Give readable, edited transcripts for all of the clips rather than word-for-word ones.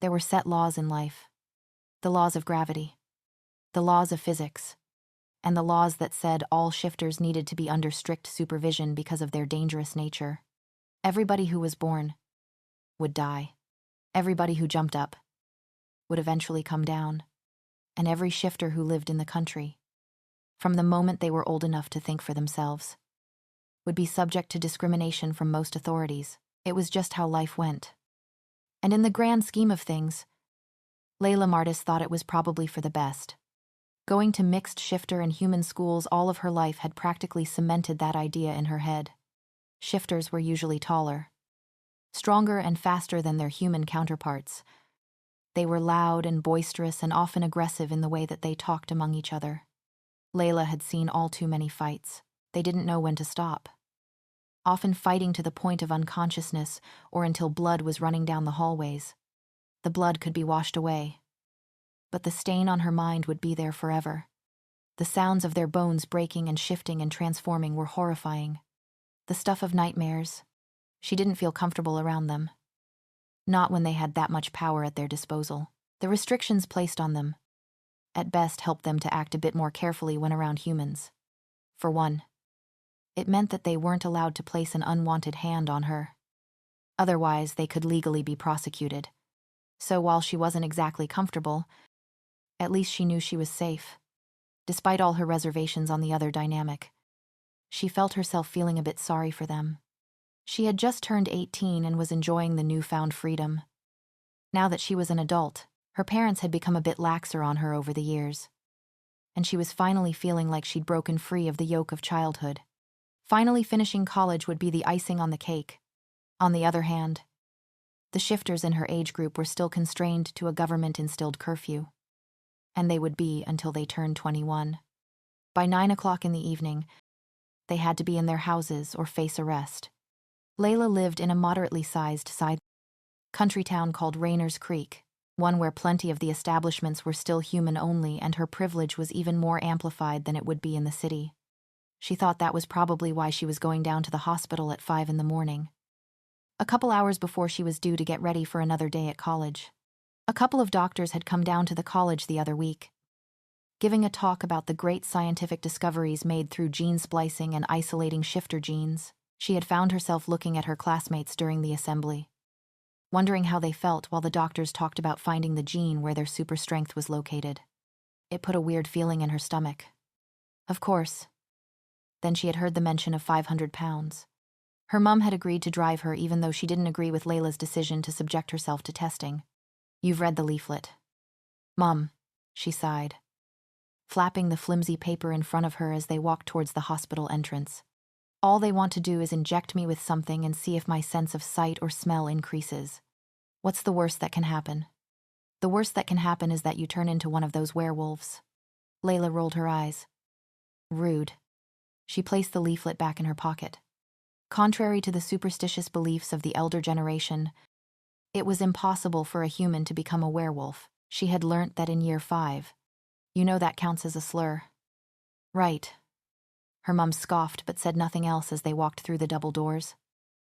There were set laws in life. The laws of gravity, the laws of physics, and the laws that said all shifters needed to be under strict supervision because of their dangerous nature. Everybody who was born would die. Everybody who jumped up would eventually come down. And every shifter who lived in the country, from the moment they were old enough to think for themselves, would be subject to discrimination from most authorities. It was just how life went. And in the grand scheme of things, Layla Martis thought it was probably for the best. Going to mixed shifter and human schools all of her life had practically cemented that idea in her head. Shifters were usually taller, stronger and faster than their human counterparts. They were loud and boisterous and often aggressive in the way that they talked among each other. Layla had seen all too many fights. They didn't know when to stop. Often fighting to the point of unconsciousness or until blood was running down the hallways. The blood could be washed away, but the stain on her mind would be there forever. The sounds of their bones breaking and shifting and transforming were horrifying. The stuff of nightmares. She didn't feel comfortable around them. Not when they had that much power at their disposal. The restrictions placed on them, at best, helped them to act a bit more carefully when around humans. For one, it meant that they weren't allowed to place an unwanted hand on her. Otherwise, they could legally be prosecuted. So while she wasn't exactly comfortable, at least she knew she was safe. Despite all her reservations on the other dynamic, she felt herself feeling a bit sorry for them. She had just turned 18 and was enjoying the newfound freedom. Now that she was an adult, her parents had become a bit laxer on her over the years. And she was finally feeling like she'd broken free of the yoke of childhood. Finally finishing college would be the icing on the cake. On the other hand, the shifters in her age group were still constrained to a government-instilled curfew. And they would be until they turned 21. By 9 o'clock in the evening, they had to be in their houses or face arrest. Layla lived in a moderately sized side country town called Rayners Creek, one where plenty of the establishments were still human only, and her privilege was even more amplified than it would be in the city. She thought that was probably why she was going down to the hospital at 5 in the morning. A couple hours before she was due to get ready for another day at college. A couple of doctors had come down to the college the other week, giving a talk about the great scientific discoveries made through gene splicing and isolating shifter genes. She had found herself looking at her classmates during the assembly, wondering how they felt while the doctors talked about finding the gene where their super strength was located. It put a weird feeling in her stomach. Of course. Then she had heard the mention of 500 pounds. Her mum had agreed to drive her even though she didn't agree with Layla's decision to subject herself to testing. You've read the leaflet. Mum, she sighed, flapping the flimsy paper in front of her as they walked towards the hospital entrance. All they want to do is inject me with something and see if my sense of sight or smell increases. What's the worst that can happen? The worst that can happen is that you turn into one of those werewolves. Layla rolled her eyes. Rude. She placed the leaflet back in her pocket. Contrary to the superstitious beliefs of the elder generation, it was impossible for a human to become a werewolf. She had learnt that in year 5. You know that counts as a slur. Right. Her mum scoffed but said nothing else as they walked through the double doors.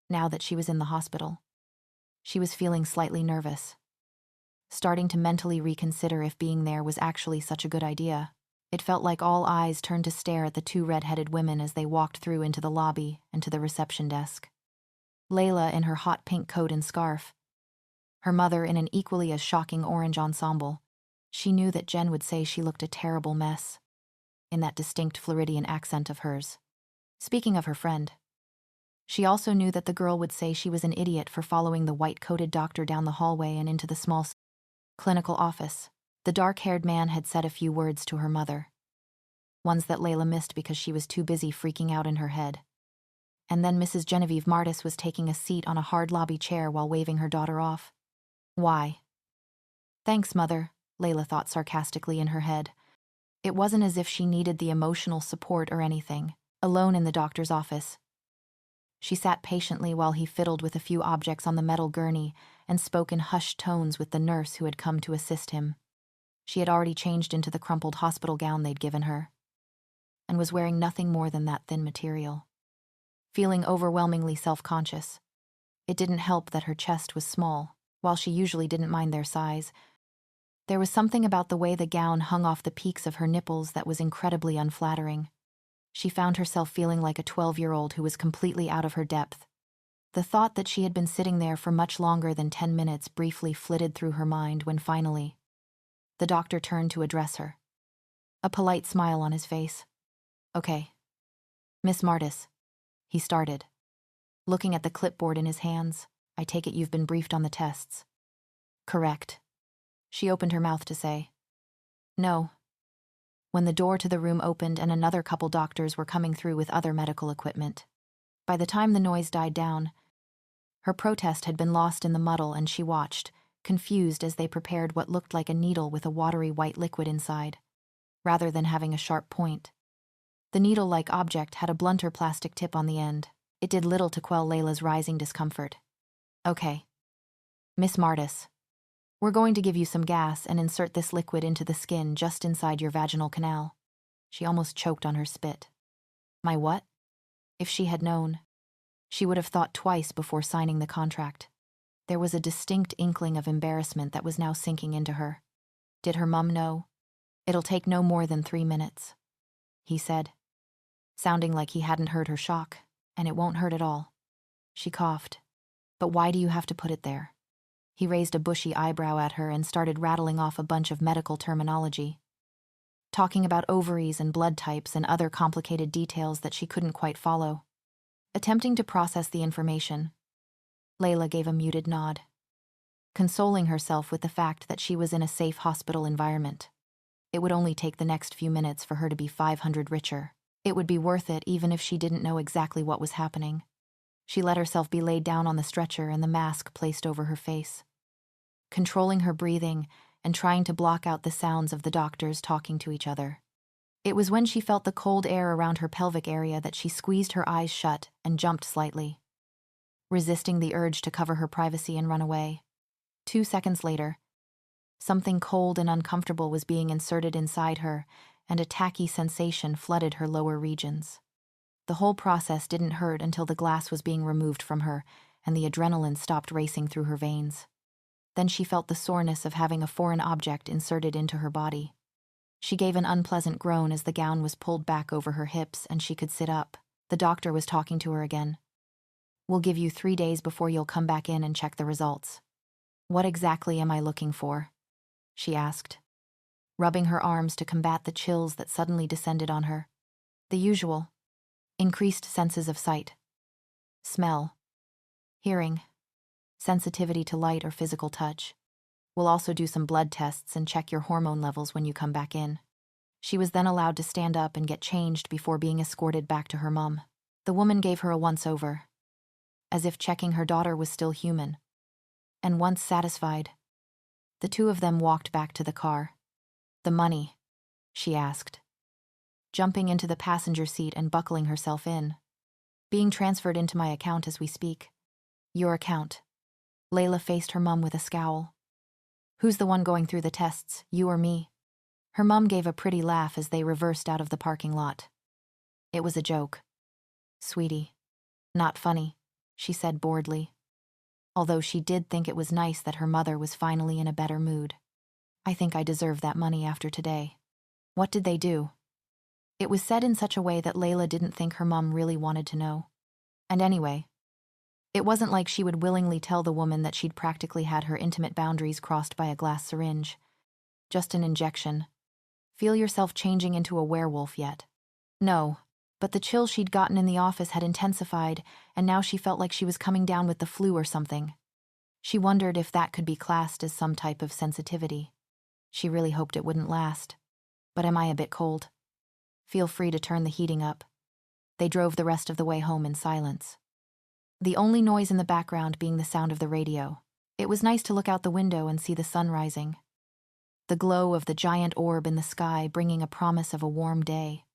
Now that she was in the hospital, she was feeling slightly nervous, starting to mentally reconsider if being there was actually such a good idea. It felt like all eyes turned to stare at the 2 red-headed women as they walked through into the lobby and to the reception desk. Layla in her hot pink coat and scarf, her mother in an equally as shocking orange ensemble. She knew that Jen would say she looked a terrible mess, in that distinct Floridian accent of hers. Speaking of her friend, she also knew that the girl would say she was an idiot for following the white-coated doctor down the hallway and into the small clinical office. The dark-haired man had said a few words to her mother, ones that Layla missed because she was too busy freaking out in her head. And then Mrs. Genevieve Martis was taking a seat on a hard lobby chair while waving her daughter off. Why? Thanks, Mother, Layla thought sarcastically in her head. It wasn't as if she needed the emotional support or anything. Alone in the doctor's office, she sat patiently while he fiddled with a few objects on the metal gurney and spoke in hushed tones with the nurse who had come to assist him. She had already changed into the crumpled hospital gown they'd given her, and was wearing nothing more than that thin material. Feeling overwhelmingly self-conscious, it didn't help that her chest was small. While she usually didn't mind their size, there was something about the way the gown hung off the peaks of her nipples that was incredibly unflattering. She found herself feeling like a 12-year-old who was completely out of her depth. The thought that she had been sitting there for much longer than 10 minutes briefly flitted through her mind when finally, the doctor turned to address her. A polite smile on his face. "Okay. Miss Martis," he started. Looking at the clipboard in his hands, "I take it you've been briefed on the tests." "Correct," she opened her mouth to say. "No." When the door to the room opened and another couple doctors were coming through with other medical equipment. By the time the noise died down, her protest had been lost in the muddle and she watched, confused as they prepared what looked like a needle with a watery white liquid inside, rather than having a sharp point. The needle-like object had a blunter plastic tip on the end. It did little to quell Layla's rising discomfort. "Okay. Miss Martis, we're going to give you some gas and insert this liquid into the skin just inside your vaginal canal." She almost choked on her spit. My what? If she had known, she would have thought twice before signing the contract. There was a distinct inkling of embarrassment that was now sinking into her. Did her mum know? "It'll take no more than 3 minutes," he said, sounding like he hadn't heard her shock, "and it won't hurt at all." She coughed. "But why do you have to put it there?" He raised a bushy eyebrow at her and started rattling off a bunch of medical terminology, talking about ovaries and blood types and other complicated details that she couldn't quite follow. Attempting to process the information, Layla gave a muted nod, consoling herself with the fact that she was in a safe hospital environment. It would only take the next few minutes for her to be 500 richer. It would be worth it even if she didn't know exactly what was happening. She let herself be laid down on the stretcher and the mask placed over her face, controlling her breathing and trying to block out the sounds of the doctors talking to each other. It was when she felt the cold air around her pelvic area that she squeezed her eyes shut and jumped slightly, resisting the urge to cover her privacy and run away. 2 seconds later, something cold and uncomfortable was being inserted inside her, and a tacky sensation flooded her lower regions. The whole process didn't hurt until the glass was being removed from her and the adrenaline stopped racing through her veins. Then she felt the soreness of having a foreign object inserted into her body. She gave an unpleasant groan as the gown was pulled back over her hips and she could sit up. The doctor was talking to her again. "We'll give you 3 days before you'll come back in and check the results." "What exactly am I looking for?" she asked, rubbing her arms to combat the chills that suddenly descended on her. "The usual. Increased senses of sight, smell, hearing, sensitivity to light or physical touch. We'll also do some blood tests and check your hormone levels when you come back in." She was then allowed to stand up and get changed before being escorted back to her mum. The woman gave her a once-over, as if checking her daughter was still human. And once satisfied, the two of them walked back to the car. "The money?" she asked, jumping into the passenger seat and buckling herself in. "Being transferred into my account as we speak." "Your account?" Layla faced her mum with a scowl. "Who's the one going through the tests, you or me?" Her mum gave a pretty laugh as they reversed out of the parking lot. "It was a joke, sweetie. Not funny," she said boredly, although she did think it was nice that her mother was finally in a better mood. "I think I deserve that money after today." "What did they do?" It was said in such a way that Layla didn't think her mum really wanted to know. And anyway, it wasn't like she would willingly tell the woman that she'd practically had her intimate boundaries crossed by a glass syringe. Just an injection. Feel yourself changing into a werewolf yet? No, but the chill she'd gotten in the office had intensified, and now she felt like she was coming down with the flu or something. She wondered if that could be classed as some type of sensitivity. She really hoped it wouldn't last. "But am I a bit cold? Feel free to turn the heating up." They drove the rest of the way home in silence, the only noise in the background being the sound of the radio. It was nice to look out the window and see the sun rising, the glow of the giant orb in the sky bringing a promise of a warm day.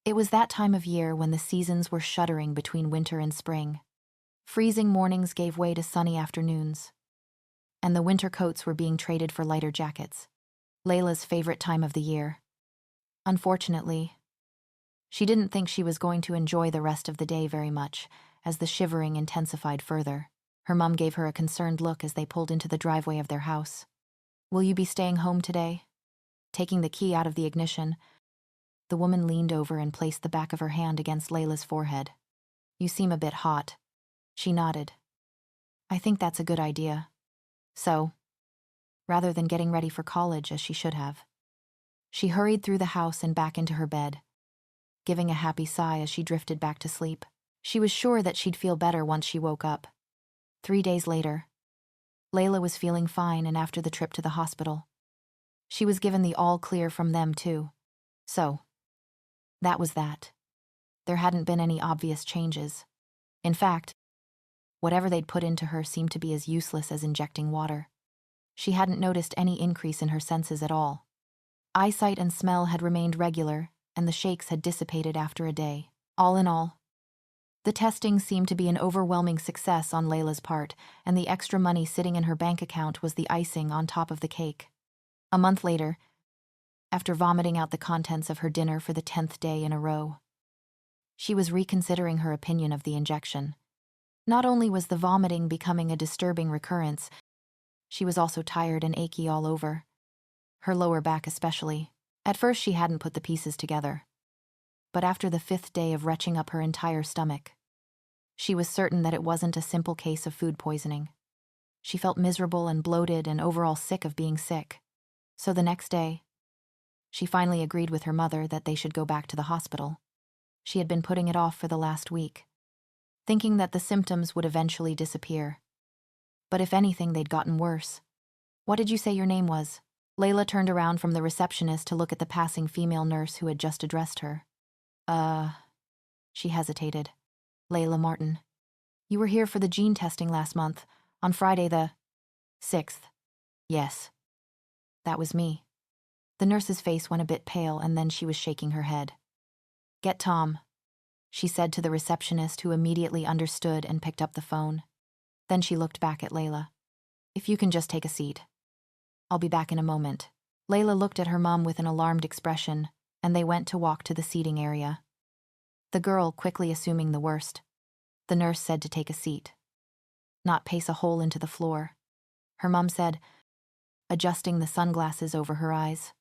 It was that time of year when the seasons were shuddering between winter and spring. Freezing mornings gave way to sunny afternoons, and the winter coats were being traded for lighter jackets. Layla's favorite time of the year. Unfortunately, she didn't think she was going to enjoy the rest of the day very much, as the shivering intensified further. Her mum gave her a concerned look as they pulled into the driveway of their house. "Will you be staying home today?" Taking the key out of the ignition, the woman leaned over and placed the back of her hand against Layla's forehead. "You seem a bit hot." She nodded. "I think that's a good idea." So, rather than getting ready for college as she should have, she hurried through the house and back into her bed, giving a happy sigh as she drifted back to sleep. She was sure that she'd feel better once she woke up. 3 days later, Layla was feeling fine, and after the trip to the hospital, she was given the all clear from them too. So, that was that. There hadn't been any obvious changes. In fact, whatever they'd put into her seemed to be as useless as injecting water. She hadn't noticed any increase in her senses at all. Eyesight and smell had remained regular, and the shakes had dissipated after a day. All in all, the testing seemed to be an overwhelming success on Layla's part, and the extra money sitting in her bank account was the icing on top of the cake. A month later, after vomiting out the contents of her dinner for the 10th day in a row, she was reconsidering her opinion of the injection. Not only was the vomiting becoming a disturbing recurrence, she was also tired and achy all over, her lower back especially. At first she hadn't put the pieces together, but after the 5th day of retching up her entire stomach, she was certain that it wasn't a simple case of food poisoning. She felt miserable and bloated and overall sick of being sick. So the next day, she finally agreed with her mother that they should go back to the hospital. She had been putting it off for the last week, thinking that the symptoms would eventually disappear. But if anything, they'd gotten worse. "What did you say your name was?" Layla turned around from the receptionist to look at the passing female nurse who had just addressed her. She hesitated. "Layla Martin. You were here for the gene testing last month, on Friday the 6th. Yes. That was me." The nurse's face went a bit pale, and then she was shaking her head. "Get Tom," she said to the receptionist, who immediately understood and picked up the phone. Then she looked back at Layla. "If you can just take a seat. I'll be back in a moment." Layla looked at her mom with an alarmed expression, and they went to walk to the seating area. The girl quickly assuming the worst, the nurse said to take a seat, not pace a hole into the floor. Her mom said, adjusting the sunglasses over her eyes.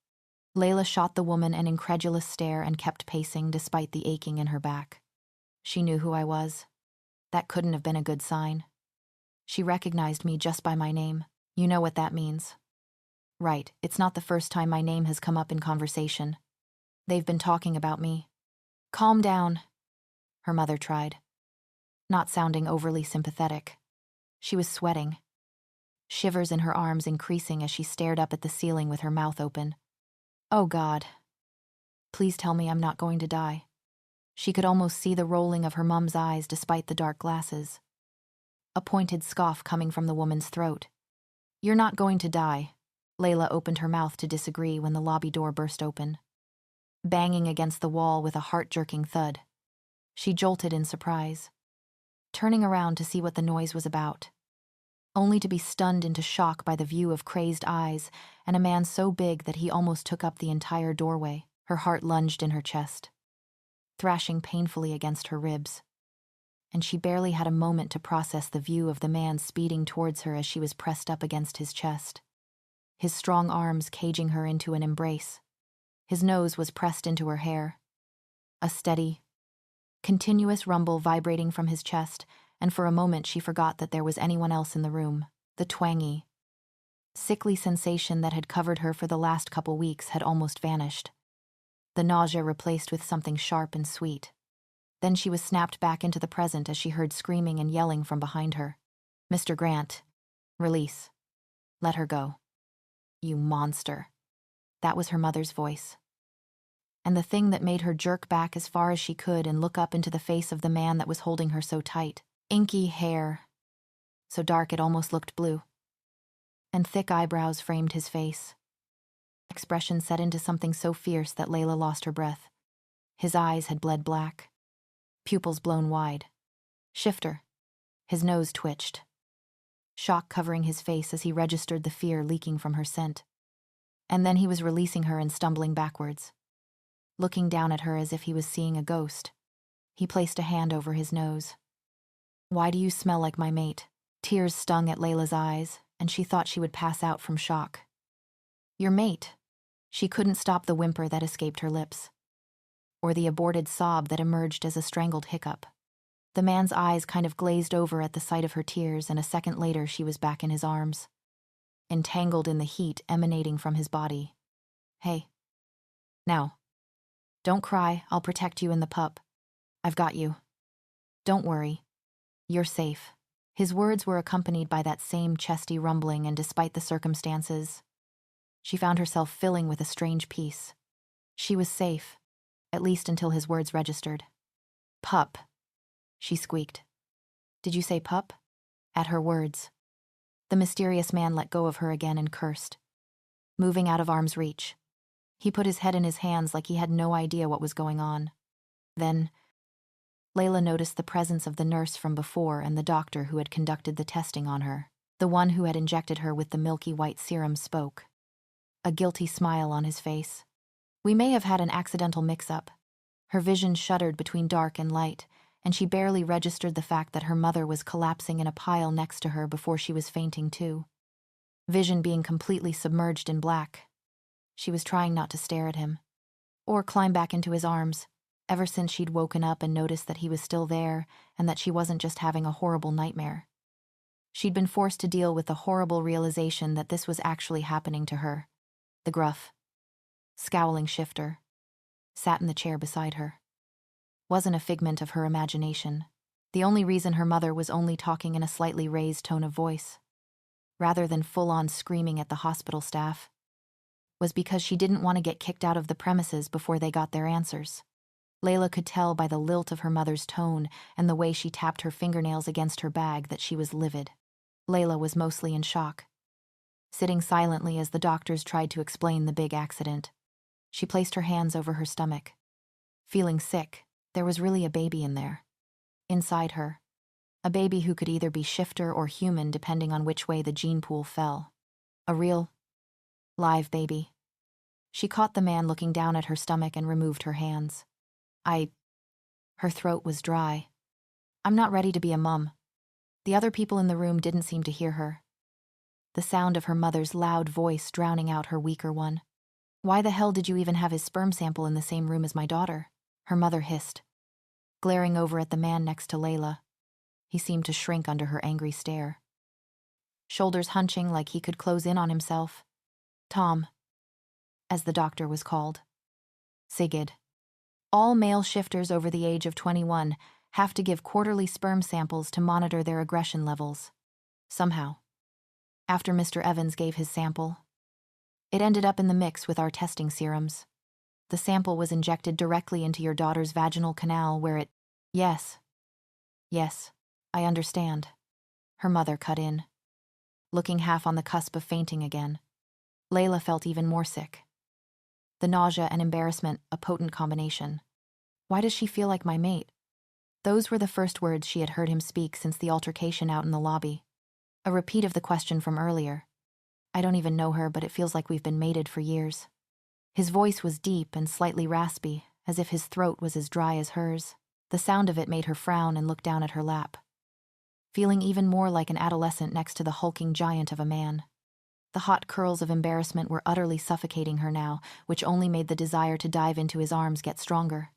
Layla shot the woman an incredulous stare and kept pacing despite the aching in her back. She knew who I was. That couldn't have been a good sign. She recognized me just by my name. You know what that means. Right, it's not the first time my name has come up in conversation. They've been talking about me. Calm down, her mother tried, not sounding overly sympathetic. She was sweating, shivers in her arms increasing as she stared up at the ceiling with her mouth open. Oh God. Please tell me I'm not going to die. She could almost see the rolling of her mum's eyes despite the dark glasses. A pointed scoff coming from the woman's throat. You're not going to die. Layla opened her mouth to disagree when the lobby door burst open, banging against the wall with a heart-jerking thud. She jolted in surprise, turning around to see what the noise was about, only to be stunned into shock by the view of crazed eyes and a man so big that he almost took up the entire doorway. Her heart lunged in her chest, thrashing painfully against her ribs, and she barely had a moment to process the view of the man speeding towards her as she was pressed up against his chest, his strong arms caging her into an embrace. His nose was pressed into her hair, a steady, continuous rumble vibrating from his chest, and for a moment she forgot that there was anyone else in the room. The twangy, sickly sensation that had covered her for the last couple weeks had almost vanished, the nausea replaced with something sharp and sweet. Then she was snapped back into the present as she heard screaming and yelling from behind her. "Mr. Grant, release. Let her go. You monster." That was her mother's voice. And the thing that made her jerk back as far as she could and look up into the face of the man that was holding her so tight. Inky hair, so dark it almost looked blue, and thick eyebrows framed his face. Expression set into something so fierce that Layla lost her breath. His eyes had bled black, pupils blown wide. Shifter. His nose twitched, shock covering his face as he registered the fear leaking from her scent. And then he was releasing her and stumbling backwards, looking down at her as if he was seeing a ghost. He placed a hand over his nose. "Why do you smell like my mate?" Tears stung at Layla's eyes, and she thought she would pass out from shock. Your mate. She couldn't stop the whimper that escaped her lips, or the aborted sob that emerged as a strangled hiccup. The man's eyes kind of glazed over at the sight of her tears, and a second later she was back in his arms, entangled in the heat emanating from his body. Hey. Now. Don't cry, I'll protect you and the pup. I've got you. Don't worry. You're safe. His words were accompanied by that same chesty rumbling, and despite the circumstances, she found herself filling with a strange peace. She was safe, at least until his words registered. Pup, she squeaked. Did you say pup? At her words, the mysterious man let go of her again and cursed, moving out of arm's reach. He put his head in his hands like he had no idea what was going on. Then, Layla noticed the presence of the nurse from before and the doctor who had conducted the testing on her. The one who had injected her with the milky white serum spoke, a guilty smile on his face. We may have had an accidental mix-up. Her vision shuddered between dark and light, and she barely registered the fact that her mother was collapsing in a pile next to her before she was fainting too. Vision being completely submerged in black. She was trying not to stare at him, or climb back into his arms, ever since she'd woken up and noticed that he was still there and that she wasn't just having a horrible nightmare. She'd been forced to deal with the horrible realization that this was actually happening to her. The gruff, scowling shifter sat in the chair beside her. Wasn't a figment of her imagination. The only reason her mother was only talking in a slightly raised tone of voice, rather than full-on screaming at the hospital staff, was because she didn't want to get kicked out of the premises before they got their answers. Layla could tell by the lilt of her mother's tone and the way she tapped her fingernails against her bag that she was livid. Layla was mostly in shock, sitting silently as the doctors tried to explain the big accident. She placed her hands over her stomach. Feeling sick, there was really a baby in there. Inside her. A baby who could either be shifter or human depending on which way the gene pool fell. A real, live baby. She caught the man looking down at her stomach and removed her hands. Her throat was dry. I'm not ready to be a mum. The other people in the room didn't seem to hear her, the sound of her mother's loud voice drowning out her weaker one. Why the hell did you even have his sperm sample in the same room as my daughter? Her mother hissed, glaring over at the man next to Layla. He seemed to shrink under her angry stare, shoulders hunching like he could close in on himself. Tom, as the doctor was called. Sigid. All male shifters over the age of 21 have to give quarterly sperm samples to monitor their aggression levels. Somehow, after Mr. Evans gave his sample, it ended up in the mix with our testing serums. The sample was injected directly into your daughter's vaginal canal where it— Yes, I understand. Her mother cut in, looking half on the cusp of fainting again. Layla felt even more sick. The nausea and embarrassment, a potent combination. Why does she feel like my mate? Those were the first words she had heard him speak since the altercation out in the lobby. A repeat of the question from earlier. I don't even know her, but it feels like we've been mated for years. His voice was deep and slightly raspy, as if his throat was as dry as hers. The sound of it made her frown and look down at her lap, feeling even more like an adolescent next to the hulking giant of a man. The hot curls of embarrassment were utterly suffocating her now, which only made the desire to dive into his arms get stronger.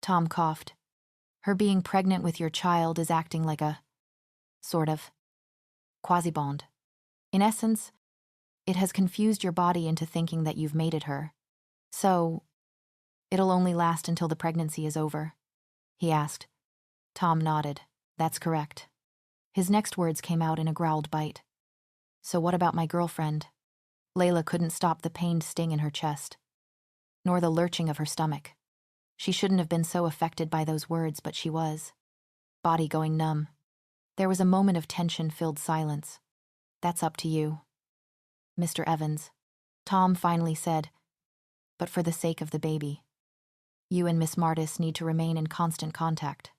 Tom coughed. Her being pregnant with your child is acting like a, sort of, quasi-bond. In essence, it has confused your body into thinking that you've mated her. So, it'll only last until the pregnancy is over? He asked. Tom nodded. That's correct. His next words came out in a growled bite. So what about my girlfriend? Layla couldn't stop the pained sting in her chest, nor the lurching of her stomach. She shouldn't have been so affected by those words, but she was. Body going numb. There was a moment of tension-filled silence. That's up to you, Mr. Evans. Tom finally said, but for the sake of the baby, you and Miss Martis need to remain in constant contact.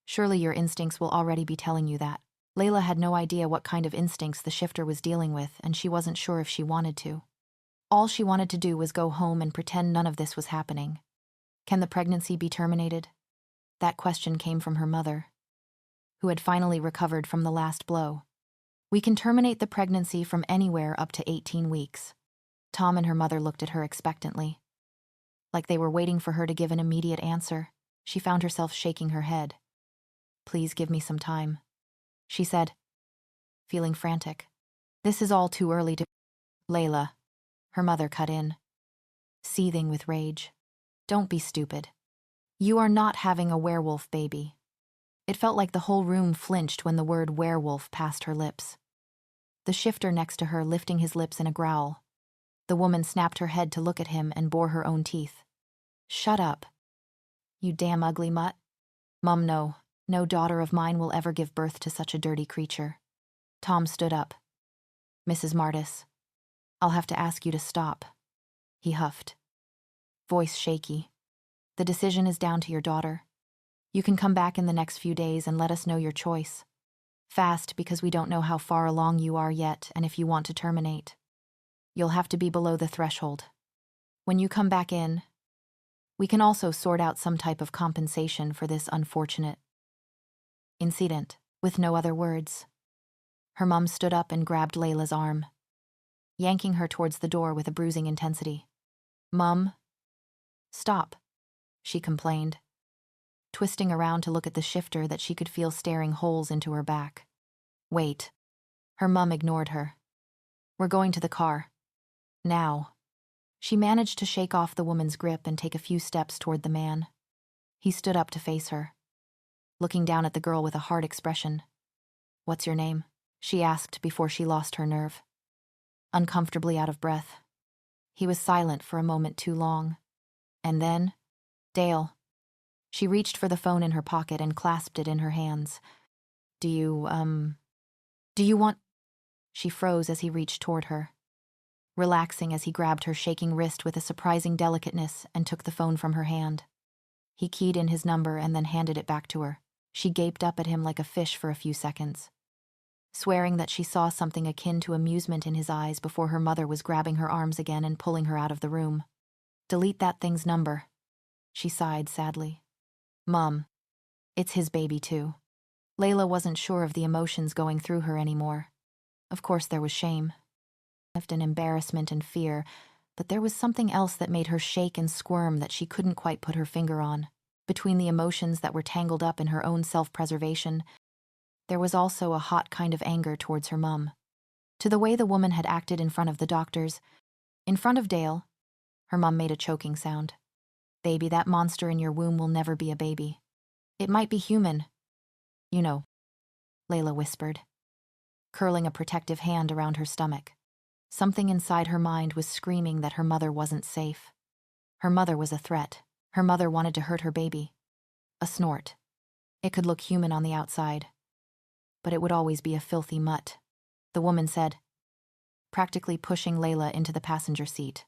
Surely your instincts will already be telling you that. Layla had no idea what kind of instincts the shifter was dealing with, and she wasn't sure if she wanted to. All she wanted to do was go home and pretend none of this was happening. Can the pregnancy be terminated? That question came from her mother, who had finally recovered from the last blow. We can terminate the pregnancy from anywhere up to 18 weeks. Tom and her mother looked at her expectantly. Like they were waiting for her to give an immediate answer. She found herself shaking her head. "Please give me some time," she said, feeling frantic. "This is all too early to—" "Layla," her mother cut in, seething with rage. "Don't be stupid. You are not having a werewolf baby." It felt like the whole room flinched when the word werewolf passed her lips. The shifter next to her lifting his lips in a growl. The woman snapped her head to look at him and bore her own teeth. "Shut up. You damn ugly mutt." "Mum, no. No daughter of mine will ever give birth to such a dirty creature." Tom stood up. "Mrs. Martis, I'll have to ask you to stop," he huffed, voice shaky. "The decision is down to your daughter. You can come back in the next few days and let us know your choice. Fast, because we don't know how far along you are yet and if you want to terminate. You'll have to be below the threshold. When you come back in, we can also sort out some type of compensation for this unfortunate incident." With no other words, her mum stood up and grabbed Layla's arm, yanking her towards the door with a bruising intensity. "Mum, stop," she complained, twisting around to look at the shifter that she could feel staring holes into her back. "Wait." Her mum ignored her. "We're going to the car. Now." She managed to shake off the woman's grip and take a few steps toward the man. He stood up to face her, looking down at the girl with a hard expression. "What's your name?" she asked before she lost her nerve. Uncomfortably out of breath, he was silent for a moment too long. And then, "Dale." She reached for the phone in her pocket and clasped it in her hands. Do you want—" She froze as he reached toward her, relaxing as he grabbed her shaking wrist with a surprising delicateness and took the phone from her hand. He keyed in his number and then handed it back to her. She gaped up at him like a fish for a few seconds, swearing that she saw something akin to amusement in his eyes before her mother was grabbing her arms again and pulling her out of the room. "Delete that thing's number," she sighed sadly. "Mum, it's his baby too." Layla wasn't sure of the emotions going through her anymore. Of course there was shame, and embarrassment and fear, but there was something else that made her shake and squirm that she couldn't quite put her finger on. Between the emotions that were tangled up in her own self-preservation, there was also a hot kind of anger towards her mum. To the way the woman had acted in front of the doctors, in front of Dale. Her mum made a choking sound. "Baby, that monster in your womb will never be a baby. It might be human. You know," Layla whispered, curling a protective hand around her stomach. Something inside her mind was screaming that her mother wasn't safe. Her mother was a threat. Her mother wanted to hurt her baby. A snort. It could look human on the outside, but it would always be a filthy mutt, the woman said, practically pushing Layla into the passenger seat.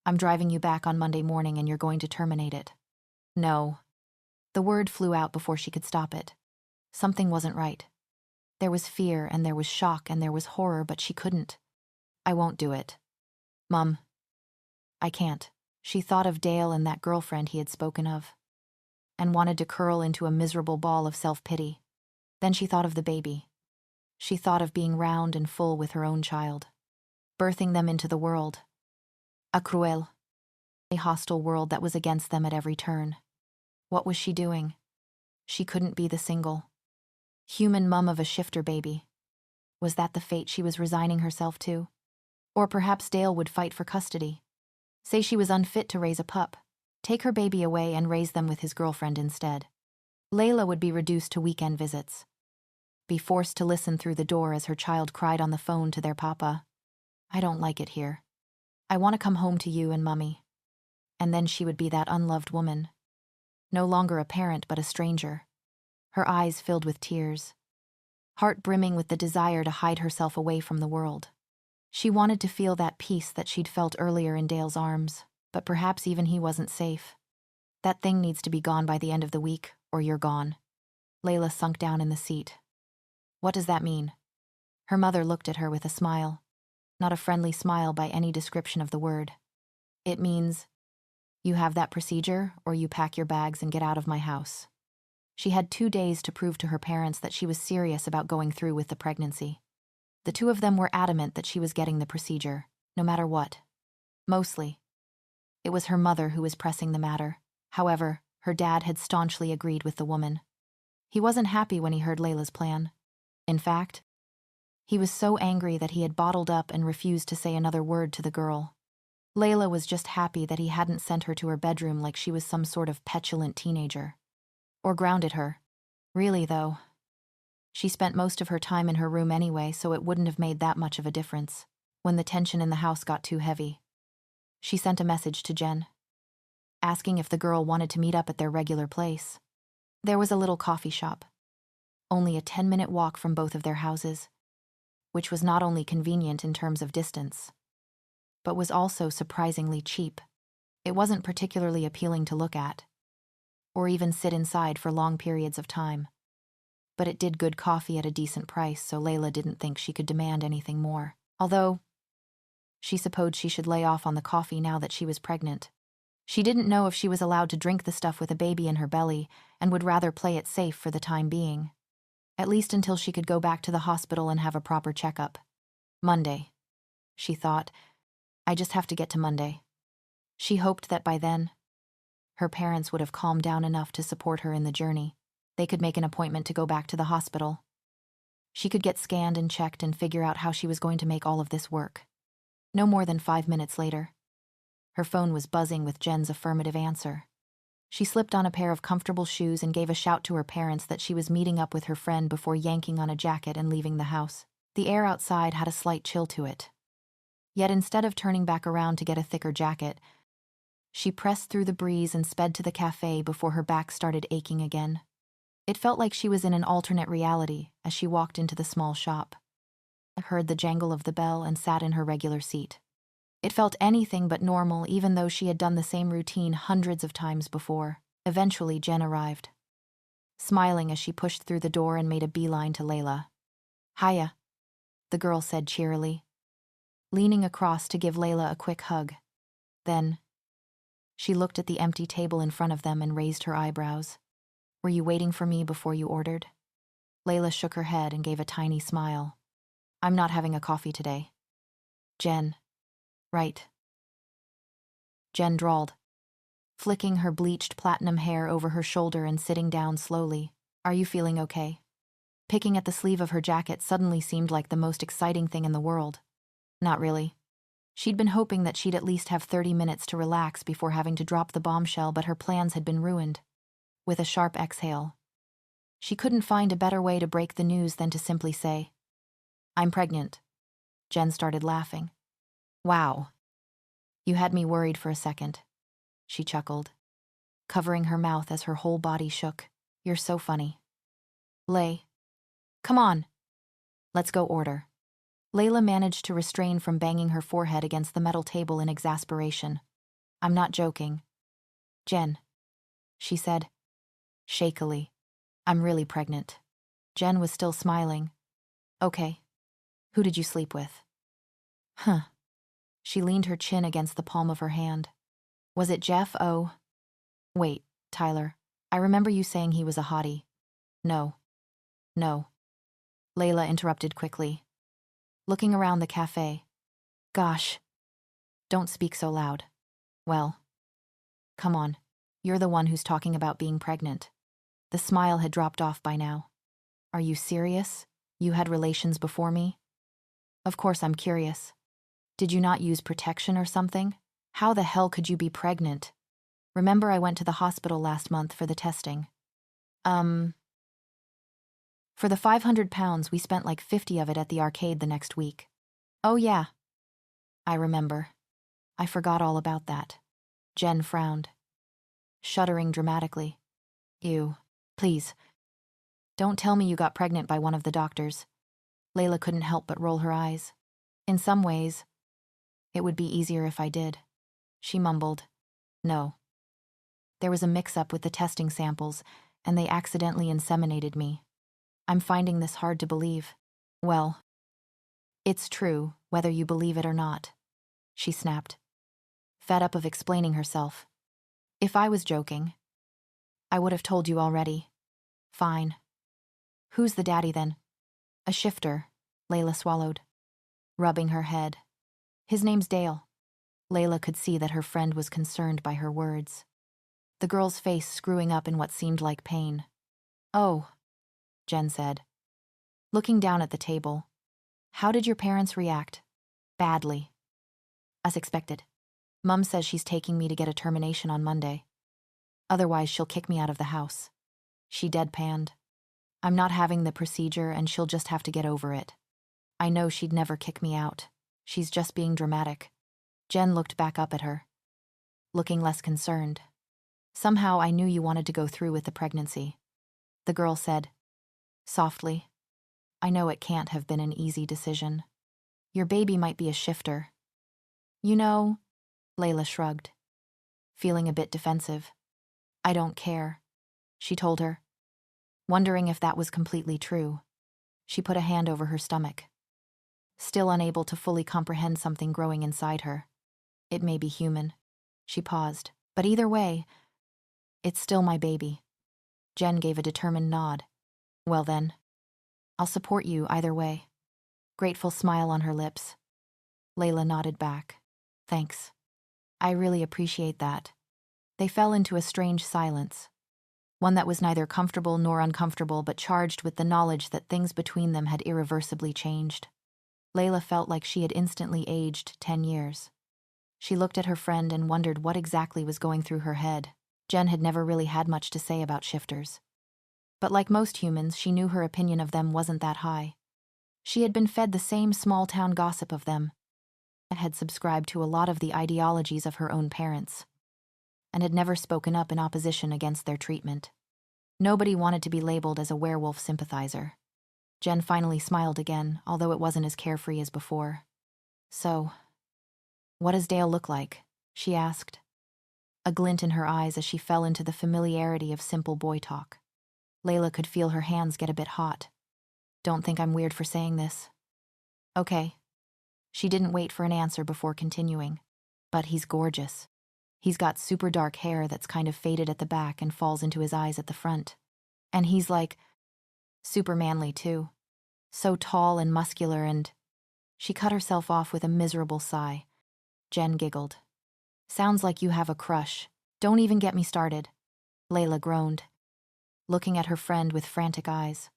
"I'm driving you back on Monday morning and you're going to terminate it." "No." The word flew out before she could stop it. Something wasn't right. There was fear and there was shock and there was horror, but she couldn't. "I won't do it. Mum, I can't." She thought of Dale and that girlfriend he had spoken of, and wanted to curl into a miserable ball of self-pity. Then she thought of the baby. She thought of being round and full with her own child, birthing them into the world. A cruel, a hostile world that was against them at every turn. What was she doing? She couldn't be the single, human mum of a shifter baby. Was that the fate she was resigning herself to? Or perhaps Dale would fight for custody. Say she was unfit to raise a pup, take her baby away and raise them with his girlfriend instead. Layla would be reduced to weekend visits, be forced to listen through the door as her child cried on the phone to their papa. "I don't like it here. I want to come home to you and Mummy." And then she would be that unloved woman, no longer a parent but a stranger, her eyes filled with tears, heart brimming with the desire to hide herself away from the world. She wanted to feel that peace that she'd felt earlier in Dale's arms, but perhaps even he wasn't safe. "That thing needs to be gone by the end of the week, or you're gone." Layla sunk down in the seat. "What does that mean?" Her mother looked at her with a smile, not a friendly smile by any description of the word. "It means you have that procedure, or you pack your bags and get out of my house." She had 2 days to prove to her parents that she was serious about going through with the pregnancy. The two of them were adamant that she was getting the procedure, no matter what. Mostly. It was her mother who was pressing the matter. However, her dad had staunchly agreed with the woman. He wasn't happy when he heard Layla's plan. In fact, he was so angry that he had bottled up and refused to say another word to the girl. Layla was just happy that he hadn't sent her to her bedroom like she was some sort of petulant teenager. Or grounded her. Really, though. She spent most of her time in her room anyway, so it wouldn't have made that much of a difference when the tension in the house got too heavy. She sent a message to Jen, asking if the girl wanted to meet up at their regular place. There was a little coffee shop, only a 10-minute walk from both of their houses, which was not only convenient in terms of distance, but was also surprisingly cheap. It wasn't particularly appealing to look at, or even sit inside for long periods of time. But it did good coffee at a decent price, so Layla didn't think she could demand anything more. Although, she supposed she should lay off on the coffee now that she was pregnant. She didn't know if she was allowed to drink the stuff with a baby in her belly and would rather play it safe for the time being. At least until she could go back to the hospital and have a proper checkup. Monday, she thought. I just have to get to Monday. She hoped that by then, her parents would have calmed down enough to support her in the journey. They could make an appointment to go back to the hospital. She could get scanned and checked and figure out how she was going to make all of this work. No more than 5 minutes later, her phone was buzzing with Jen's affirmative answer. She slipped on a pair of comfortable shoes and gave a shout to her parents that she was meeting up with her friend before yanking on a jacket and leaving the house. The air outside had a slight chill to it. Yet instead of turning back around to get a thicker jacket, she pressed through the breeze and sped to the cafe before her back started aching again. It felt like she was in an alternate reality as she walked into the small shop, heard the jangle of the bell, and sat in her regular seat. It felt anything but normal, even though she had done the same routine hundreds of times before. Eventually, Jen arrived, smiling as she pushed through the door and made a beeline to Layla. "Hiya," the girl said cheerily, leaning across to give Layla a quick hug. Then, she looked at the empty table in front of them and raised her eyebrows. "Were you waiting for me before you ordered?" Layla shook her head and gave a tiny smile. "I'm not having a coffee today." "Jen." "Right." Jen drawled, flicking her bleached platinum hair over her shoulder and sitting down slowly. "Are you feeling okay?" Picking at the sleeve of her jacket suddenly seemed like the most exciting thing in the world. Not really. She'd been hoping that she'd at least have 30 minutes to relax before having to drop the bombshell, but her plans had been ruined. With a sharp exhale, she couldn't find a better way to break the news than to simply say, "I'm pregnant." Jen started laughing. "Wow. You had me worried for a second," she chuckled, covering her mouth as her whole body shook. "You're so funny." "Lay. Come on. Let's go order." Layla managed to restrain from banging her forehead against the metal table in exasperation. "I'm not joking. Jen," she said, shakily. "I'm really pregnant." Jen was still smiling. "Okay. Who did you sleep with?" "Huh." She leaned her chin against the palm of her hand. "Was it Jeff? Oh. Wait, Tyler. I remember you saying he was a hottie." No. Layla interrupted quickly, looking around the cafe. "Gosh. Don't speak so loud." "Well. Come on. You're the one who's talking about being pregnant." The smile had dropped off by now. "Are you serious? You had relations before me?" "Of course I'm curious. Did you not use protection or something? How the hell could you be pregnant? Remember I went to the hospital last month for the testing." For the 500 pounds, we spent like 50 of it at the arcade the next week." "Oh yeah. I remember. I forgot all about that." Jen frowned, shuddering dramatically. "Ew. Please. Don't tell me you got pregnant by one of the doctors." Layla couldn't help but roll her eyes. "In some ways, it would be easier if I did." She mumbled. "No. There was a mix-up with the testing samples, and they accidentally inseminated me. I'm finding this hard to believe." "Well, it's true, whether you believe it or not," she snapped, fed up of explaining herself. "If I was joking, I would have told you already." "Fine. Who's the daddy then?" "A shifter. Layla swallowed, rubbing her head. His name's Dale. Layla could see that her friend was concerned by her words. The girl's face screwing up in what seemed like pain. Oh, Jen said, looking down at the table. How did your parents react? Badly. As expected. Mum says she's taking me to get a termination on Monday. Otherwise, she'll kick me out of the house. She deadpanned. I'm not having the procedure and she'll just have to get over it. I know she'd never kick me out. She's just being dramatic. Jen looked back up at her, looking less concerned. Somehow I knew you wanted to go through with the pregnancy. The girl said, softly. I know it can't have been an easy decision. Your baby might be a shifter. You know, Layla shrugged, feeling a bit defensive. I don't care, she told her, wondering if that was completely true. She put a hand over her stomach, still unable to fully comprehend something growing inside her. It may be human. She paused. But either way, it's still my baby. Jen gave a determined nod. Well then, I'll support you either way. Grateful smile on her lips. Layla nodded back. Thanks. I really appreciate that. They fell into a strange silence, one that was neither comfortable nor uncomfortable but charged with the knowledge that things between them had irreversibly changed. Layla felt like she had instantly aged 10 years. She looked at her friend and wondered what exactly was going through her head. Jen had never really had much to say about shifters. But like most humans, she knew her opinion of them wasn't that high. She had been fed the same small-town gossip of them, and had subscribed to a lot of the ideologies of her own parents, and had never spoken up in opposition against their treatment. Nobody wanted to be labeled as a werewolf sympathizer. Jen finally smiled again, although it wasn't as carefree as before. So, what does Dale look like? She asked, a glint in her eyes as she fell into the familiarity of simple boy talk. Layla could feel her hands get a bit hot. Don't think I'm weird for saying this. Okay. She didn't wait for an answer before continuing. But he's gorgeous. He's got super dark hair that's kind of faded at the back and falls into his eyes at the front. And he's like, super manly too. So tall and muscular and... She cut herself off with a miserable sigh. Jen giggled. Sounds like you have a crush. Don't even get me started. Layla groaned, looking at her friend with frantic eyes.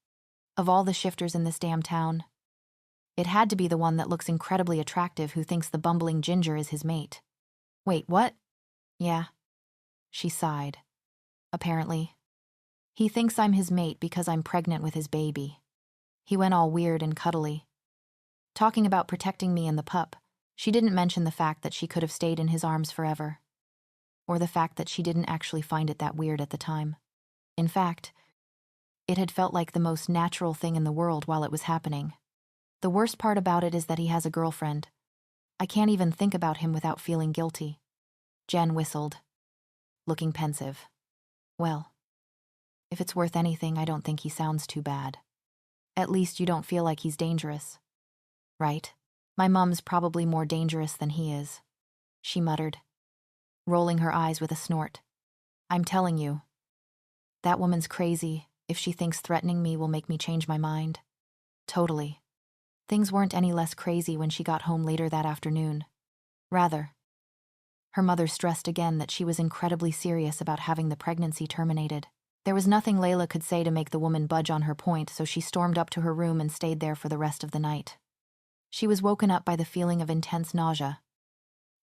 Of all the shifters in this damn town, it had to be the one that looks incredibly attractive who thinks the bumbling ginger is his mate. Wait, what? Yeah. She sighed. Apparently. He thinks I'm his mate because I'm pregnant with his baby. He went all weird and cuddly, talking about protecting me and the pup. She didn't mention the fact that she could have stayed in his arms forever, or the fact that she didn't actually find it that weird at the time. In fact, it had felt like the most natural thing in the world while it was happening. The worst part about it is that he has a girlfriend. I can't even think about him without feeling guilty. Jen whistled, looking pensive. Well, if it's worth anything, I don't think he sounds too bad. At least you don't feel like he's dangerous. Right? My mum's probably more dangerous than he is, she muttered, rolling her eyes with a snort. I'm telling you, that woman's crazy if she thinks threatening me will make me change my mind. Totally. Things weren't any less crazy when she got home later that afternoon. Rather, her mother stressed again that she was incredibly serious about having the pregnancy terminated. There was nothing Layla could say to make the woman budge on her point, so she stormed up to her room and stayed there for the rest of the night. She was woken up by the feeling of intense nausea,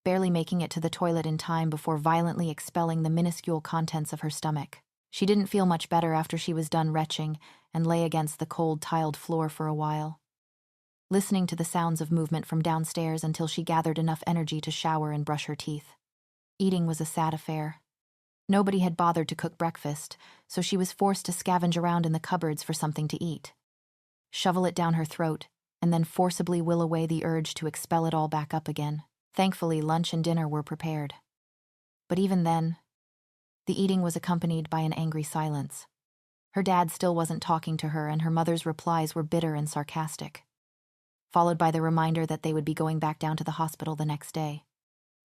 barely making it to the toilet in time before violently expelling the minuscule contents of her stomach. She didn't feel much better after she was done retching and lay against the cold, tiled floor for a while, listening to the sounds of movement from downstairs until she gathered enough energy to shower and brush her teeth. Eating was a sad affair. Nobody had bothered to cook breakfast, so she was forced to scavenge around in the cupboards for something to eat, shovel it down her throat, and then forcibly will away the urge to expel it all back up again. Thankfully, lunch and dinner were prepared. But even then, the eating was accompanied by an angry silence. Her dad still wasn't talking to her, and her mother's replies were bitter and sarcastic, followed by the reminder that they would be going back down to the hospital the next day.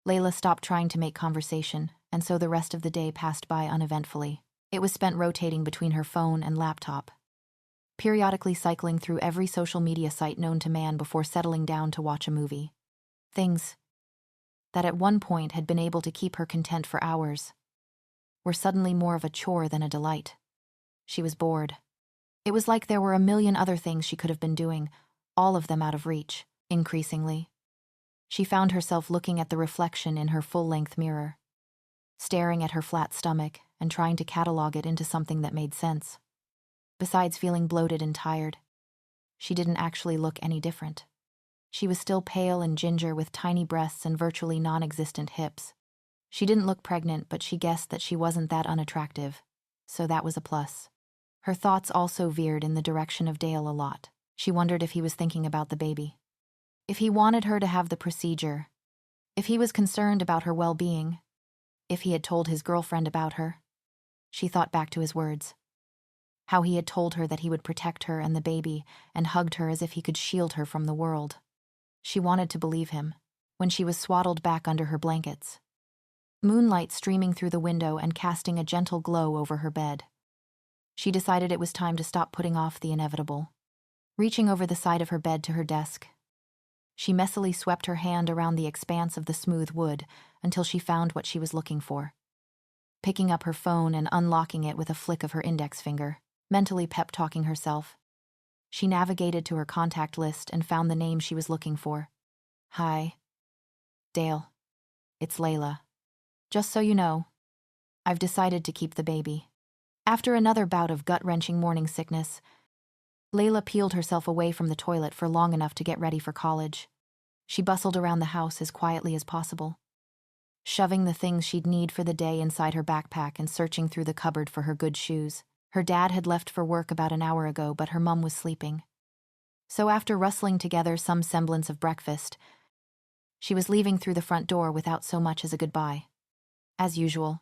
Layla stopped trying to make conversation, and so the rest of the day passed by uneventfully. It was spent rotating between her phone and laptop, periodically cycling through every social media site known to man before settling down to watch a movie. Things that at one point had been able to keep her content for hours were suddenly more of a chore than a delight. She was bored. It was like there were a million other things she could have been doing, all of them out of reach. Increasingly, she found herself looking at the reflection in her full-length mirror, staring at her flat stomach and trying to catalog it into something that made sense. Besides feeling bloated and tired, she didn't actually look any different. She was still pale and ginger with tiny breasts and virtually non-existent hips. She didn't look pregnant, but she guessed that she wasn't that unattractive, so that was a plus. Her thoughts also veered in the direction of Dale a lot. She wondered if he was thinking about the baby, if he wanted her to have the procedure, if he was concerned about her well-being, if he had told his girlfriend about her. She thought back to his words, how he had told her that he would protect her and the baby and hugged her as if he could shield her from the world. She wanted to believe him when she was swaddled back under her blankets, moonlight streaming through the window and casting a gentle glow over her bed. She decided it was time to stop putting off the inevitable. Reaching over the side of her bed to her desk, she messily swept her hand around the expanse of the smooth wood until she found what she was looking for. Picking up her phone and unlocking it with a flick of her index finger, mentally pep-talking herself, she navigated to her contact list and found the name she was looking for. Hi, Dale. It's Layla. Just so you know, I've decided to keep the baby. After another bout of gut-wrenching morning sickness, Layla peeled herself away from the toilet for long enough to get ready for college. She bustled around the house as quietly as possible, shoving the things she'd need for the day inside her backpack and searching through the cupboard for her good shoes. Her dad had left for work about an hour ago, but her mum was sleeping. So after rustling together some semblance of breakfast, she was leaving through the front door without so much as a goodbye. As usual,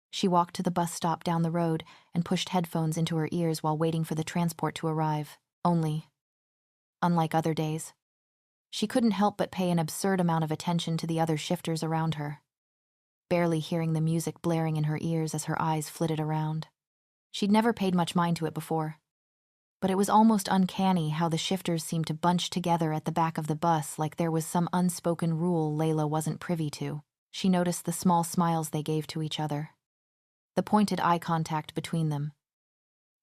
she walked to the bus stop down the road and pushed headphones into her ears while waiting for the transport to arrive. Only, unlike other days, she couldn't help but pay an absurd amount of attention to the other shifters around her, barely hearing the music blaring in her ears as her eyes flitted around. She'd never paid much mind to it before, but it was almost uncanny how the shifters seemed to bunch together at the back of the bus like there was some unspoken rule Layla wasn't privy to. She noticed the small smiles they gave to each other, the pointed eye contact between them,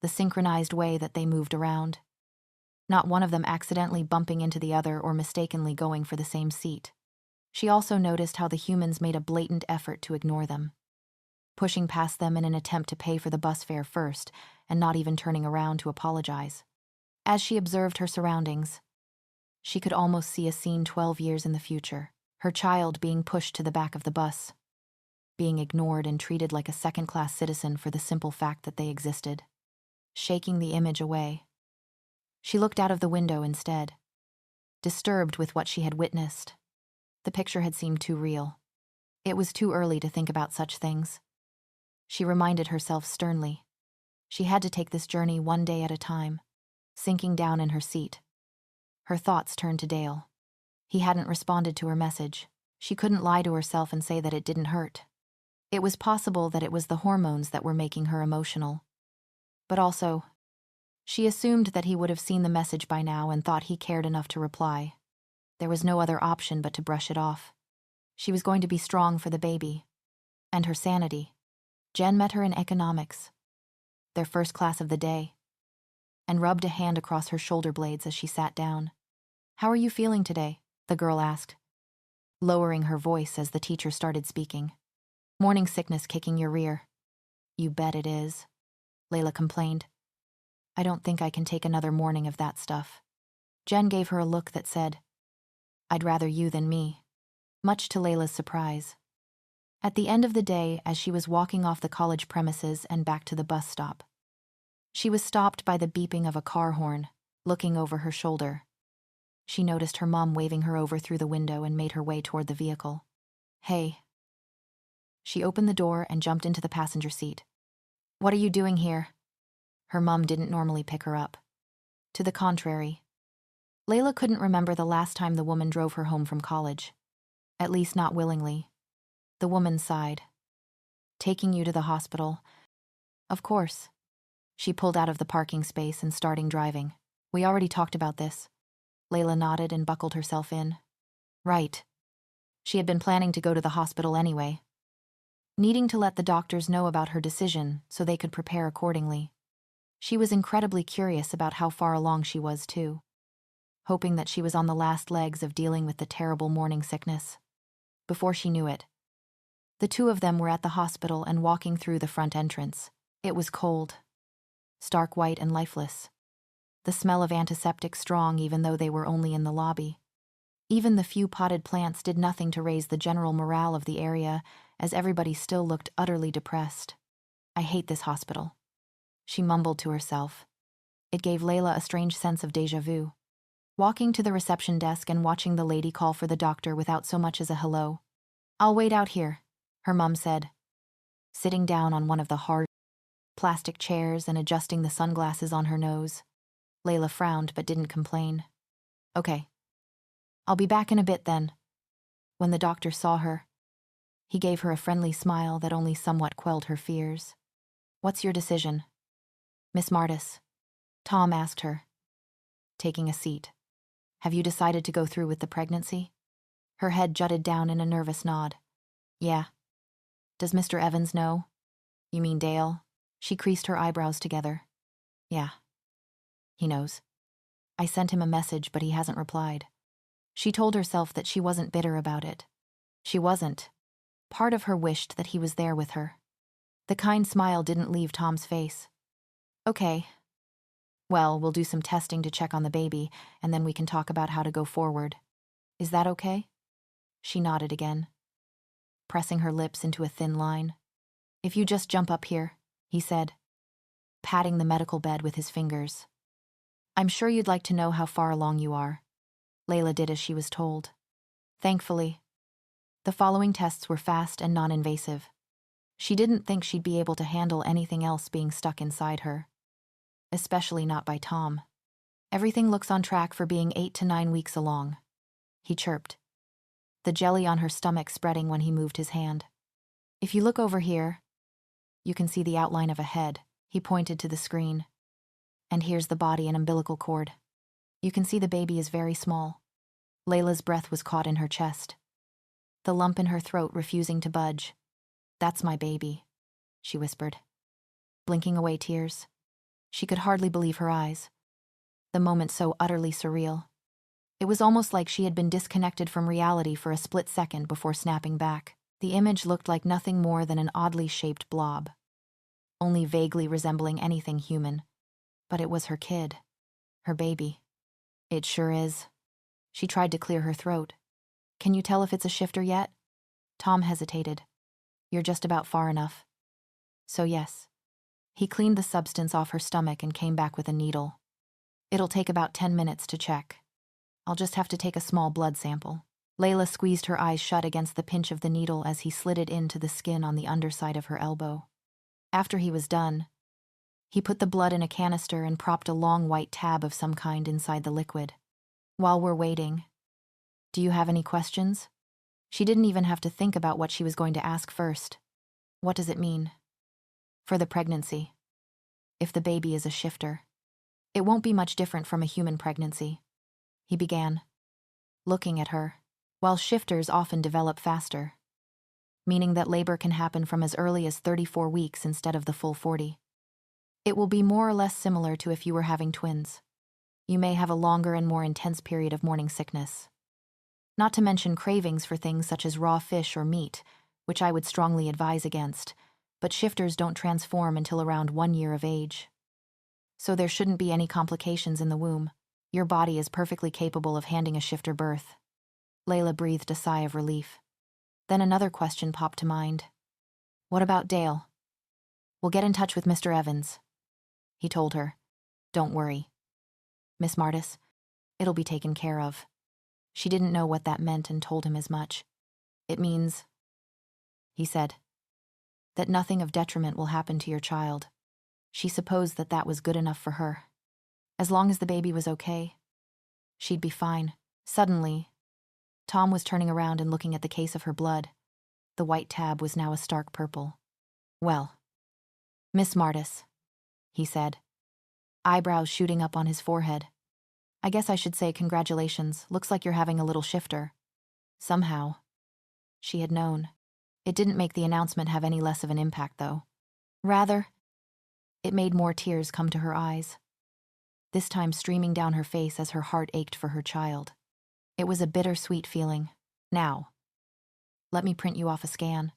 the synchronized way that they moved around, not one of them accidentally bumping into the other or mistakenly going for the same seat. She also noticed how the humans made a blatant effort to ignore them, pushing past them in an attempt to pay for the bus fare first and not even turning around to apologize. As she observed her surroundings, she could almost see a scene 12 years in the future, her child being pushed to the back of the bus, being ignored and treated like a second-class citizen for the simple fact that they existed. Shaking the image away, she looked out of the window instead, disturbed with what she had witnessed. The picture had seemed too real. It was too early to think about such things. She reminded herself sternly. She had to take this journey one day at a time. Sinking down in her seat, her thoughts turned to Dale. He hadn't responded to her message. She couldn't lie to herself and say that it didn't hurt. It was possible that it was the hormones that were making her emotional. But also, she assumed that he would have seen the message by now and thought he cared enough to reply. There was no other option but to brush it off. She was going to be strong for the baby. And her sanity. Jen met her in economics, their first class of the day, and rubbed a hand across her shoulder blades as she sat down. "How are you feeling today?" the girl asked, lowering her voice as the teacher started speaking. "Morning sickness kicking your rear." "You bet it is," Layla complained. "I don't think I can take another morning of that stuff." Jen gave her a look that said, "I'd rather you than me," much to Layla's surprise. At the end of the day, as she was walking off the college premises and back to the bus stop, she was stopped by the beeping of a car horn. Looking over her shoulder, she noticed her mom waving her over through the window and made her way toward the vehicle. "Hey." She opened the door and jumped into the passenger seat. "What are you doing here?" Her mom didn't normally pick her up. To the contrary, Layla couldn't remember the last time the woman drove her home from college. At least not willingly. The woman sighed. "Taking you to the hospital." "Of course." She pulled out of the parking space and started driving. We already talked about this. Layla nodded and buckled herself in. Right. She had been planning to go to the hospital anyway, needing to let the doctors know about her decision so they could prepare accordingly. She was incredibly curious about how far along she was, too, hoping that she was on the last legs of dealing with the terrible morning sickness. Before she knew it, the two of them were at the hospital and walking through the front entrance. It was cold, stark white and lifeless. The smell of antiseptic strong even though they were only in the lobby. Even the few potted plants did nothing to raise the general morale of the area, as everybody still looked utterly depressed. I hate this hospital, she mumbled to herself. It gave Layla a strange sense of déjà vu. Walking to the reception desk and watching the lady call for the doctor without so much as a hello. I'll wait out here, her mum said, sitting down on one of the hard plastic chairs and adjusting the sunglasses on her nose. Layla frowned but didn't complain. Okay. I'll be back in a bit then. When the doctor saw her, he gave her a friendly smile that only somewhat quelled her fears. What's your decision, Miss Martis? Tom asked her, taking a seat. Have you decided to go through with the pregnancy? Her head jutted down in a nervous nod. Yeah. Does Mr. Evans know? You mean Dale? She creased her eyebrows together. Yeah. He knows. I sent him a message, but he hasn't replied. She told herself that she wasn't bitter about it. She wasn't. Part of her wished that he was there with her. The kind smile didn't leave Tom's face. Okay. Well, we'll do some testing to check on the baby, and then we can talk about how to go forward. Is that okay? She nodded again, pressing her lips into a thin line. If you just jump up here, he said, patting the medical bed with his fingers. I'm sure you'd like to know how far along you are. Layla did as she was told. Thankfully, the following tests were fast and non-invasive. She didn't think she'd be able to handle anything else being stuck inside her. Especially not by Tom. Everything looks on track for being 8 to 9 weeks along, he chirped, the jelly on her stomach spreading when he moved his hand. If you look over here, you can see the outline of a head. He pointed to the screen. And here's the body and umbilical cord. You can see the baby is very small. Layla's breath was caught in her chest, the lump in her throat refusing to budge. That's my baby, she whispered, blinking away tears. She could hardly believe her eyes. The moment so utterly surreal. It was almost like she had been disconnected from reality for a split second before snapping back. The image looked like nothing more than an oddly shaped blob, only vaguely resembling anything human. But it was her kid, her baby. It sure is. She tried to clear her throat. Can you tell if it's a shifter yet? Tom hesitated. You're just about far enough. So yes. He cleaned the substance off her stomach and came back with a needle. It'll take about 10 minutes to check. I'll just have to take a small blood sample. Layla squeezed her eyes shut against the pinch of the needle as he slid it into the skin on the underside of her elbow. After he was done, he put the blood in a canister and propped a long white tab of some kind inside the liquid. While we're waiting, do you have any questions? She didn't even have to think about what she was going to ask first. What does it mean? For the pregnancy. If the baby is a shifter, it won't be much different from a human pregnancy, he began, looking at her. While shifters often develop faster, meaning that labor can happen from as early as 34 weeks instead of the full 40. It will be more or less similar to if you were having twins. You may have a longer and more intense period of morning sickness. Not to mention cravings for things such as raw fish or meat, which I would strongly advise against, but shifters don't transform until around 1 year of age. So there shouldn't be any complications in the womb. Your body is perfectly capable of handing a shifter birth. Layla breathed a sigh of relief. Then another question popped to mind. What about Dale? We'll get in touch with Mr. Evans, he told her. Don't worry, Miss Martis. It'll be taken care of. She didn't know what that meant and told him as much. It means, he said, that nothing of detriment will happen to your child. She supposed that that was good enough for her. As long as the baby was okay, she'd be fine. Suddenly, Tom was turning around and looking at the case of her blood. The white tab was now a stark purple. Well, Miss Martis, he said, eyebrows shooting up on his forehead. I guess I should say congratulations, looks like you're having a little shifter. Somehow. She had known. It didn't make the announcement have any less of an impact, though. Rather, it made more tears come to her eyes, this time streaming down her face as her heart ached for her child. It was a bittersweet feeling. Now, let me print you off a scan.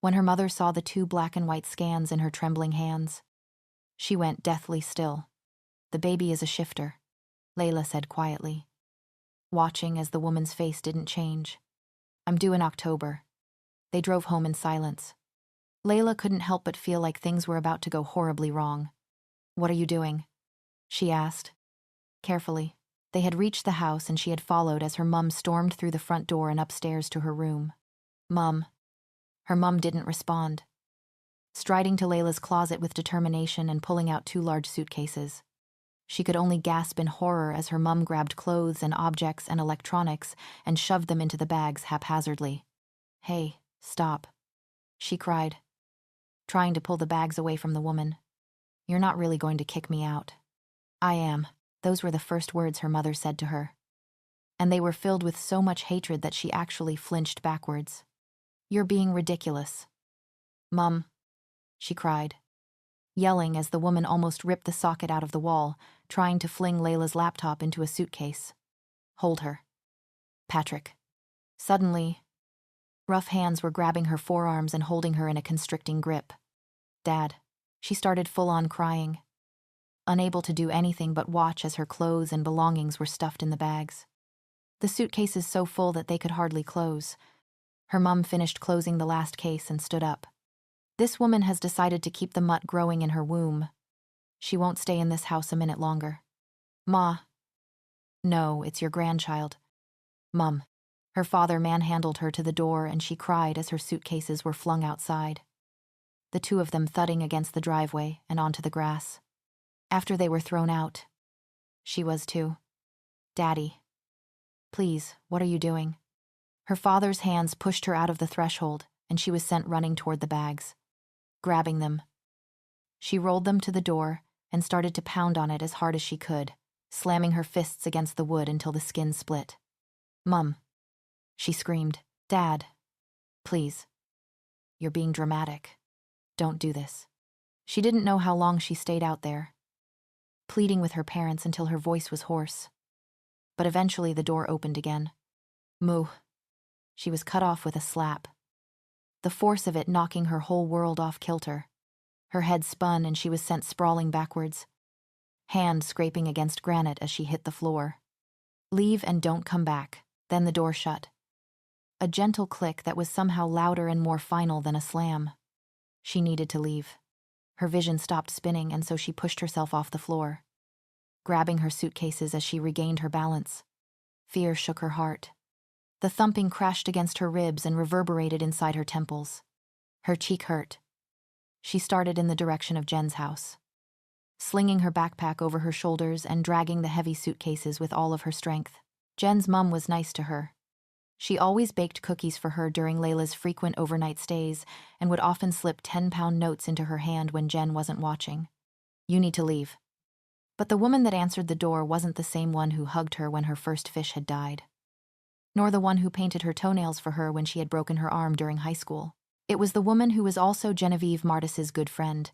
When her mother saw the 2 black and white scans in her trembling hands, she went deathly still. The baby is a shifter, Layla said quietly, watching as the woman's face didn't change. I'm due in October. They drove home in silence. Layla couldn't help but feel like things were about to go horribly wrong. What are you doing? She asked. Carefully. They had reached the house and she had followed as her mum stormed through the front door and upstairs to her room. Mum. Her mum didn't respond, striding to Layla's closet with determination and pulling out 2 large suitcases. She could only gasp in horror as her mum grabbed clothes and objects and electronics and shoved them into the bags haphazardly. Hey, stop, she cried, trying to pull the bags away from the woman. You're not really going to kick me out. I am. Those were the first words her mother said to her. And they were filled with so much hatred that she actually flinched backwards. You're being ridiculous. Mum, she cried, yelling as the woman almost ripped the socket out of the wall, trying to fling Layla's laptop into a suitcase. Hold her. Patrick. Suddenly, rough hands were grabbing her forearms and holding her in a constricting grip. Dad. She started full-on crying, unable to do anything but watch as her clothes and belongings were stuffed in the bags. The suitcases so full that they could hardly close. Her mum finished closing the last case and stood up. This woman has decided to keep the mutt growing in her womb. She won't stay in this house a minute longer. Ma. No, it's your grandchild. Mum. Her father manhandled her to the door and she cried as her suitcases were flung outside, the 2 of them thudding against the driveway and onto the grass. After they were thrown out, she was too. Daddy. Please, what are you doing? Her father's hands pushed her out of the threshold and she was sent running toward the bags, grabbing them. She rolled them to the door and started to pound on it as hard as she could, slamming her fists against the wood until the skin split. Mum. She screamed. Dad. Please. You're being dramatic. Don't do this. She didn't know how long she stayed out there, pleading with her parents until her voice was hoarse. But eventually the door opened again. Moo. She was cut off with a slap, the force of it knocking her whole world off kilter. Her head spun and she was sent sprawling backwards, hand scraping against granite as she hit the floor. Leave and don't come back. Then the door shut. A gentle click that was somehow louder and more final than a slam. She needed to leave. Her vision stopped spinning and so she pushed herself off the floor, grabbing her suitcases as she regained her balance. Fear shook her heart. The thumping crashed against her ribs and reverberated inside her temples. Her cheek hurt. She started in the direction of Jen's house, slinging her backpack over her shoulders and dragging the heavy suitcases with all of her strength. Jen's mum was nice to her. She always baked cookies for her during Layla's frequent overnight stays and would often slip 10-pound notes into her hand when Jen wasn't watching. You need to leave. But the woman that answered the door wasn't the same one who hugged her when her first fish had died, nor the one who painted her toenails for her when she had broken her arm during high school. It was the woman who was also Genevieve Martis's good friend,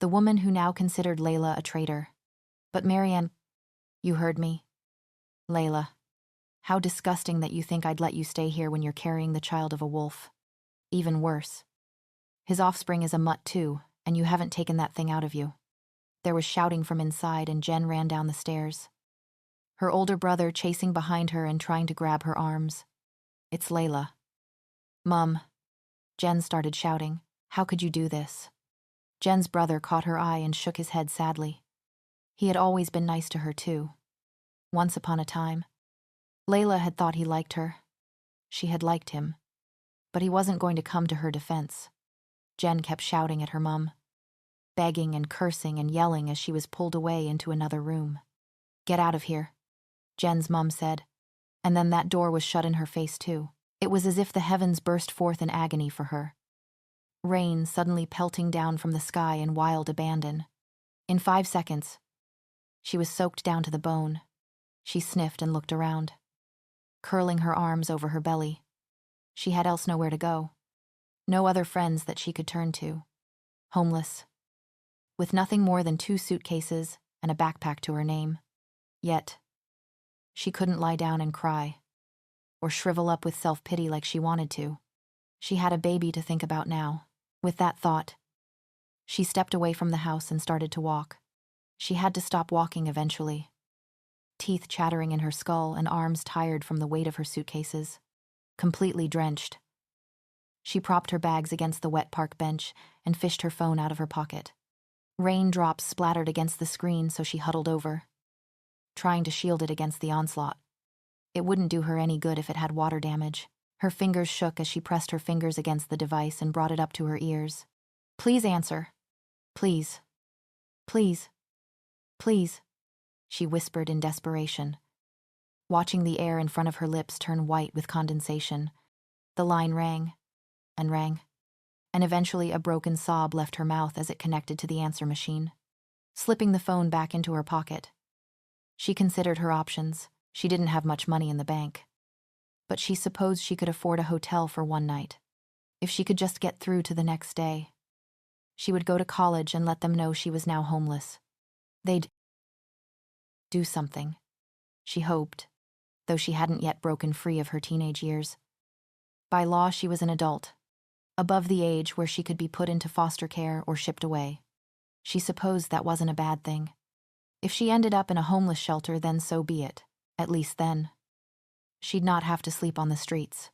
the woman who now considered Layla a traitor. But Marianne, you heard me. Layla. How disgusting that you think I'd let you stay here when you're carrying the child of a wolf. Even worse. His offspring is a mutt too, and you haven't taken that thing out of you. There was shouting from inside and Jen ran down the stairs, her older brother chasing behind her and trying to grab her arms. It's Layla. Mum. Jen started shouting. How could you do this? Jen's brother caught her eye and shook his head sadly. He had always been nice to her too. Once upon a time, Layla had thought he liked her. She had liked him. But he wasn't going to come to her defense. Jen kept shouting at her mum, begging and cursing and yelling as she was pulled away into another room. Get out of here, Jen's mum said, and then that door was shut in her face too. It was as if the heavens burst forth in agony for her. Rain suddenly pelting down from the sky in wild abandon. In 5 seconds, she was soaked down to the bone. She sniffed and looked around, curling her arms over her belly. She had else nowhere to go. No other friends that she could turn to. Homeless. With nothing more than 2 suitcases and a backpack to her name. Yet, she couldn't lie down and cry, or shrivel up with self-pity like she wanted to. She had a baby to think about now. With that thought, she stepped away from the house and started to walk. She had to stop walking eventually, teeth chattering in her skull and arms tired from the weight of her suitcases, completely drenched. She propped her bags against the wet park bench and fished her phone out of her pocket. Raindrops splattered against the screen, so she huddled over, trying to shield it against the onslaught. It wouldn't do her any good if it had water damage. Her fingers shook as she pressed her fingers against the device and brought it up to her ears. "Please answer. Please. Please. Please," she whispered in desperation, watching the air in front of her lips turn white with condensation. The line rang, and eventually a broken sob left her mouth as it connected to the answer machine. Slipping the phone back into her pocket, she considered her options. She didn't have much money in the bank, but she supposed she could afford a hotel for one night. If she could just get through to the next day, she would go to college and let them know she was now homeless. They'd do something, she hoped, though she hadn't yet broken free of her teenage years. By law, she was an adult, above the age where she could be put into foster care or shipped away. She supposed that wasn't a bad thing. If she ended up in a homeless shelter, then so be it. At least then, she'd not have to sleep on the streets.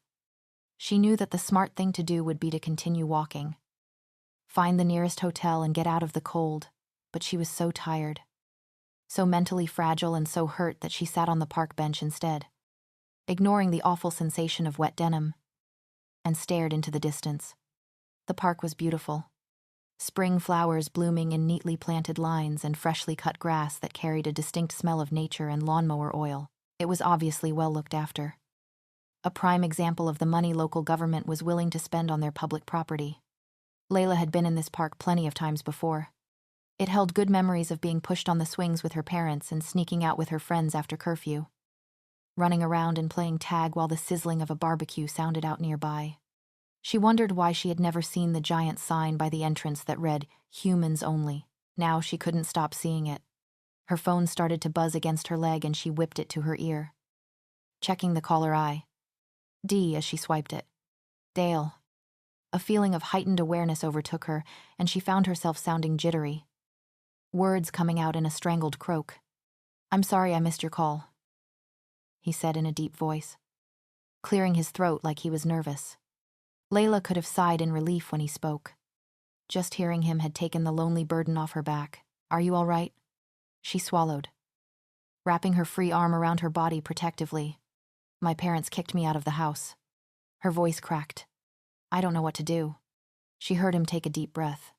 She knew that the smart thing to do would be to continue walking, find the nearest hotel and get out of the cold, but she was so tired, so mentally fragile and so hurt that she sat on the park bench instead, ignoring the awful sensation of wet denim, and stared into the distance. The park was beautiful. Spring flowers blooming in neatly planted lines and freshly cut grass that carried a distinct smell of nature and lawnmower oil. It was obviously well looked after. A prime example of the money local government was willing to spend on their public property. Layla had been in this park plenty of times before. It held good memories of being pushed on the swings with her parents and sneaking out with her friends after curfew, running around and playing tag while the sizzling of a barbecue sounded out nearby. She wondered why she had never seen the giant sign by the entrance that read, "Humans Only." Now she couldn't stop seeing it. Her phone started to buzz against her leg and she whipped it to her ear, checking the caller ID as she swiped it. Dale. A feeling of heightened awareness overtook her, and she found herself sounding jittery, words coming out in a strangled croak. "I'm sorry I missed your call," he said in a deep voice, clearing his throat like he was nervous. Layla could have sighed in relief when he spoke. Just hearing him had taken the lonely burden off her back. "Are you all right?" She swallowed, wrapping her free arm around her body protectively. "My parents kicked me out of the house." Her voice cracked. "I don't know what to do." She heard him take a deep breath.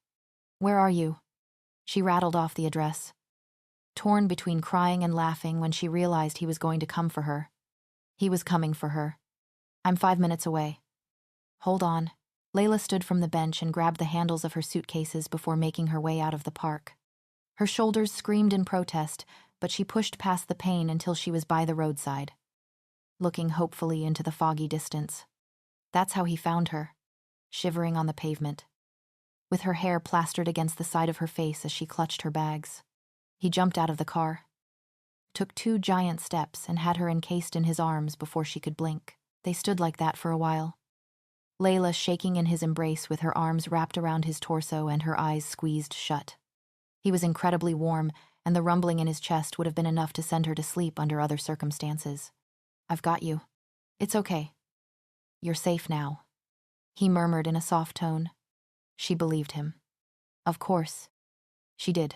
"Where are you?" She rattled off the address, torn between crying and laughing when she realized he was going to come for her. He was coming for her. "I'm 5 minutes away." "Hold on." Layla stood from the bench and grabbed the handles of her suitcases before making her way out of the park. Her shoulders screamed in protest, but she pushed past the pain until she was by the roadside, looking hopefully into the foggy distance. That's how he found her, shivering on the pavement, with her hair plastered against the side of her face as she clutched her bags. He jumped out of the car, took 2 giant steps, and had her encased in his arms before she could blink. They stood like that for a while, Layla shaking in his embrace with her arms wrapped around his torso and her eyes squeezed shut. He was incredibly warm, and the rumbling in his chest would have been enough to send her to sleep under other circumstances. "I've got you. It's okay. You're safe now," he murmured in a soft tone. She believed him. Of course, she did.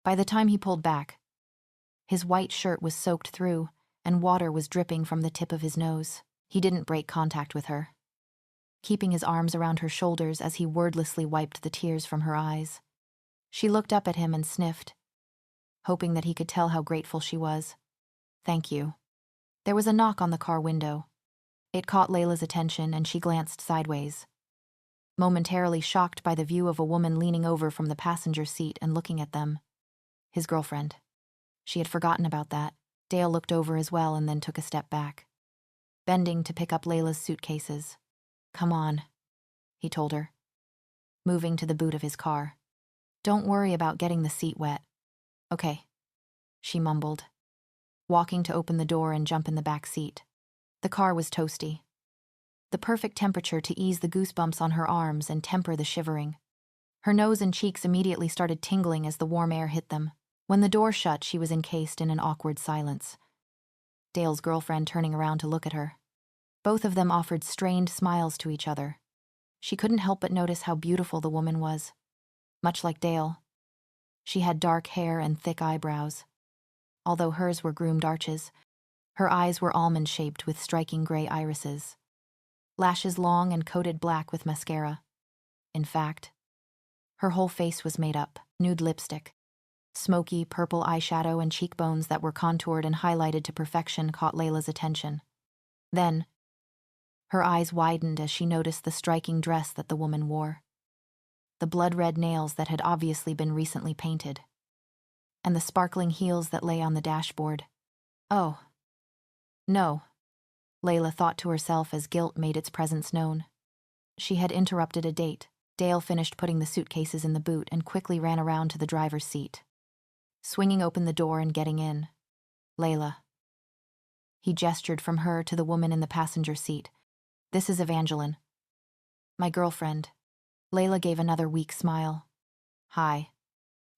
By the time he pulled back, his white shirt was soaked through, and water was dripping from the tip of his nose. He didn't break contact with her, keeping his arms around her shoulders as he wordlessly wiped the tears from her eyes. She looked up at him and sniffed, hoping that he could tell how grateful she was. "Thank you." There was a knock on the car window. It caught Layla's attention and she glanced sideways, momentarily shocked by the view of a woman leaning over from the passenger seat and looking at them. His girlfriend. She had forgotten about that. Dale looked over as well and then took a step back, bending to pick up Layla's suitcases. "Come on," he told her, moving to the boot of his car. "Don't worry about getting the seat wet." "Okay," she mumbled, walking to open the door and jump in the back seat. The car was toasty, the perfect temperature to ease the goosebumps on her arms and temper the shivering. Her nose and cheeks immediately started tingling as the warm air hit them. When the door shut, she was encased in an awkward silence, Dale's girlfriend turning around to look at her. Both of them offered strained smiles to each other. She couldn't help but notice how beautiful the woman was. Much like Dale, she had dark hair and thick eyebrows. Although hers were groomed arches, her eyes were almond-shaped with striking gray irises, lashes long and coated black with mascara. In fact, her whole face was made up, nude lipstick, smoky purple eyeshadow, and cheekbones that were contoured and highlighted to perfection caught Layla's attention. Then, her eyes widened as she noticed the striking dress that the woman wore, the blood-red nails that had obviously been recently painted, and the sparkling heels that lay on the dashboard. "Oh, no," Layla thought to herself as guilt made its presence known. She had interrupted a date. Dale finished putting the suitcases in the boot and quickly ran around to the driver's seat, swinging open the door and getting in. "Layla." He gestured from her to the woman in the passenger seat. "This is Evangeline. My girlfriend." Layla gave another weak smile. "Hi."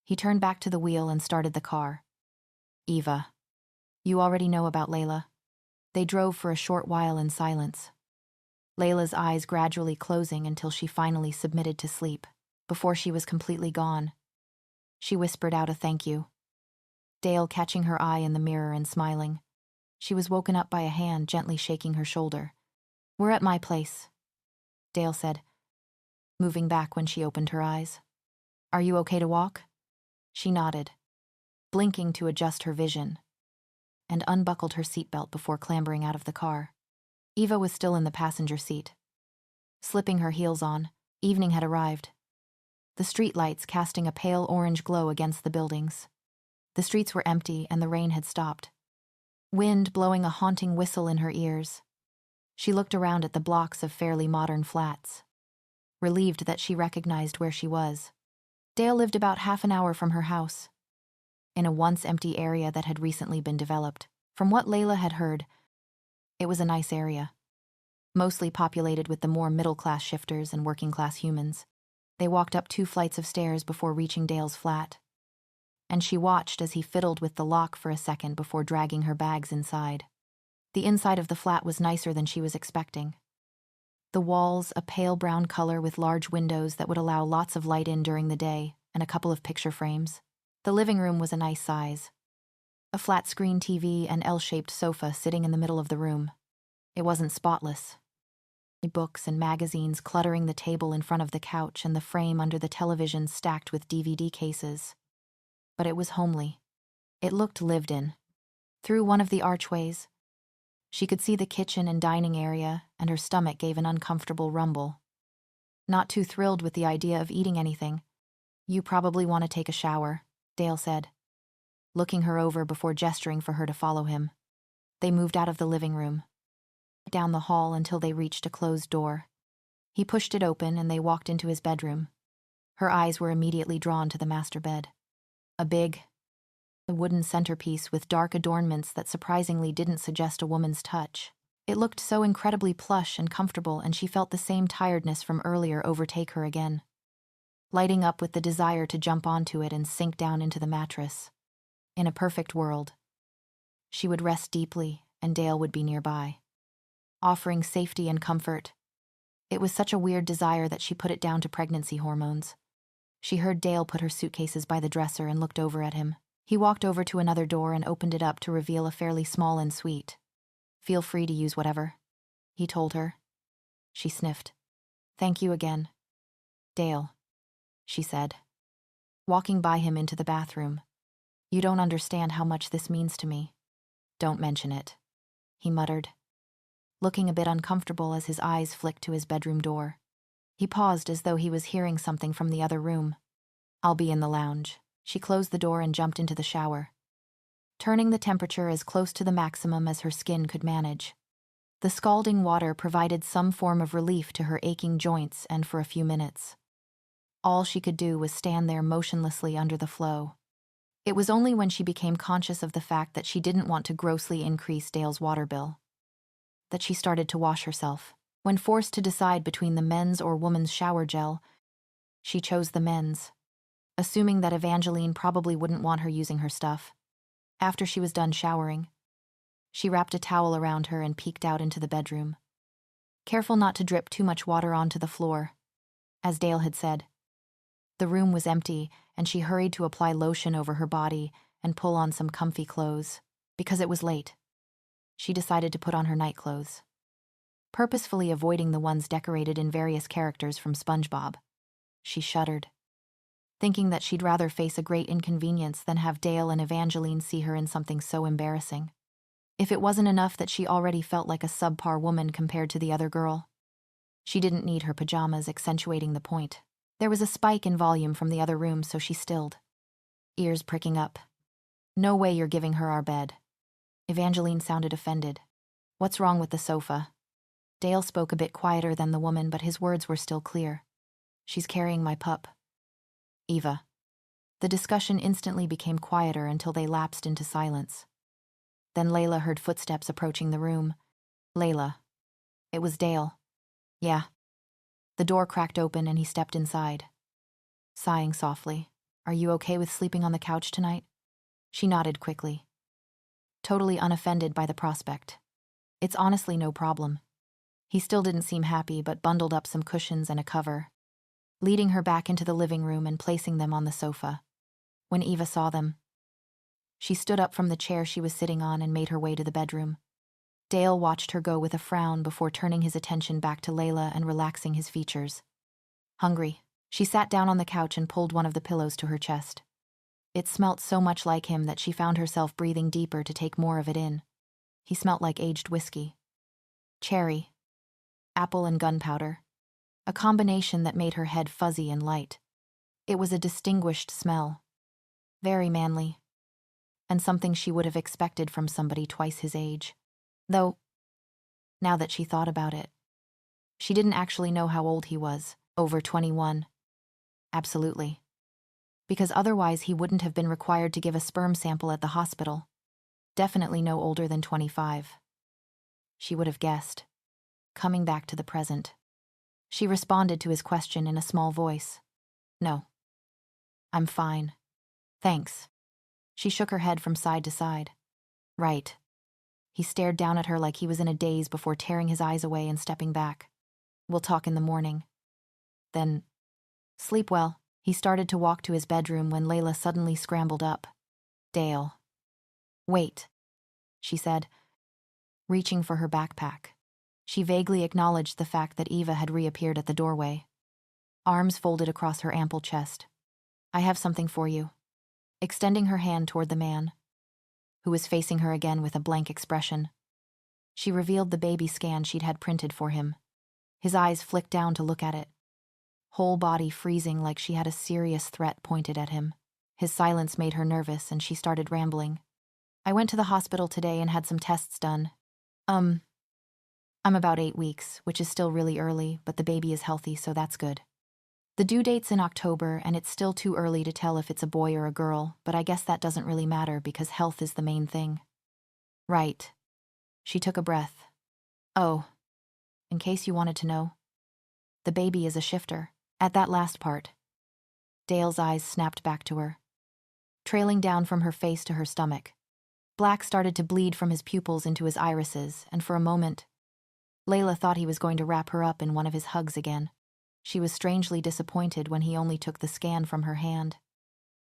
He turned back to the wheel and started the car. "Eva. You already know about Layla." They drove for a short while in silence, Layla's eyes gradually closing until she finally submitted to sleep. Before she was completely gone, she whispered out a thank you, Dale catching her eye in the mirror and smiling. She was woken up by a hand gently shaking her shoulder. "We're at my place," Dale said, moving back when she opened her eyes. "Are you okay to walk?" She nodded, blinking to adjust her vision, and unbuckled her seatbelt before clambering out of the car. Eva was still in the passenger seat, slipping her heels on. Evening had arrived, the streetlights casting a pale orange glow against the buildings. The streets were empty and the rain had stopped, wind blowing a haunting whistle in her ears. She looked around at the blocks of fairly modern flats, relieved that she recognized where she was. Dale lived about half an hour from her house, in a once-empty area that had recently been developed. From what Layla had heard, it was a nice area, mostly populated with the more middle-class shifters and working-class humans. They walked up 2 flights of stairs before reaching Dale's flat, and she watched as he fiddled with the lock for a second before dragging her bags inside. The inside of the flat was nicer than she was expecting. The walls, a pale brown color with large windows that would allow lots of light in during the day, and a couple of picture frames. The living room was a nice size, a flat-screen TV and L-shaped sofa sitting in the middle of the room. It wasn't spotless. Books and magazines cluttering the table in front of the couch and the frame under the television stacked with DVD cases. But it was homely. It looked lived in. Through one of the archways, she could see the kitchen and dining area, and her stomach gave an uncomfortable rumble. Not too thrilled with the idea of eating anything. "You probably want to take a shower," Dale said, looking her over before gesturing for her to follow him. They moved out of the living room, down the hall until they reached a closed door. He pushed it open and they walked into his bedroom. Her eyes were immediately drawn to the master bed. A big, wooden centerpiece with dark adornments that surprisingly didn't suggest a woman's touch. It looked so incredibly plush and comfortable, and she felt the same tiredness from earlier overtake her again, lighting up with the desire to jump onto it and sink down into the mattress. In a perfect world, she would rest deeply and Dale would be nearby, offering safety and comfort. It was such a weird desire that she put it down to pregnancy hormones. She heard Dale put her suitcases by the dresser and looked over at him. He walked over to another door and opened it up to reveal a fairly small ensuite. "Feel free to use whatever," he told her. She sniffed. "Thank you again, Dale," she said, walking by him into the bathroom. "You don't understand how much this means to me." "Don't mention it," he muttered, looking a bit uncomfortable as his eyes flicked to his bedroom door. He paused as though he was hearing something from the other room. "I'll be in the lounge." She closed the door and jumped into the shower, turning the temperature as close to the maximum as her skin could manage. The scalding water provided some form of relief to her aching joints, and for a few minutes, all she could do was stand there motionlessly under the flow. It was only when she became conscious of the fact that she didn't want to grossly increase Dale's water bill that she started to wash herself. When forced to decide between the men's or woman's shower gel, she chose the men's, assuming that Evangeline probably wouldn't want her using her stuff. After she was done showering, she wrapped a towel around her and peeked out into the bedroom, careful not to drip too much water onto the floor. As Dale had said, the room was empty, and she hurried to apply lotion over her body and pull on some comfy clothes. Because it was late, she decided to put on her night clothes, purposefully avoiding the ones decorated in various characters from SpongeBob. She shuddered, thinking that she'd rather face a great inconvenience than have Dale and Evangeline see her in something so embarrassing. If it wasn't enough that she already felt like a subpar woman compared to the other girl, she didn't need her pajamas accentuating the point. There was a spike in volume from the other room, so she stilled, ears pricking up. "No way you're giving her our bed." Evangeline sounded offended. "What's wrong with the sofa?" Dale spoke a bit quieter than the woman, but his words were still clear. "She's carrying my pup." Eva. The discussion instantly became quieter until they lapsed into silence. Then Layla heard footsteps approaching the room. "Layla." It was Dale. "Yeah." The door cracked open and he stepped inside, sighing softly. "Are you okay with sleeping on the couch tonight?" She nodded quickly, totally unoffended by the prospect. "It's honestly no problem." He still didn't seem happy, but bundled up some cushions and a cover, leading her back into the living room and placing them on the sofa. When Eva saw them, she stood up from the chair she was sitting on and made her way to the bedroom. Dale watched her go with a frown before turning his attention back to Layla and relaxing his features. "Hungry?" She sat down on the couch and pulled one of the pillows to her chest. It smelt so much like him that she found herself breathing deeper to take more of it in. He smelt like aged whiskey. Cherry, apple, and gunpowder, a combination that made her head fuzzy and light. It was a distinguished smell, very manly, and something she would have expected from somebody twice his age. Though, now that she thought about it, she didn't actually know how old he was. Over 21. Absolutely. Because otherwise he wouldn't have been required to give a sperm sample at the hospital. Definitely no older than 25. She would have guessed. Coming back to the present, she responded to his question in a small voice. "No. I'm fine. Thanks." She shook her head from side to side. "Right." He stared down at her like he was in a daze before tearing his eyes away and stepping back. "We'll talk in the morning. Then, sleep well." He started to walk to his bedroom when Layla suddenly scrambled up. "Dale." "Wait," she said, reaching for her backpack. She vaguely acknowledged the fact that Eva had reappeared at the doorway, arms folded across her ample chest. "I have something for you," extending her hand toward the man, who was facing her again with a blank expression. She revealed the baby scan she'd had printed for him. His eyes flicked down to look at it, whole body freezing like she had a serious threat pointed at him. His silence made her nervous and she started rambling. "I went to the hospital today and had some tests done. I'm about 8 weeks, which is still really early, but the baby is healthy, so that's good. The due date's in October, and it's still too early to tell if it's a boy or a girl, but I guess that doesn't really matter because health is the main thing." "Right." She took a breath. "Oh, in case you wanted to know, the baby is a shifter." At that last part, Dale's eyes snapped back to her, trailing down from her face to her stomach. Black started to bleed from his pupils into his irises, and for a moment, Layla thought he was going to wrap her up in one of his hugs again. She was strangely disappointed when he only took the scan from her hand,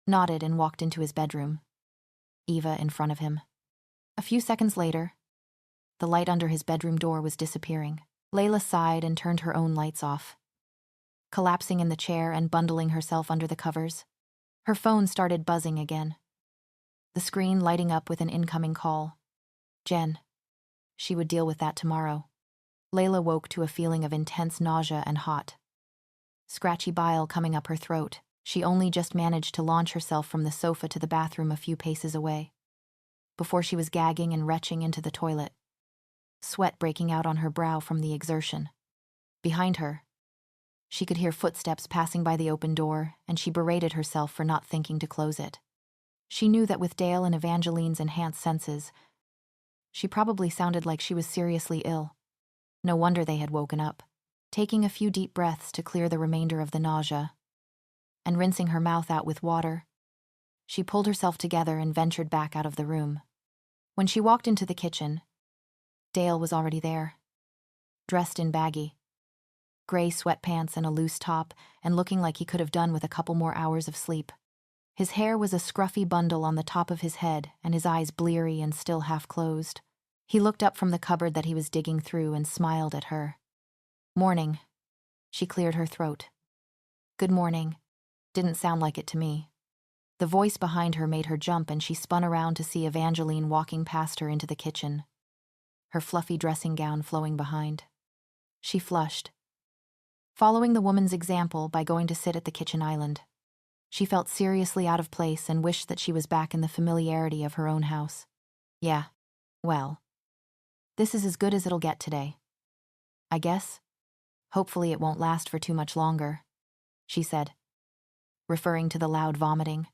nodded and walked into his bedroom, Eva in front of him. A few seconds later, the light under his bedroom door was disappearing. Layla sighed and turned her own lights off, collapsing in the chair and bundling herself under the covers. Her phone started buzzing again, the screen lighting up with an incoming call. Jen. She would deal with that tomorrow. Layla woke to a feeling of intense nausea and hot, scratchy bile coming up her throat. She only just managed to launch herself from the sofa to the bathroom a few paces away, before she was gagging and retching into the toilet, sweat breaking out on her brow from the exertion. Behind her, she could hear footsteps passing by the open door, and she berated herself for not thinking to close it. She knew that with Dale and Evangeline's enhanced senses, she probably sounded like she was seriously ill. No wonder they had woken up. Taking a few deep breaths to clear the remainder of the nausea, and rinsing her mouth out with water, she pulled herself together and ventured back out of the room. When she walked into the kitchen, Dale was already there, dressed in baggy gray sweatpants and a loose top, and looking like he could have done with a couple more hours of sleep. His hair was a scruffy bundle on the top of his head, and his eyes bleary and still half closed. He looked up from the cupboard that he was digging through and smiled at her. "Morning." She cleared her throat. "Good morning." Didn't sound like it to me. The voice behind her made her jump, and she spun around to see Evangeline walking past her into the kitchen, her fluffy dressing gown flowing behind. She flushed, following the woman's example by going to sit at the kitchen island. She felt seriously out of place and wished that she was back in the familiarity of her own house. "Yeah, well, this is as good as it'll get today, I guess. Hopefully it won't last for too much longer," she said, referring to the loud vomiting.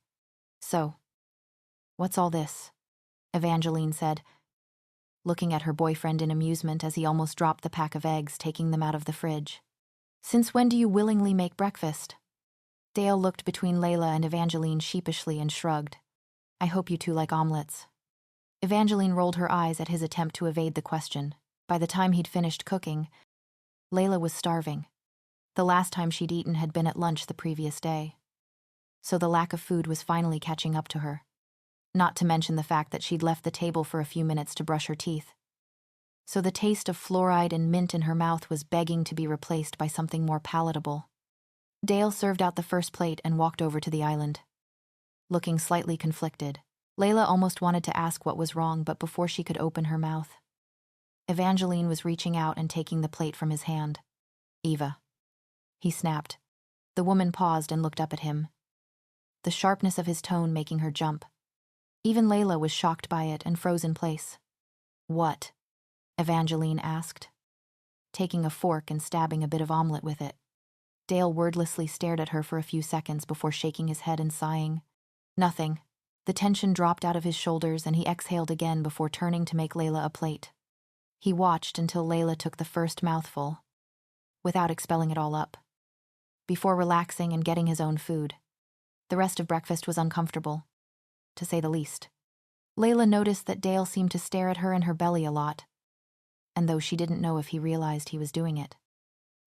"So, what's all this?" Evangeline said, looking at her boyfriend in amusement as he almost dropped the pack of eggs, taking them out of the fridge. "Since when do you willingly make breakfast?" Dale looked between Layla and Evangeline sheepishly and shrugged. "I hope you two like omelets." Evangeline rolled her eyes at his attempt to evade the question. By the time he'd finished cooking, Layla was starving. The last time she'd eaten had been at lunch the previous day. So the lack of food was finally catching up to her. Not to mention the fact that she'd left the table for a few minutes to brush her teeth. So the taste of fluoride and mint in her mouth was begging to be replaced by something more palatable. Dale served out the first plate and walked over to the island, looking slightly conflicted. Layla almost wanted to ask what was wrong, but before she could open her mouth, Evangeline was reaching out and taking the plate from his hand. "Eva," he snapped. The woman paused and looked up at him, the sharpness of his tone making her jump. Even Layla was shocked by it and froze in place. "What?" Evangeline asked, taking a fork and stabbing a bit of omelet with it. Dale wordlessly stared at her for a few seconds before shaking his head and sighing. "Nothing." The tension dropped out of his shoulders and he exhaled again before turning to make Layla a plate. He watched until Layla took the first mouthful, without expelling it all up, before relaxing and getting his own food. The rest of breakfast was uncomfortable, to say the least. Layla noticed that Dale seemed to stare at her in her belly a lot, and though she didn't know if he realized he was doing it,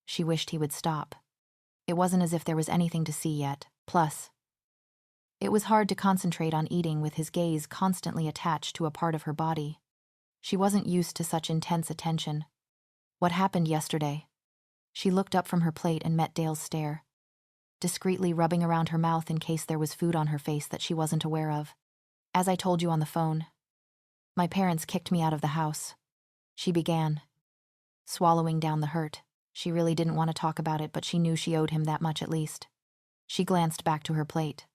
she wished he would stop. It wasn't as if there was anything to see yet. Plus, it was hard to concentrate on eating with his gaze constantly attached to a part of her body. She wasn't used to such intense attention. "What happened yesterday?" She looked up from her plate and met Dale's stare, discreetly rubbing around her mouth in case there was food on her face that she wasn't aware of. "As I told you on the phone, my parents kicked me out of the house," she began, swallowing down the hurt. She really didn't want to talk about it, but she knew she owed him that much at least. She glanced back to her plate,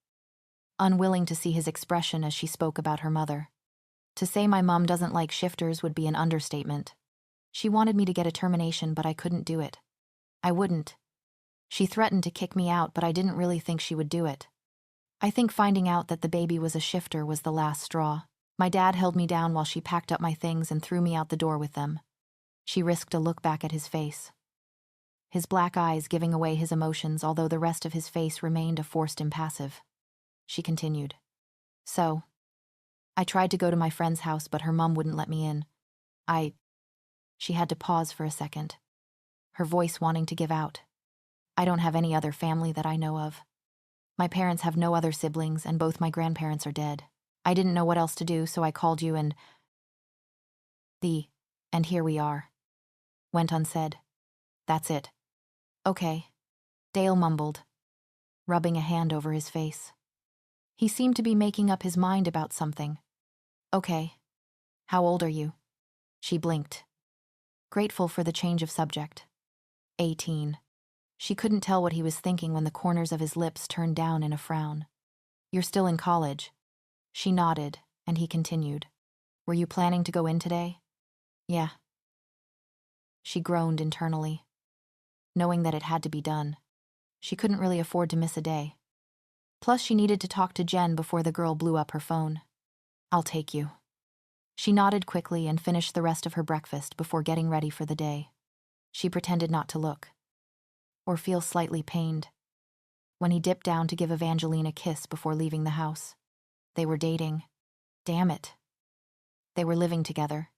unwilling to see his expression as she spoke about her mother. To say my mom doesn't like shifters would be an understatement. She wanted me to get a termination, but I couldn't do it. I wouldn't. She threatened to kick me out, but I didn't really think she would do it. I think finding out that the baby was a shifter was the last straw. My dad held me down while she packed up my things and threw me out the door with them." She risked a look back at his face, his black eyes giving away his emotions, although the rest of his face remained a forced impassive. She continued. "So, I tried to go to my friend's house, but her mom wouldn't let me in. She had to pause for a second, her voice wanting to give out. "I don't have any other family that I know of. My parents have no other siblings, and both my grandparents are dead. I didn't know what else to do, so I called you and here we are," went unsaid. "That's it." "Okay," Dale mumbled, rubbing a hand over his face. He seemed to be making up his mind about something. "Okay. How old are you?" She blinked, grateful for the change of subject. 18. She couldn't tell what he was thinking when the corners of his lips turned down in a frown. "You're still in college." She nodded, and he continued. "Were you planning to go in today?" "Yeah." She groaned internally, knowing that it had to be done. She couldn't really afford to miss a day. Plus, she needed to talk to Jen before the girl blew up her phone. "I'll take you." She nodded quickly and finished the rest of her breakfast before getting ready for the day. She pretended not to look, or feel slightly pained, when he dipped down to give Evangeline a kiss before leaving the house. They were dating. Damn it. They were living together.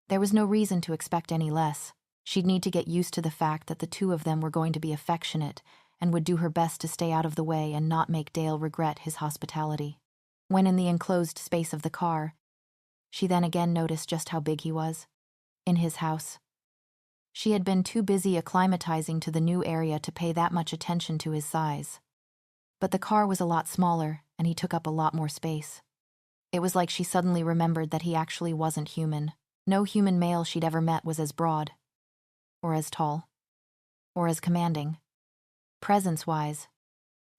There was no reason to expect any less. She'd need to get used to the fact that the two of them were going to be affectionate and would do her best to stay out of the way and not make Dale regret his hospitality. When in the enclosed space of the car, she then again noticed just how big he was. In his house. She had been too busy acclimatizing to the new area to pay that much attention to his size. But the car was a lot smaller, and he took up a lot more space. It was like she suddenly remembered that he actually wasn't human. No human male she'd ever met was as broad, or as tall, or as commanding, presence-wise,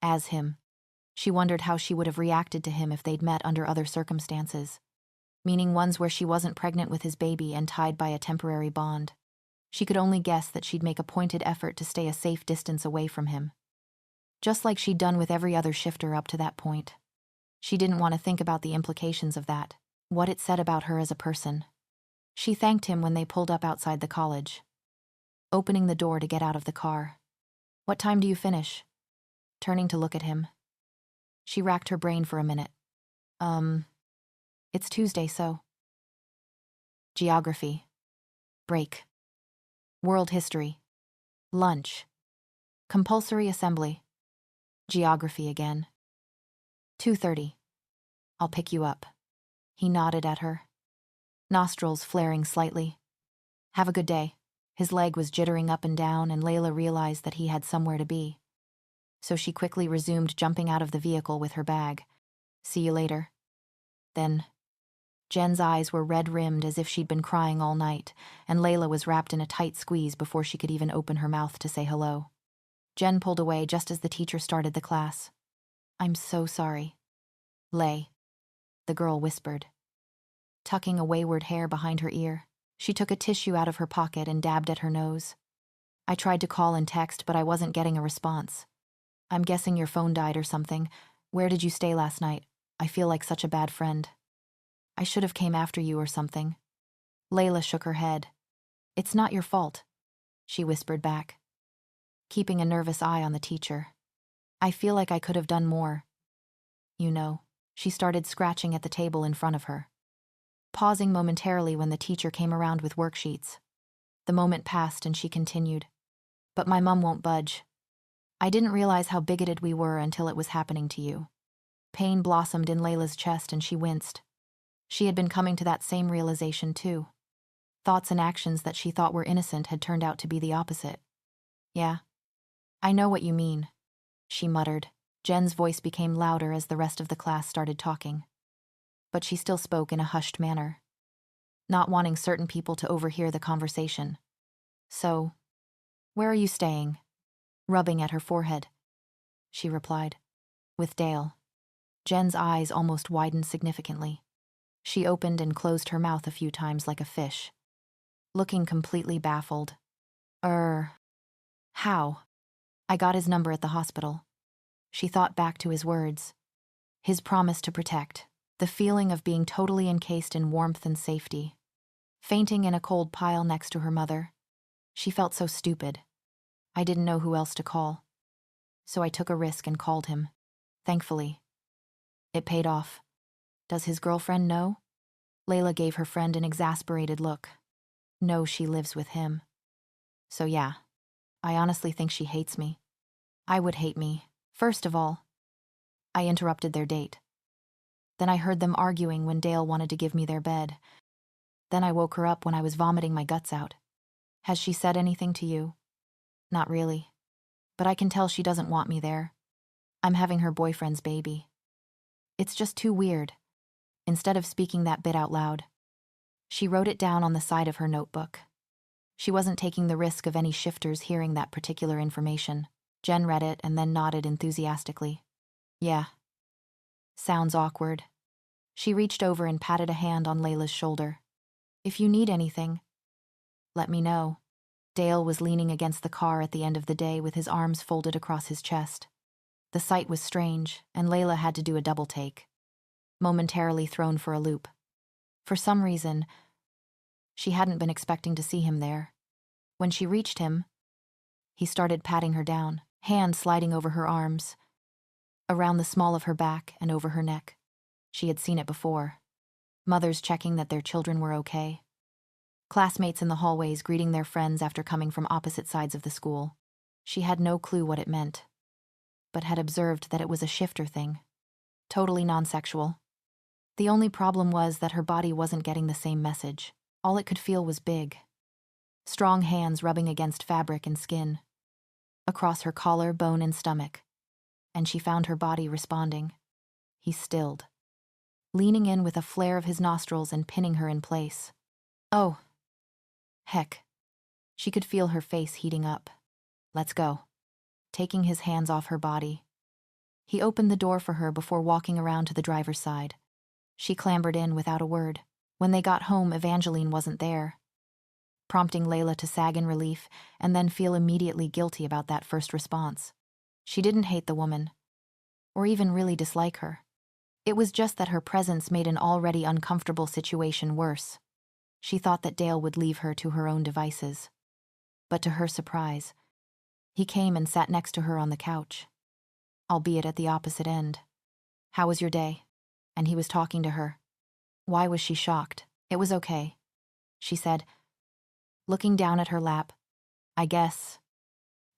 as him. She wondered how she would have reacted to him if they'd met under other circumstances, meaning ones where she wasn't pregnant with his baby and tied by a temporary bond. She could only guess that she'd make a pointed effort to stay a safe distance away from him, just like she'd done with every other shifter up to that point. She didn't want to think about the implications of that, what it said about her as a person. She thanked him when they pulled up outside the college, opening the door to get out of the car. "What time do you finish?" Turning to look at him. She racked her brain for a minute. It's Tuesday, so. Geography. Break. World history. Lunch. Compulsory assembly. Geography again. 2:30. "I'll pick you up." He nodded at her, nostrils flaring slightly. "Have a good day." His leg was jittering up and down, and Layla realized that he had somewhere to be. So she quickly resumed jumping out of the vehicle with her bag. "See you later." Then, Jen's eyes were red-rimmed as if she'd been crying all night, and Layla was wrapped in a tight squeeze before she could even open her mouth to say hello. Jen pulled away just as the teacher started the class. "I'm so sorry." "Lay," the girl whispered, tucking a wayward hair behind her ear. She took a tissue out of her pocket and dabbed at her nose. "I tried to call and text, but I wasn't getting a response. I'm guessing your phone died or something. Where did you stay last night? I feel like such a bad friend. I should have came after you or something." Layla shook her head. "It's not your fault," she whispered back, keeping a nervous eye on the teacher. "I feel like I could have done more. You know." She started scratching at the table in front of her, pausing momentarily when the teacher came around with worksheets. The moment passed and she continued. "But my mom won't budge. I didn't realize how bigoted we were until it was happening to you." Pain blossomed in Layla's chest and she winced. She had been coming to that same realization too. Thoughts and actions that she thought were innocent had turned out to be the opposite. "Yeah, I know what you mean," she muttered. Jen's voice became louder as the rest of the class started talking. But she still spoke in a hushed manner, not wanting certain people to overhear the conversation. "So, where are you staying?" Rubbing at her forehead, she replied. "With Dale." Jen's eyes almost widened significantly. She opened and closed her mouth a few times like a fish, looking completely baffled. How?" "I got his number at the hospital." She thought back to his words. His promise to protect. The feeling of being totally encased in warmth and safety. Fainting in a cold pile next to her mother. She felt so stupid. I didn't know who else to call. So I took a risk and called him. Thankfully. It paid off. Does his girlfriend know? Layla gave her friend an exasperated look. No, she lives with him. So yeah, I honestly think she hates me. I would hate me. First of all, I interrupted their date. Then I heard them arguing when Dale wanted to give me their bed. Then I woke her up when I was vomiting my guts out. Has she said anything to you? Not really. But I can tell she doesn't want me there. I'm having her boyfriend's baby. It's just too weird. Instead of speaking that bit out loud, she wrote it down on the side of her notebook. She wasn't taking the risk of any shifters hearing that particular information. Jen read it and then nodded enthusiastically. Yeah. Sounds awkward. She reached over and patted a hand on Layla's shoulder. If you need anything, let me know. Dale was leaning against the car at the end of the day with his arms folded across his chest. The sight was strange, and Layla had to do a double take, momentarily thrown for a loop. For some reason, she hadn't been expecting to see him there. When she reached him, he started patting her down, hand sliding over her arms, around the small of her back and over her neck. She had seen it before. Mothers checking that their children were okay. Classmates in the hallways greeting their friends after coming from opposite sides of the school. She had no clue what it meant, but had observed that it was a shifter thing. Totally non-sexual. The only problem was that her body wasn't getting the same message. All it could feel was big. Strong hands rubbing against fabric and skin, across her collar, bone, and stomach. And she found her body responding. He stilled, leaning in with a flare of his nostrils and pinning her in place. Oh. Heck. She could feel her face heating up. Let's go. Taking his hands off her body. He opened the door for her before walking around to the driver's side. She clambered in without a word. When they got home, Evangeline wasn't there, prompting Layla to sag in relief and then feel immediately guilty about that first response. She didn't hate the woman, or even really dislike her. It was just that her presence made an already uncomfortable situation worse. She thought that Dale would leave her to her own devices. But to her surprise, he came and sat next to her on the couch, albeit at the opposite end. How was your day? And he was talking to her. Why was she shocked? It was okay, she said, looking down at her lap. I guess.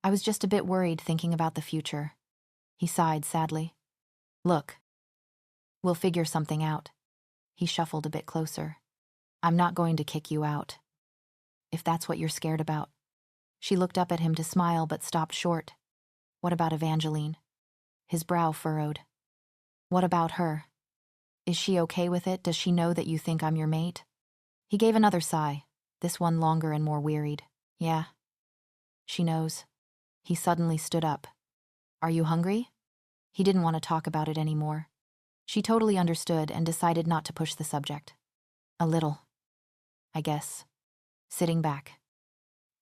I was just a bit worried thinking about the future. He sighed sadly. Look. We'll figure something out. He shuffled a bit closer. I'm not going to kick you out, if that's what you're scared about. She looked up at him to smile but stopped short. What about Evangeline? His brow furrowed. What about her? Is she okay with it? Does she know that you think I'm your mate? He gave another sigh, this one longer and more wearied. Yeah. She knows. He suddenly stood up. Are you hungry? He didn't want to talk about it anymore. She totally understood and decided not to push the subject. A little, I guess. Sitting back.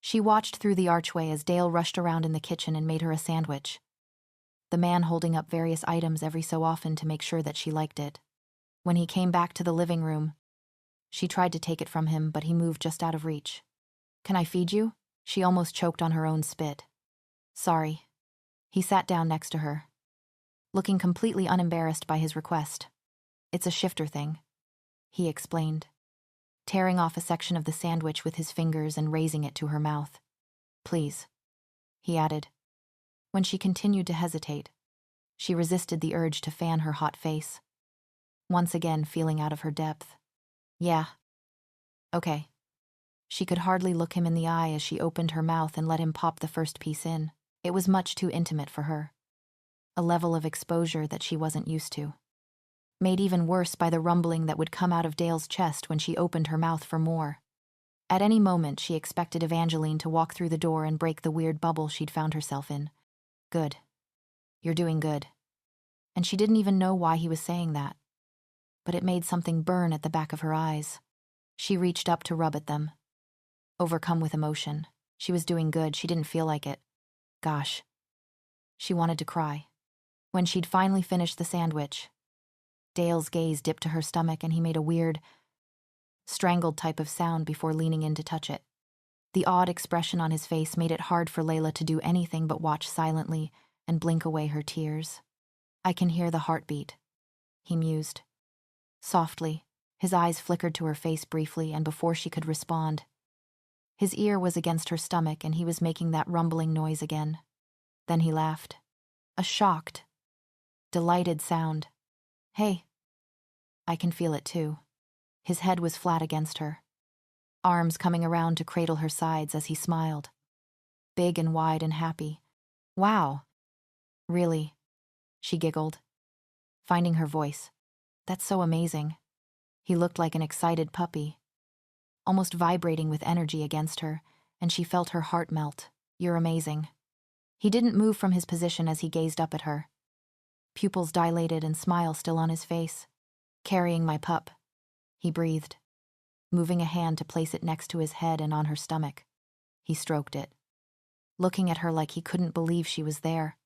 She watched through the archway as Dale rushed around in the kitchen and made her a sandwich, the man holding up various items every so often to make sure that she liked it. When he came back to the living room, she tried to take it from him, but he moved just out of reach. Can I feed you? She almost choked on her own spit. Sorry. He sat down next to her, looking completely unembarrassed by his request. It's a shifter thing, he explained, tearing off a section of the sandwich with his fingers and raising it to her mouth. Please, he added. When she continued to hesitate, she resisted the urge to fan her hot face, once again feeling out of her depth. Yeah. Okay. She could hardly look him in the eye as she opened her mouth and let him pop the first piece in. It was much too intimate for her. A level of exposure that she wasn't used to. Made even worse by the rumbling that would come out of Dale's chest when she opened her mouth for more. At any moment, she expected Evangeline to walk through the door and break the weird bubble she'd found herself in. Good. You're doing good. And she didn't even know why he was saying that. But it made something burn at the back of her eyes. She reached up to rub at them. Overcome with emotion. She was doing good, she didn't feel like it. Gosh. She wanted to cry. When she'd finally finished the sandwich, Dale's gaze dipped to her stomach and he made a weird, strangled type of sound before leaning in to touch it. The odd expression on his face made it hard for Layla to do anything but watch silently and blink away her tears. I can hear the heartbeat, he mused. Softly, his eyes flickered to her face briefly, and before she could respond, his ear was against her stomach and he was making that rumbling noise again. Then he laughed. A shocked, delighted sound. Hey. I can feel it too. His head was flat against her, arms coming around to cradle her sides as he smiled. Big and wide and happy. Wow. Really? She giggled, finding her voice. That's so amazing. He looked like an excited puppy, almost vibrating with energy against her, and she felt her heart melt. "You're amazing." He didn't move from his position as he gazed up at her. Pupils dilated and smile still on his face. "Carrying my pup," he breathed, moving a hand to place it next to his head and on her stomach. He stroked it, looking at her like he couldn't believe she was there,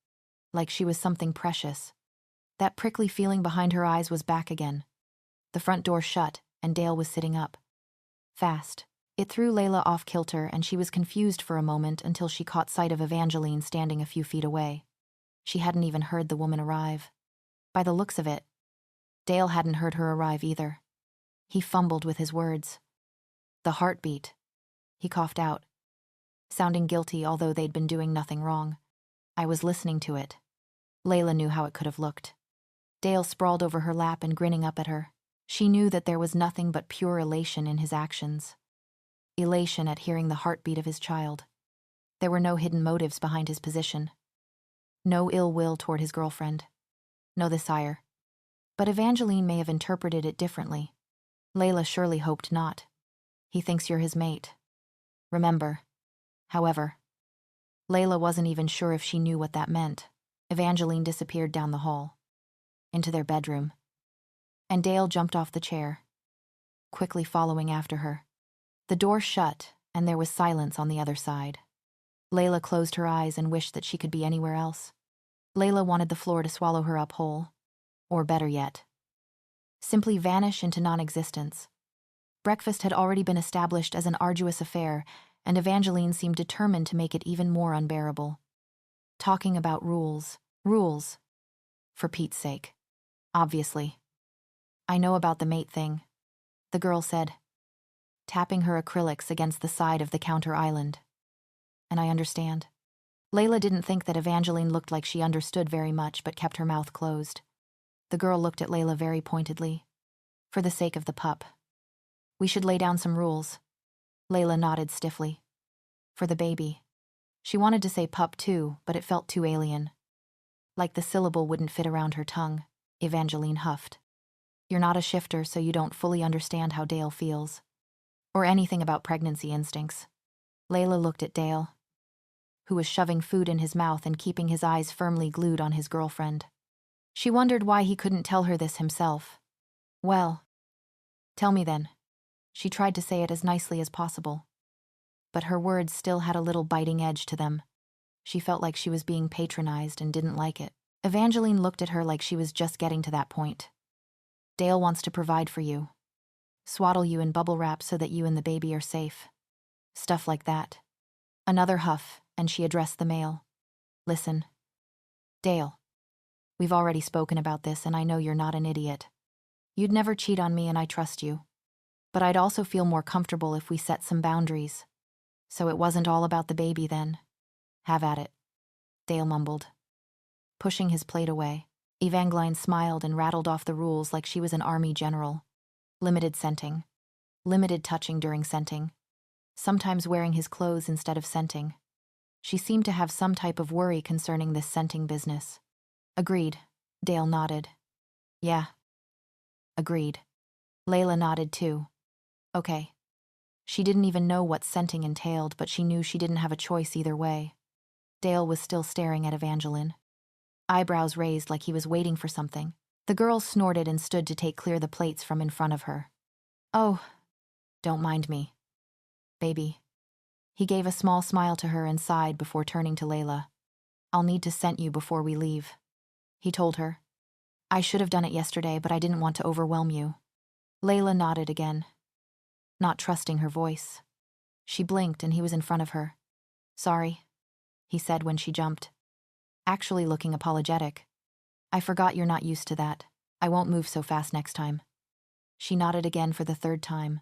like she was something precious. That prickly feeling behind her eyes was back again. The front door shut, and Dale was sitting up. Fast. It threw Layla off kilter, and she was confused for a moment until she caught sight of Evangeline standing a few feet away. She hadn't even heard the woman arrive. By the looks of it, Dale hadn't heard her arrive either. He fumbled with his words. "The heartbeat," he coughed out, sounding guilty although they'd been doing nothing wrong. "I was listening to it." Layla knew how it could have looked. Dale sprawled over her lap and grinning up at her. She knew that there was nothing but pure elation in his actions. Elation at hearing the heartbeat of his child. There were no hidden motives behind his position. No ill will toward his girlfriend. No desire. But Evangeline may have interpreted it differently. Layla surely hoped not. "He thinks you're his mate. Remember." However, Layla wasn't even sure if she knew what that meant. Evangeline disappeared down the hall, into their bedroom, and Dale jumped off the chair, quickly following after her. The door shut, and there was silence on the other side. Layla closed her eyes and wished that she could be anywhere else. Layla wanted the floor to swallow her up whole, or better yet, simply vanish into non-existence. Breakfast had already been established as an arduous affair, and Evangeline seemed determined to make it even more unbearable. Talking about rules. Rules. For Pete's sake. Obviously. "I know about the mate thing," the girl said, tapping her acrylics against the side of the counter island. "And I understand." Layla didn't think that Evangeline looked like she understood very much, but kept her mouth closed. The girl looked at Layla very pointedly. "For the sake of the pup. We should lay down some rules." Layla nodded stiffly. "For the baby." She wanted to say pup too, but it felt too alien. Like the syllable wouldn't fit around her tongue. Evangeline huffed. "You're not a shifter, so you don't fully understand how Dale feels. Or anything about pregnancy instincts." Layla looked at Dale, who was shoving food in his mouth and keeping his eyes firmly glued on his girlfriend. She wondered why he couldn't tell her this himself. "Well, tell me then." She tried to say it as nicely as possible, but her words still had a little biting edge to them. She felt like she was being patronized and didn't like it. Evangeline looked at her like she was just getting to that point. "Dale wants to provide for you. Swaddle you in bubble wrap so that you and the baby are safe. Stuff like that." Another huff, and she addressed the male. "Listen, Dale. We've already spoken about this, and I know you're not an idiot. You'd never cheat on me, and I trust you. But I'd also feel more comfortable if we set some boundaries. So it wasn't all about the baby then. Have at it," Dale mumbled, pushing his plate away. Evangeline smiled and rattled off the rules like she was an army general. Limited scenting. Limited touching during scenting. Sometimes wearing his clothes instead of scenting. She seemed to have some type of worry concerning this scenting business. "Agreed," Dale nodded. "Yeah. Agreed." Layla nodded too. "Okay." She didn't even know what scenting entailed, but she knew she didn't have a choice either way. Dale was still staring at Evangeline, eyebrows raised like he was waiting for something. The girl snorted and stood to take clear the plates from in front of her. "Oh, don't mind me, baby." He gave a small smile to her and sighed before turning to Layla. "I'll need to scent you before we leave," he told her. "I should have done it yesterday, but I didn't want to overwhelm you." Layla nodded again, not trusting her voice. She blinked and he was in front of her. "Sorry," he said when she jumped, actually looking apologetic. "I forgot you're not used to that. I won't move so fast next time." She nodded again for the third time,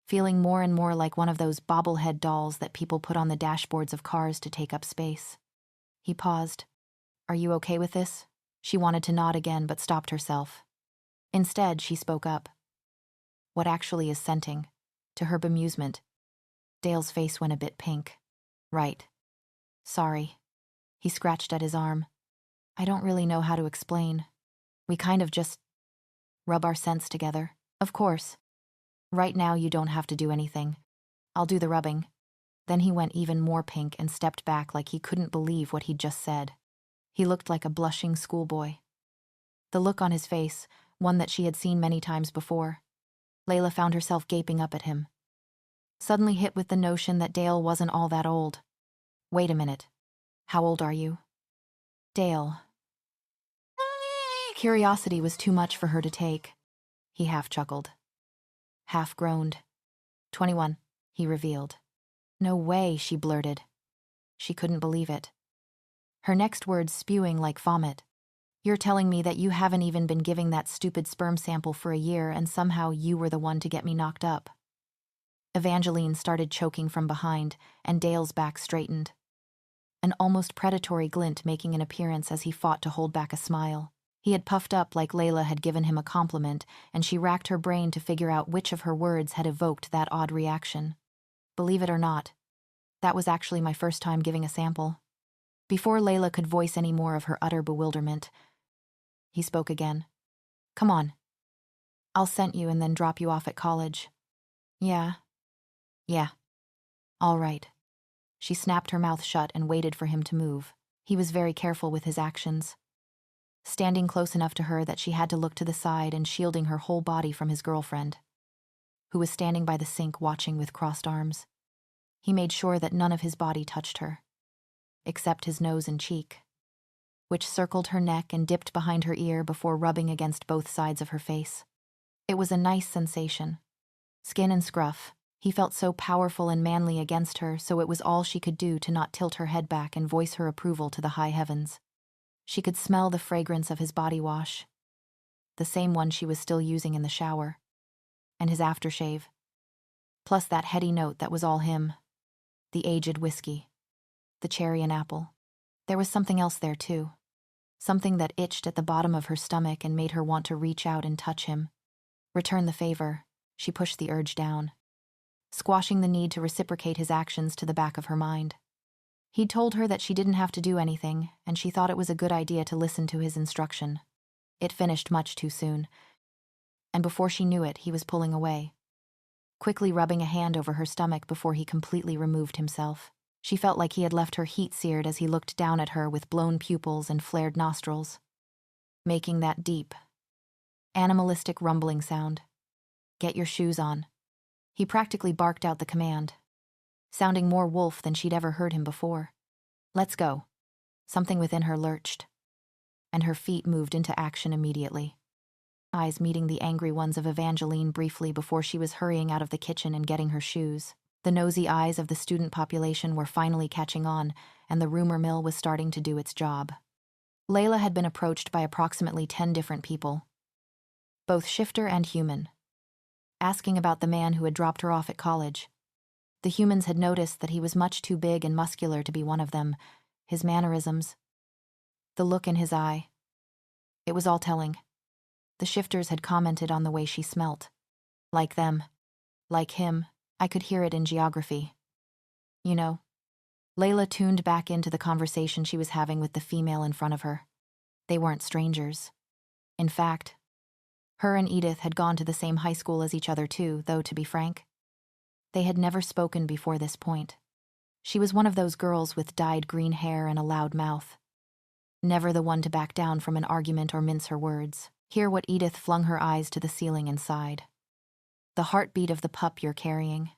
feeling more and more like one of those bobblehead dolls that people put on the dashboards of cars to take up space. He paused. "Are you okay with this?" She wanted to nod again but stopped herself. Instead, she spoke up. "What actually is scenting?" To her bemusement, Dale's face went a bit pink. "Right. Sorry." He scratched at his arm. "I don't really know how to explain. We kind of just rub our scents together. Of course. Right now you don't have to do anything. I'll do the rubbing." Then he went even more pink and stepped back like he couldn't believe what he'd just said. He looked like a blushing schoolboy. The look on his face, one that she had seen many times before. Layla found herself gaping up at him, suddenly hit with the notion that Dale wasn't all that old. Wait a minute. How old are you? Dale. Curiosity was too much for her to take. He half chuckled. Half groaned. 21, he revealed. No way, she blurted. She couldn't believe it. Her next words spewing like vomit. You're telling me that you haven't even been giving that stupid sperm sample for a year and somehow you were the one to get me knocked up. Evangeline started choking from behind, and Dale's back straightened. An almost predatory glint making an appearance as he fought to hold back a smile. He had puffed up like Layla had given him a compliment, and she racked her brain to figure out which of her words had evoked that odd reaction. Believe it or not, that was actually my first time giving a sample. Before Layla could voice any more of her utter bewilderment, he spoke again. Come on. I'll send you and then drop you off at college. Yeah. All right. She snapped her mouth shut and waited for him to move. He was very careful with his actions, standing close enough to her that she had to look to the side and shielding her whole body from his girlfriend, who was standing by the sink watching with crossed arms. He made sure that none of his body touched her, except his nose and cheek, which circled her neck and dipped behind her ear before rubbing against both sides of her face. It was a nice sensation. Skin and scruff. He felt so powerful and manly against her, so it was all she could do to not tilt her head back and voice her approval to the high heavens. She could smell the fragrance of his body wash, the same one she was still using in the shower, and his aftershave, plus that heady note that was all him, the aged whiskey, the cherry and apple. There was something else there, too. Something that itched at the bottom of her stomach and made her want to reach out and touch him. Return the favor, she pushed the urge down, squashing the need to reciprocate his actions to the back of her mind. He'd told her that she didn't have to do anything, and she thought it was a good idea to listen to his instruction. It finished much too soon, and before she knew it, he was pulling away, quickly rubbing a hand over her stomach before he completely removed himself. She felt like he had left her heat-seared as he looked down at her with blown pupils and flared nostrils, making that deep, animalistic rumbling sound. Get your shoes on. He practically barked out the command, sounding more wolf than she'd ever heard him before. Let's go. Something within her lurched, and her feet moved into action immediately, eyes meeting the angry ones of Evangeline briefly before she was hurrying out of the kitchen and getting her shoes. The nosy eyes of the student population were finally catching on, and the rumor mill was starting to do its job. Layla had been approached by approximately 10 different people, both shifter and human, asking about the man who had dropped her off at college. The humans had noticed that he was much too big and muscular to be one of them, his mannerisms, the look in his eye. It was all telling. The shifters had commented on the way she smelt. Like them. Like him. I could hear it in geography. You know. Layla tuned back into the conversation she was having with the female in front of her. They weren't strangers. In fact, her and Edith had gone to the same high school as each other too, though to be frank, they had never spoken before this point. She was one of those girls with dyed green hair and a loud mouth, never the one to back down from an argument or mince her words. Hear what Edith flung her eyes to the ceiling and sighed. The heartbeat of the pup you're carrying.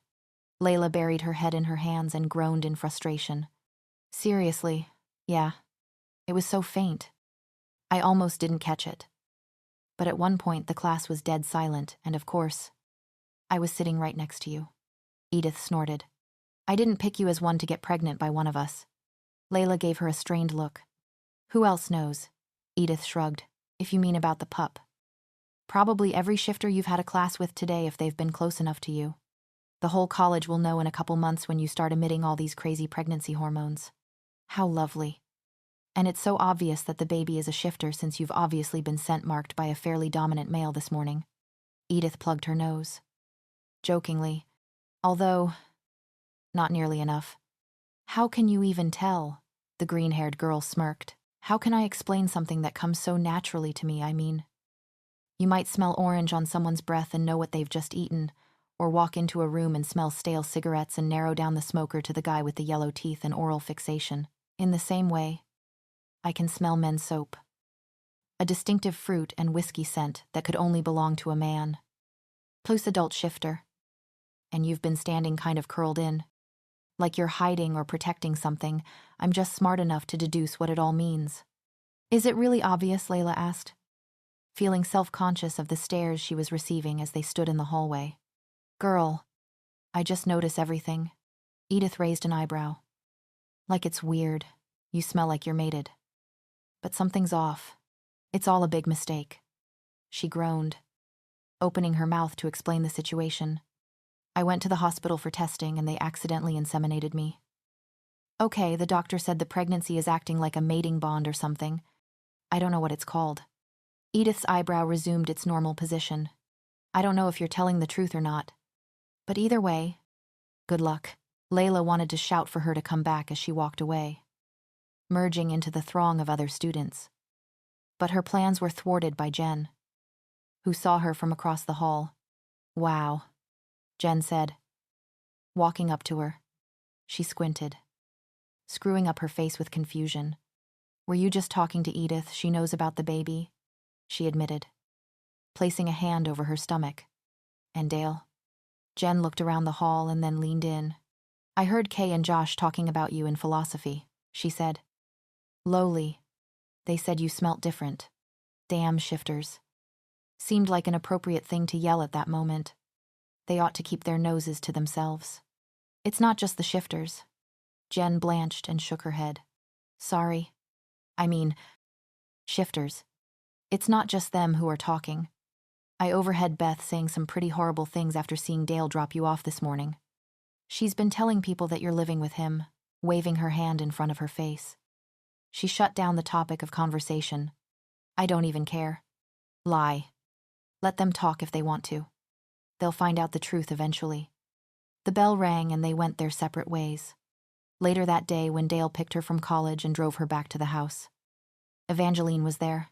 Layla buried her head in her hands and groaned in frustration. Seriously, yeah. It was so faint. I almost didn't catch it. But at one point the class was dead silent, and of course, I was sitting right next to you. Edith snorted. I didn't pick you as one to get pregnant by one of us. Layla gave her a strained look. Who else knows? Edith shrugged. If you mean about the pup. Probably every shifter you've had a class with today if they've been close enough to you. The whole college will know in a couple months when you start emitting all these crazy pregnancy hormones. How lovely. And it's so obvious that the baby is a shifter since you've obviously been scent marked by a fairly dominant male this morning. Edith plugged her nose, jokingly, although not nearly enough. How can you even tell? The green-haired girl smirked. How can I explain something that comes so naturally to me, I mean? You might smell orange on someone's breath and know what they've just eaten, or walk into a room and smell stale cigarettes and narrow down the smoker to the guy with the yellow teeth and oral fixation. In the same way, I can smell men's soap. A distinctive fruit and whiskey scent that could only belong to a man. Plus adult shifter. And you've been standing kind of curled in. Like you're hiding or protecting something. I'm just smart enough to deduce what it all means. Is it really obvious? Layla asked, feeling self-conscious of the stares she was receiving as they stood in the hallway. Girl, I just notice everything. Edith raised an eyebrow. Like it's weird. You smell like you're mated. But something's off. It's all a big mistake. She groaned, opening her mouth to explain the situation. I went to the hospital for testing and they accidentally inseminated me. Okay, the doctor said the pregnancy is acting like a mating bond or something. I don't know what it's called. Edith's eyebrow resumed its normal position. I don't know if you're telling the truth or not. But either way, good luck. Layla wanted to shout for her to come back as she walked away, merging into the throng of other students. But her plans were thwarted by Jen, who saw her from across the hall. Wow, Jen said, walking up to her. She squinted, screwing up her face with confusion. Were you just talking to Edith? She knows about the baby, she admitted, placing a hand over her stomach. And Dale? Jen looked around the hall and then leaned in. I heard Kay and Josh talking about you in philosophy, she said. Lowly. They said you smelt different. Damn shifters. Seemed like an appropriate thing to yell at that moment. They ought to keep their noses to themselves. It's not just the shifters. Jen blanched and shook her head. Sorry. I mean, shifters. It's not just them who are talking. I overheard Beth saying some pretty horrible things after seeing Dale drop you off this morning. She's been telling people that you're living with him, waving her hand in front of her face. She shut down the topic of conversation. I don't even care. Lie. Let them talk if they want to. They'll find out the truth eventually. The bell rang and they went their separate ways. Later that day, when Dale picked her from college and drove her back to the house, Evangeline was there.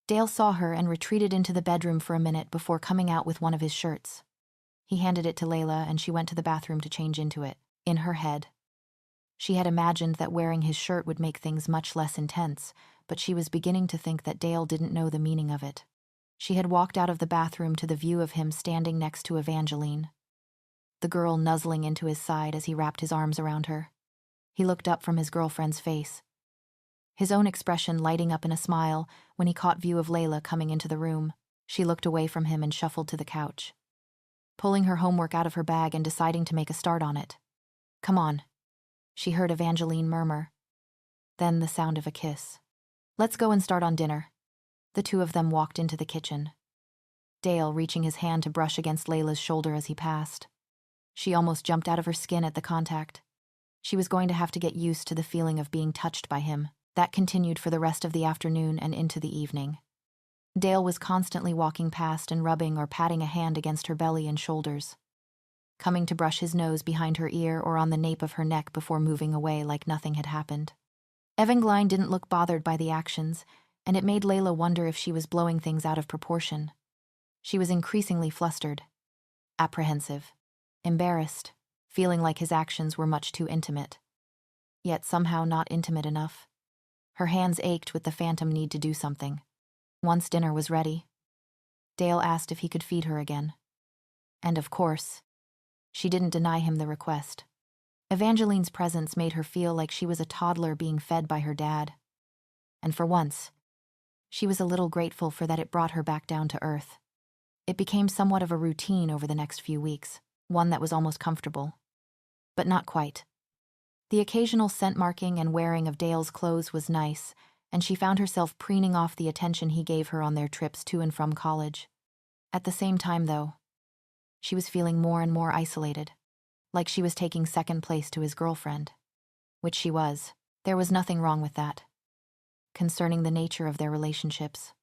Dale saw her and retreated into the bedroom for a minute before coming out with one of his shirts. He handed it to Layla and she went to the bathroom to change into it. In her head, she had imagined that wearing his shirt would make things much less intense, but she was beginning to think that Dale didn't know the meaning of it. She had walked out of the bathroom to the view of him standing next to Evangeline, the girl nuzzling into his side as he wrapped his arms around her. He looked up from his girlfriend's face, his own expression lighting up in a smile when he caught view of Layla coming into the room. She looked away from him and shuffled to the couch, pulling her homework out of her bag and deciding to make a start on it. Come on, she heard Evangeline murmur. Then the sound of a kiss. Let's go and start on dinner. The two of them walked into the kitchen, Dale reaching his hand to brush against Layla's shoulder as he passed. She almost jumped out of her skin at the contact. She was going to have to get used to the feeling of being touched by him. That continued for the rest of the afternoon and into the evening. Dale was constantly walking past and rubbing or patting a hand against her belly and shoulders, coming to brush his nose behind her ear or on the nape of her neck before moving away like nothing had happened. Evangeline didn't look bothered by the actions, and it made Layla wonder if she was blowing things out of proportion. She was increasingly flustered, apprehensive, embarrassed, feeling like his actions were much too intimate, yet somehow not intimate enough. Her hands ached with the phantom need to do something. Once dinner was ready, Dale asked if he could feed her again. And of course, she didn't deny him the request. Evangeline's presence made her feel like she was a toddler being fed by her dad. And for once, she was a little grateful for that. It brought her back down to earth. It became somewhat of a routine over the next few weeks, one that was almost comfortable. But not quite. The occasional scent marking and wearing of Dale's clothes was nice, and she found herself preening off the attention he gave her on their trips to and from college. At the same time, though, she was feeling more and more isolated, like she was taking second place to his girlfriend. Which she was. There was nothing wrong with that, concerning the nature of their relationships.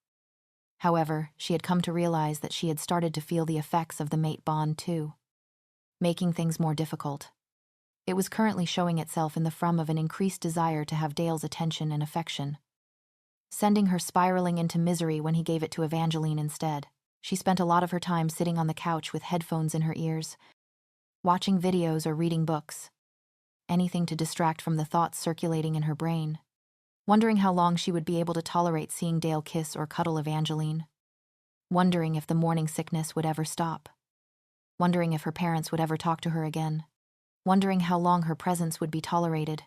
However, she had come to realize that she had started to feel the effects of the mate bond too, making things more difficult. It was currently showing itself in the form of an increased desire to have Dale's attention and affection, sending her spiraling into misery when he gave it to Evangeline instead. She spent a lot of her time sitting on the couch with headphones in her ears, watching videos or reading books, anything to distract from the thoughts circulating in her brain, wondering how long she would be able to tolerate seeing Dale kiss or cuddle Evangeline, wondering if the morning sickness would ever stop, wondering if her parents would ever talk to her again, wondering how long her presence would be tolerated.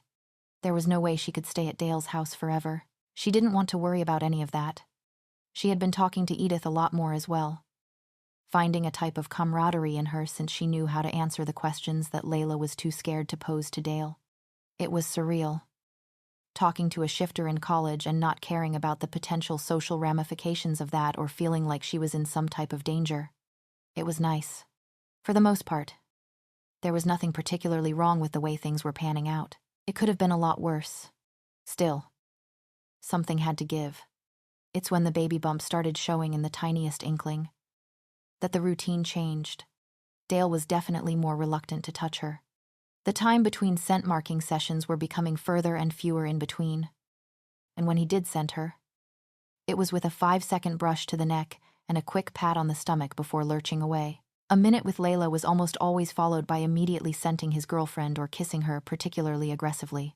There was no way she could stay at Dale's house forever. She didn't want to worry about any of that. She had been talking to Edith a lot more as well, finding a type of camaraderie in her since she knew how to answer the questions that Layla was too scared to pose to Dale. It was surreal. Talking to a shifter in college and not caring about the potential social ramifications of that or feeling like she was in some type of danger. It was nice. For the most part. There was nothing particularly wrong with the way things were panning out. It could have been a lot worse. Still, something had to give. It's when the baby bump started showing in the tiniest inkling that the routine changed. Dale was definitely more reluctant to touch her. The time between scent marking sessions were becoming further and fewer in between. And when he did scent her, it was with a 5-second brush to the neck and a quick pat on the stomach before lurching away. A minute with Layla was almost always followed by immediately scenting his girlfriend or kissing her particularly aggressively.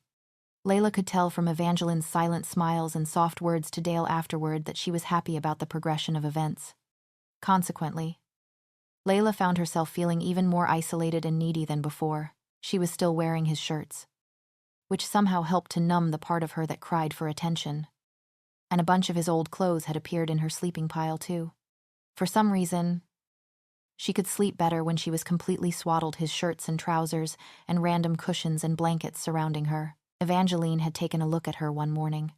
Layla could tell from Evangeline's silent smiles and soft words to Dale afterward that she was happy about the progression of events. Consequently, Layla found herself feeling even more isolated and needy than before. She was still wearing his shirts, which somehow helped to numb the part of her that cried for attention. And a bunch of his old clothes had appeared in her sleeping pile too. For some reason, she could sleep better when she was completely swaddled his shirts and trousers and random cushions and blankets surrounding her. Evangeline had taken a look at her one morning,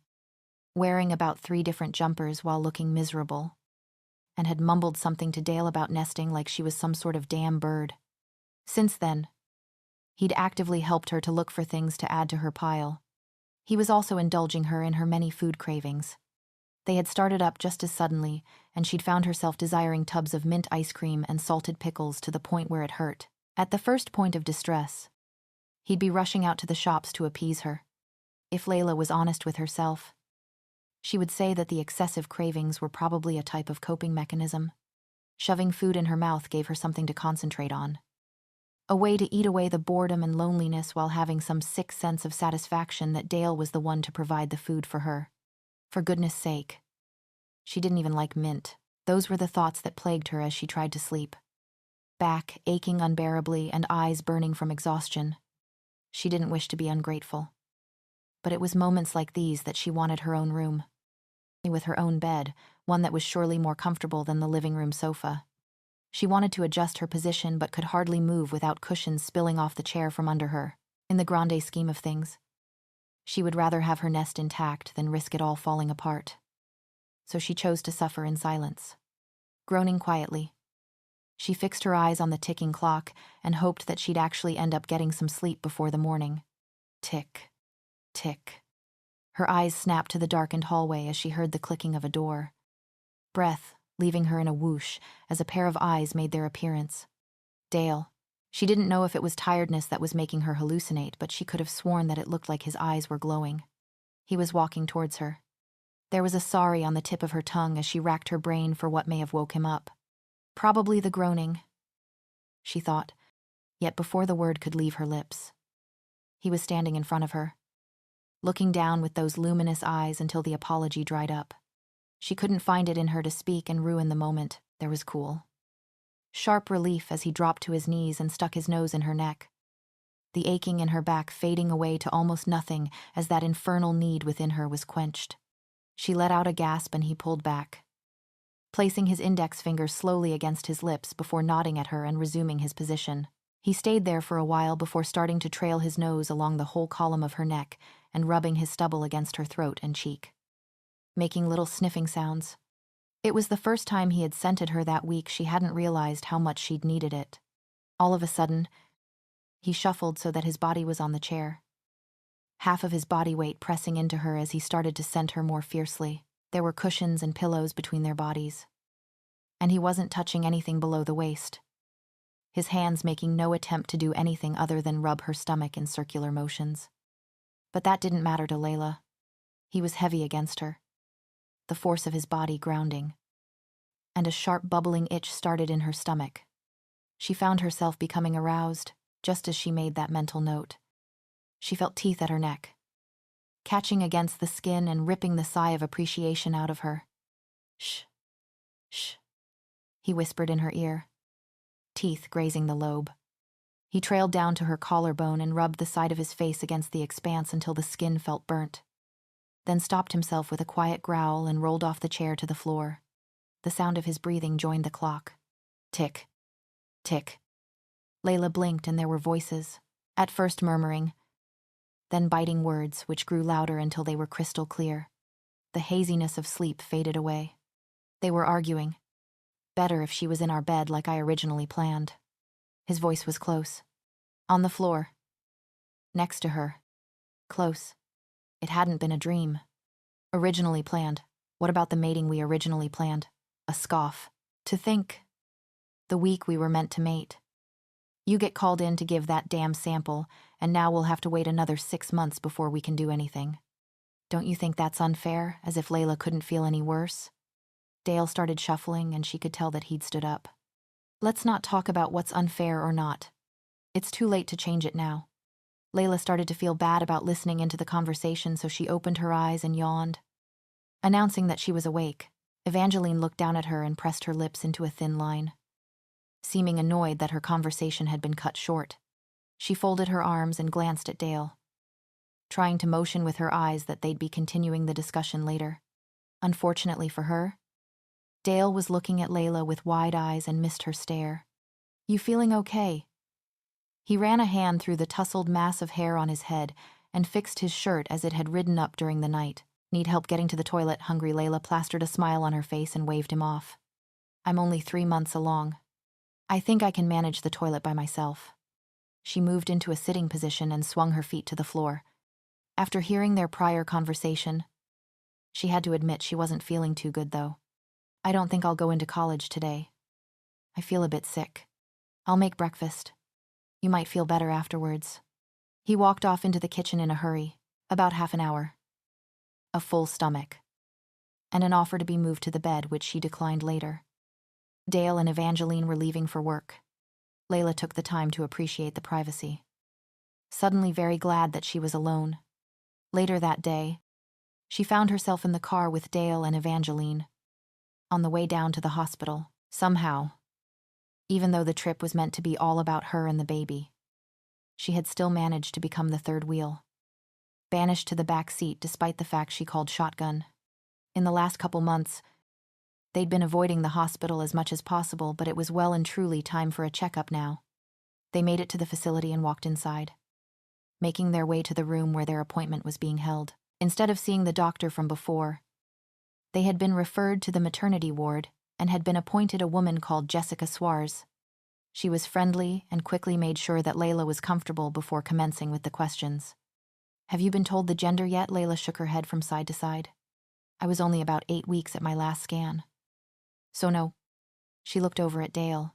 wearing about 3 different jumpers while looking miserable, and had mumbled something to Dale about nesting like she was some sort of damn bird. Since then, he'd actively helped her to look for things to add to her pile. He was also indulging her in her many food cravings. They had started up just as suddenly, and she'd found herself desiring tubs of mint ice cream and salted pickles to the point where it hurt. At the first point of distress, he'd be rushing out to the shops to appease her. If Layla was honest with herself, she would say that the excessive cravings were probably a type of coping mechanism. Shoving food in her mouth gave her something to concentrate on. A way to eat away the boredom and loneliness while having some sick sense of satisfaction that Dale was the one to provide the food for her. For goodness sake. She didn't even like mint. Those were the thoughts that plagued her as she tried to sleep. Back aching unbearably and eyes burning from exhaustion. She didn't wish to be ungrateful. But it was moments like these that she wanted her own room. With her own bed, one that was surely more comfortable than the living room sofa. She wanted to adjust her position but could hardly move without cushions spilling off the chair from under her. In the grande scheme of things, she would rather have her nest intact than risk it all falling apart. So she chose to suffer in silence. Groaning quietly, she fixed her eyes on the ticking clock and hoped that she'd actually end up getting some sleep before the morning. Tick, tick. Her eyes snapped to the darkened hallway as she heard the clicking of a door. Breath leaving her in a whoosh as a pair of eyes made their appearance. Dale. She didn't know if it was tiredness that was making her hallucinate, but she could have sworn that it looked like his eyes were glowing. He was walking towards her. There was a sorry on the tip of her tongue as she racked her brain for what may have woke him up. Probably the groaning, she thought, yet before the word could leave her lips, he was standing in front of her, looking down with those luminous eyes until the apology dried up. She couldn't find it in her to speak and ruin the moment. There was cool. Sharp relief as he dropped to his knees and stuck his nose in her neck. The aching in her back fading away to almost nothing as that infernal need within her was quenched. She let out a gasp and he pulled back, placing his index finger slowly against his lips before nodding at her and resuming his position. He stayed there for a while before starting to trail his nose along the whole column of her neck and rubbing his stubble against her throat and cheek, making little sniffing sounds. It was the first time he had scented her that week she hadn't realized how much she'd needed it. All of a sudden, he shuffled so that his body was on the chair, half of his body weight pressing into her as he started to scent her more fiercely. There were cushions and pillows between their bodies, and he wasn't touching anything below the waist, his hands making no attempt to do anything other than rub her stomach in circular motions. But that didn't matter to Layla. He was heavy against her, the force of his body grounding. and a sharp bubbling itch started in her stomach. She found herself becoming aroused, just as she made that mental note. She felt teeth at her neck, catching against the skin and ripping the sigh of appreciation out of her. "Shh, shh," he whispered in her ear, teeth grazing the lobe. He trailed down to her collarbone and rubbed the side of his face against the expanse until the skin felt burnt, then stopped himself with a quiet growl and rolled off the chair to the floor. The sound of his breathing joined the clock. Tick, tick. Layla blinked and there were voices, at first murmuring, then biting words which grew louder until they were crystal clear. The haziness of sleep faded away. They were arguing. Better if she was in our bed like I originally planned. His voice was close. On the floor. Next to her. Close. It hadn't been a dream. Originally planned. What about the mating we originally planned? A scoff. To think. The week we were meant to mate. You get called in to give that damn sample, and now we'll have to wait another 6 months before we can do anything. Don't you think that's unfair, as if Layla couldn't feel any worse? Dale started shuffling, and she could tell that he'd stood up. Let's not talk about what's unfair or not. It's too late to change it now. Layla started to feel bad about listening into the conversation, so she opened her eyes and yawned. Announcing that she was awake, Evangeline looked down at her and pressed her lips into a thin line. Seeming annoyed that her conversation had been cut short, she folded her arms and glanced at Dale, trying to motion with her eyes that they'd be continuing the discussion later. Unfortunately for her, Dale was looking at Layla with wide eyes and missed her stare. You feeling okay? He ran a hand through the tousled mass of hair on his head and fixed his shirt as it had ridden up during the night. Need help getting to the toilet? Hungry Layla plastered a smile on her face and waved him off. I'm only 3 months along. I think I can manage the toilet by myself. She moved into a sitting position and swung her feet to the floor. After hearing their prior conversation, she had to admit she wasn't feeling too good, though. I don't think I'll go into college today. I feel a bit sick. I'll make breakfast. You might feel better afterwards. He walked off into the kitchen in a hurry, about half an hour. A full stomach, and an offer to be moved to the bed, which she declined later. Dale and Evangeline were leaving for work. Layla took the time to appreciate the privacy. Suddenly very glad that she was alone. Later that day, she found herself in the car with Dale and Evangeline. On the way down to the hospital, somehow, even though the trip was meant to be all about her and the baby, she had still managed to become the third wheel. Banished to the back seat despite the fact she called shotgun. In the last couple months, they'd been avoiding the hospital as much as possible, but it was well and truly time for a checkup now. They made it to the facility and walked inside, making their way to the room where their appointment was being held. Instead of seeing the doctor from before, they had been referred to the maternity ward and had been appointed a woman called Jessica Suarez. She was friendly and quickly made sure that Layla was comfortable before commencing with the questions. Have you been told the gender yet? Layla shook her head from side to side. I was only about 8 weeks at my last scan. So no. She looked over at Dale,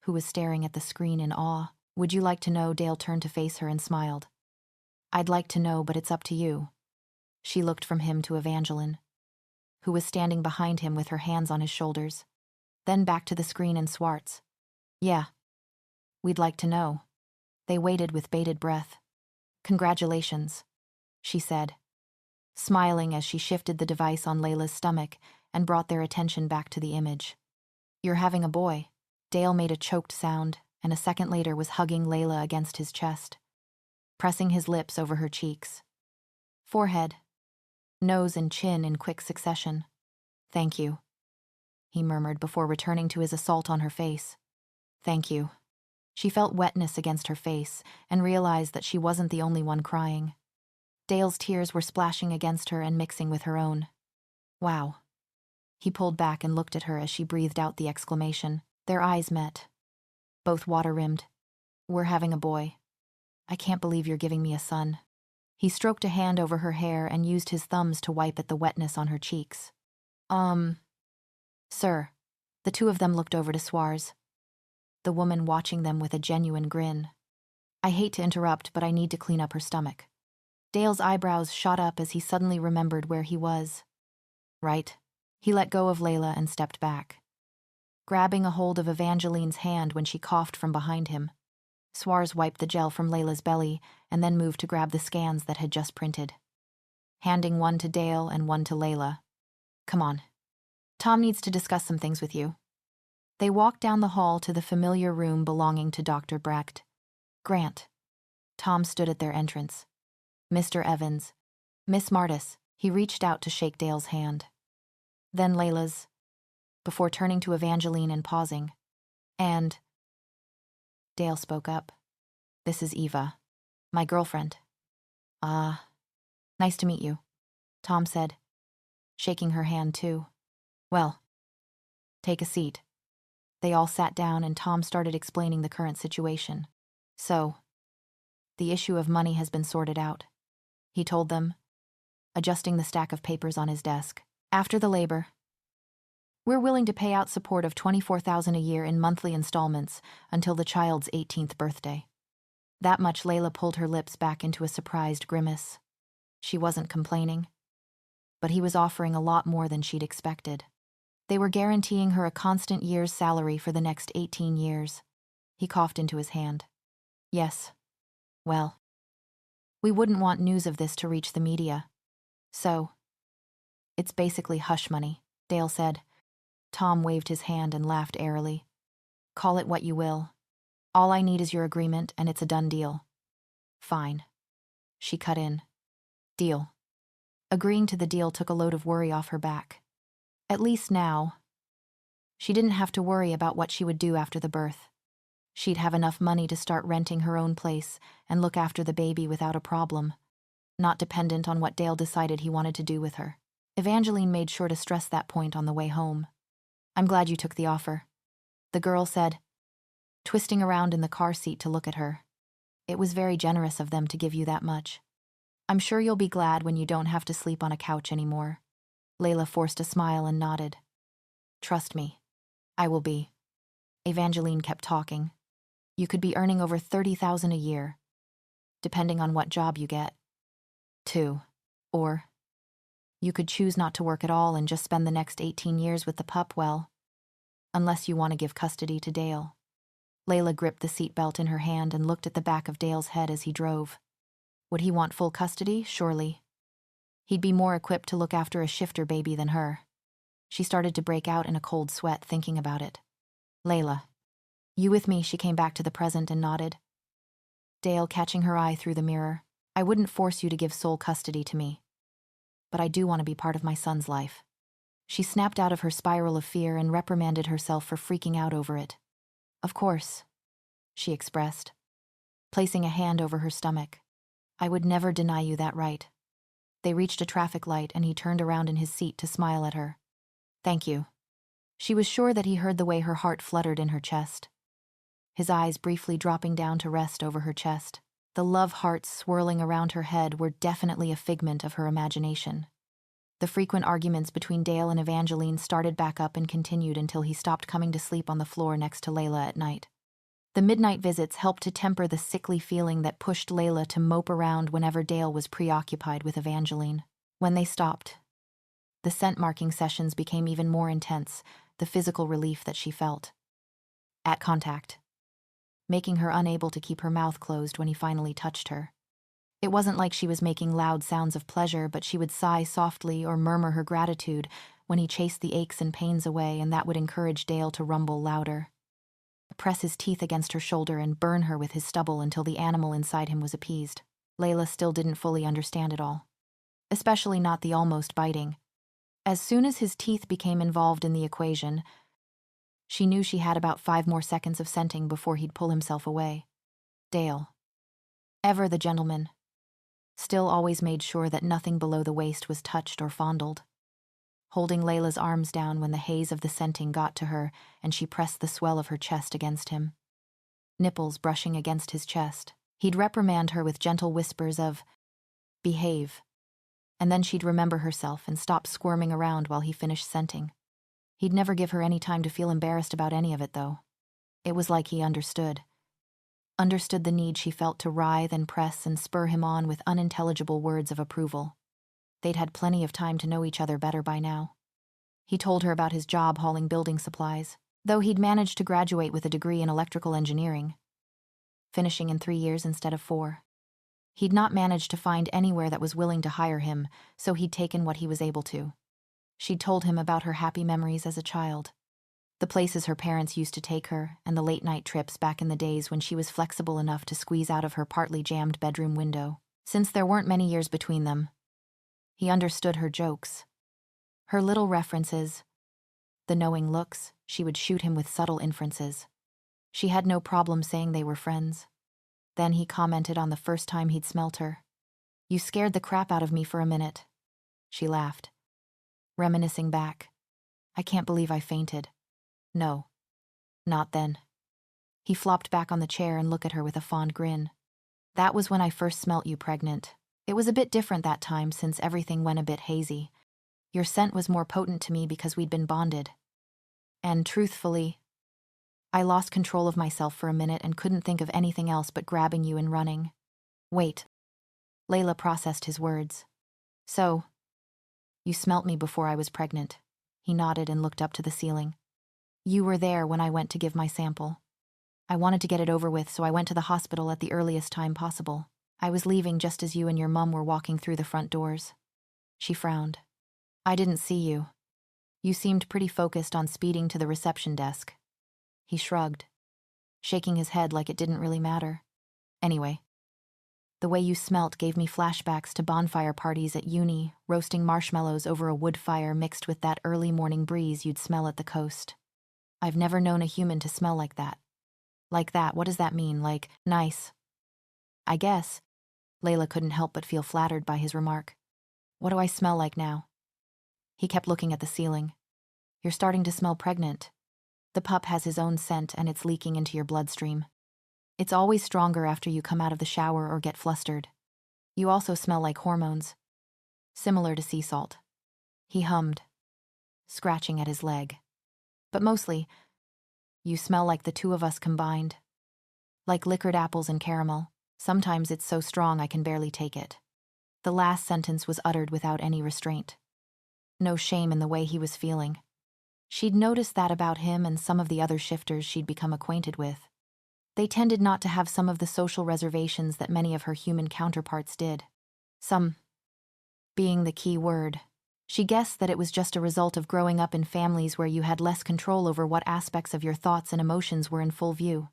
who was staring at the screen in awe. Would you like to know? Dale turned to face her and smiled. I'd like to know, but it's up to you. She looked from him to Evangeline, who was standing behind him with her hands on his shoulders, then back to the screen and Swartz. Yeah. We'd like to know. They waited with bated breath. Congratulations, she said, smiling as she shifted the device on Layla's stomach and brought their attention back to the image. You're having a boy. Dale made a choked sound, and a second later was hugging Layla against his chest, pressing his lips over her cheeks. Forehead, nose and chin in quick succession. Thank you, he murmured before returning to his assault on her face. Thank you. She felt wetness against her face and realized that she wasn't the only one crying. Dale's tears were splashing against her and mixing with her own. Wow. He pulled back and looked at her as she breathed out the exclamation. Their eyes met, both water-rimmed. We're having a boy. I can't believe you're giving me a son. He stroked a hand over her hair and used his thumbs to wipe at the wetness on her cheeks. Sir. The two of them looked over to Suarez, the woman watching them with a genuine grin. I hate to interrupt, but I need to clean up her stomach. Dale's eyebrows shot up as he suddenly remembered where he was. Right. He let go of Layla and stepped back. grabbing a hold of Evangeline's hand when she coughed from behind him. Swars wiped the gel from Layla's belly and then moved to grab the scans that had just printed, handing one to Dale and one to Layla. Come on. Tom needs to discuss some things with you. They walked down the hall to the familiar room belonging to Dr. Brecht. Grant. Tom stood at their entrance. Mr. Evans. Miss Martis. He reached out to shake Dale's hand. Then Layla's, before turning to Evangeline and pausing. And Dale spoke up. This is Eva, my girlfriend. Ah, nice to meet you, Tom said, shaking her hand too. Well, take a seat. They all sat down and Tom started explaining the current situation. So, the issue of money has been sorted out, he told them, adjusting the stack of papers on his desk. After the labor, we're willing to pay out support of $24,000 a year in monthly installments until the child's 18th birthday. That much. Layla pulled her lips back into a surprised grimace. She wasn't complaining, but he was offering a lot more than she'd expected. They were guaranteeing her a constant year's salary for the next 18 years. He coughed into his hand. Yes. Well, we wouldn't want news of this to reach the media. So, it's basically hush money, Dale said. Tom waved his hand and laughed airily. Call it what you will. All I need is your agreement, and it's a done deal. Fine. She cut in. Deal. Agreeing to the deal took a load of worry off her back. At least now, she didn't have to worry about what she would do after the birth. She'd have enough money to start renting her own place and look after the baby without a problem, not dependent on what Dale decided he wanted to do with her. Evangeline made sure to stress that point on the way home. I'm glad you took the offer, the girl said, twisting around in the car seat to look at her. It was very generous of them to give you that much. I'm sure you'll be glad when you don't have to sleep on a couch anymore. Layla forced a smile and nodded. Trust me, I will be. Evangeline kept talking. You could be earning over $30,000 a year, depending on what job you get. 2. Or you could choose not to work at all and just spend the next 18 years with the pup, well, unless you want to give custody to Dale. Layla gripped the seatbelt in her hand and looked at the back of Dale's head as he drove. Would he want full custody? Surely. He'd be more equipped to look after a shifter baby than her. She started to break out in a cold sweat thinking about it. Layla. You with me? She came back to the present and nodded. Dale, catching her eye through the mirror. I wouldn't force you to give sole custody to me, but I do want to be part of my son's life. She snapped out of her spiral of fear and reprimanded herself for freaking out over it. Of course, she expressed, placing a hand over her stomach. I would never deny you that right. They reached a traffic light and he turned around in his seat to smile at her. Thank you. She was sure that he heard the way her heart fluttered in her chest. His eyes briefly dropping down to rest over her chest. The love hearts swirling around her head were definitely a figment of her imagination. The frequent arguments between Dale and Evangeline started back up and continued until he stopped coming to sleep on the floor next to Layla at night. The midnight visits helped to temper the sickly feeling that pushed Layla to mope around whenever Dale was preoccupied with Evangeline. When they stopped, the scent-marking sessions became even more intense, the physical relief that she felt. At contact, making her unable to keep her mouth closed when he finally touched her. It wasn't like she was making loud sounds of pleasure, but she would sigh softly or murmur her gratitude when he chased the aches and pains away, and that would encourage Dale to rumble louder, press his teeth against her shoulder and burn her with his stubble until the animal inside him was appeased. Layla still didn't fully understand it all, especially not the almost biting. As soon as his teeth became involved in the equation, she knew she had about 5 more seconds of scenting before he'd pull himself away. Dale, ever the gentleman, still always made sure that nothing below the waist was touched or fondled, holding Layla's arms down when the haze of the scenting got to her and she pressed the swell of her chest against him. Nipples brushing against his chest. He'd reprimand her with gentle whispers of, behave, and then she'd remember herself and stop squirming around while he finished scenting. He'd never give her any time to feel embarrassed about any of it, though. It was like he understood the need she felt to writhe and press and spur him on with unintelligible words of approval. They'd had plenty of time to know each other better by now. He told her about his job hauling building supplies, though he'd managed to graduate with a degree in electrical engineering, finishing in 3 years instead of 4. He'd not managed to find anywhere that was willing to hire him, so he'd taken what he was able to. She'd told him about her happy memories as a child, the places her parents used to take her, and the late-night trips back in the days when she was flexible enough to squeeze out of her partly jammed bedroom window. Since there weren't many years between them, he understood her jokes, her little references, the knowing looks she would shoot him with subtle inferences. She had no problem saying they were friends. Then he commented on the first time he'd smelt her. "You scared the crap out of me for a minute." She laughed, reminiscing back. "I can't believe I fainted." "No. Not then." He flopped back on the chair and looked at her with a fond grin. "That was when I first smelt you pregnant. It was a bit different that time since everything went a bit hazy. Your scent was more potent to me because we'd been bonded. And truthfully, I lost control of myself for a minute and couldn't think of anything else but grabbing you and running." "Wait." Layla processed his words. "So, you smelt me before I was pregnant." He nodded and looked up to the ceiling. "You were there when I went to give my sample. I wanted to get it over with, so I went to the hospital at the earliest time possible. I was leaving just as you and your mum were walking through the front doors." She frowned. "I didn't see you. You seemed pretty focused on speeding to the reception desk." He shrugged, shaking his head like it didn't really matter. "Anyway, the way you smelt gave me flashbacks to bonfire parties at uni, roasting marshmallows over a wood fire mixed with that early morning breeze you'd smell at the coast. I've never known a human to smell like that." "Like that, what does that mean? Like, nice?" "I guess." Layla couldn't help but feel flattered by his remark. "What do I smell like now?" He kept looking at the ceiling. "You're starting to smell pregnant. The pup has his own scent and it's leaking into your bloodstream. It's always stronger after you come out of the shower or get flustered. You also smell like hormones, similar to sea salt." He hummed, scratching at his leg. "But mostly, you smell like the two of us combined. Like liquored apples and caramel. Sometimes it's so strong I can barely take it." The last sentence was uttered without any restraint. No shame in the way he was feeling. She'd noticed that about him and some of the other shifters she'd become acquainted with. They tended not to have some of the social reservations that many of her human counterparts did. Some being the key word. She guessed that it was just a result of growing up in families where you had less control over what aspects of your thoughts and emotions were in full view.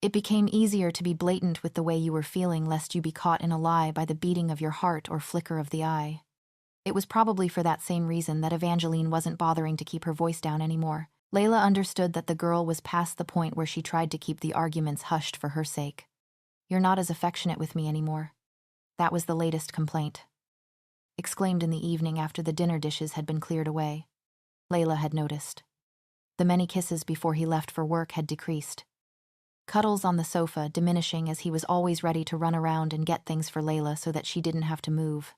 It became easier to be blatant with the way you were feeling lest you be caught in a lie by the beating of your heart or flicker of the eye. It was probably for that same reason that Evangeline wasn't bothering to keep her voice down anymore. Layla understood that the girl was past the point where she tried to keep the arguments hushed for her sake. "You're not as affectionate with me anymore." That was the latest complaint, exclaimed in the evening after the dinner dishes had been cleared away. Layla had noticed. The many kisses before he left for work had decreased. Cuddles on the sofa diminishing as he was always ready to run around and get things for Layla so that she didn't have to move.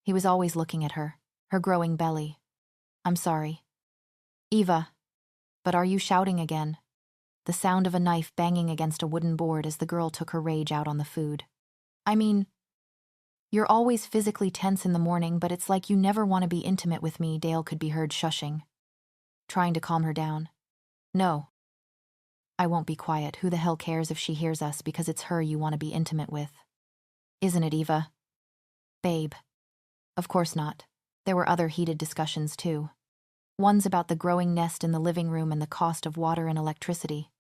He was always looking at her growing belly. "I'm sorry." "Eva." "But are you shouting again?" The sound of a knife banging against a wooden board as the girl took her rage out on the food. "I mean, you're always physically tense in the morning, but it's like you never want to be intimate with me," Dale could be heard shushing, trying to calm her down. "No. I won't be quiet. Who the hell cares if she hears us because it's her you want to be intimate with? Isn't it, Eva?" "Babe." Of course not. There were other heated discussions, too. Ones about the growing nest in the living room and the cost of water and electricity.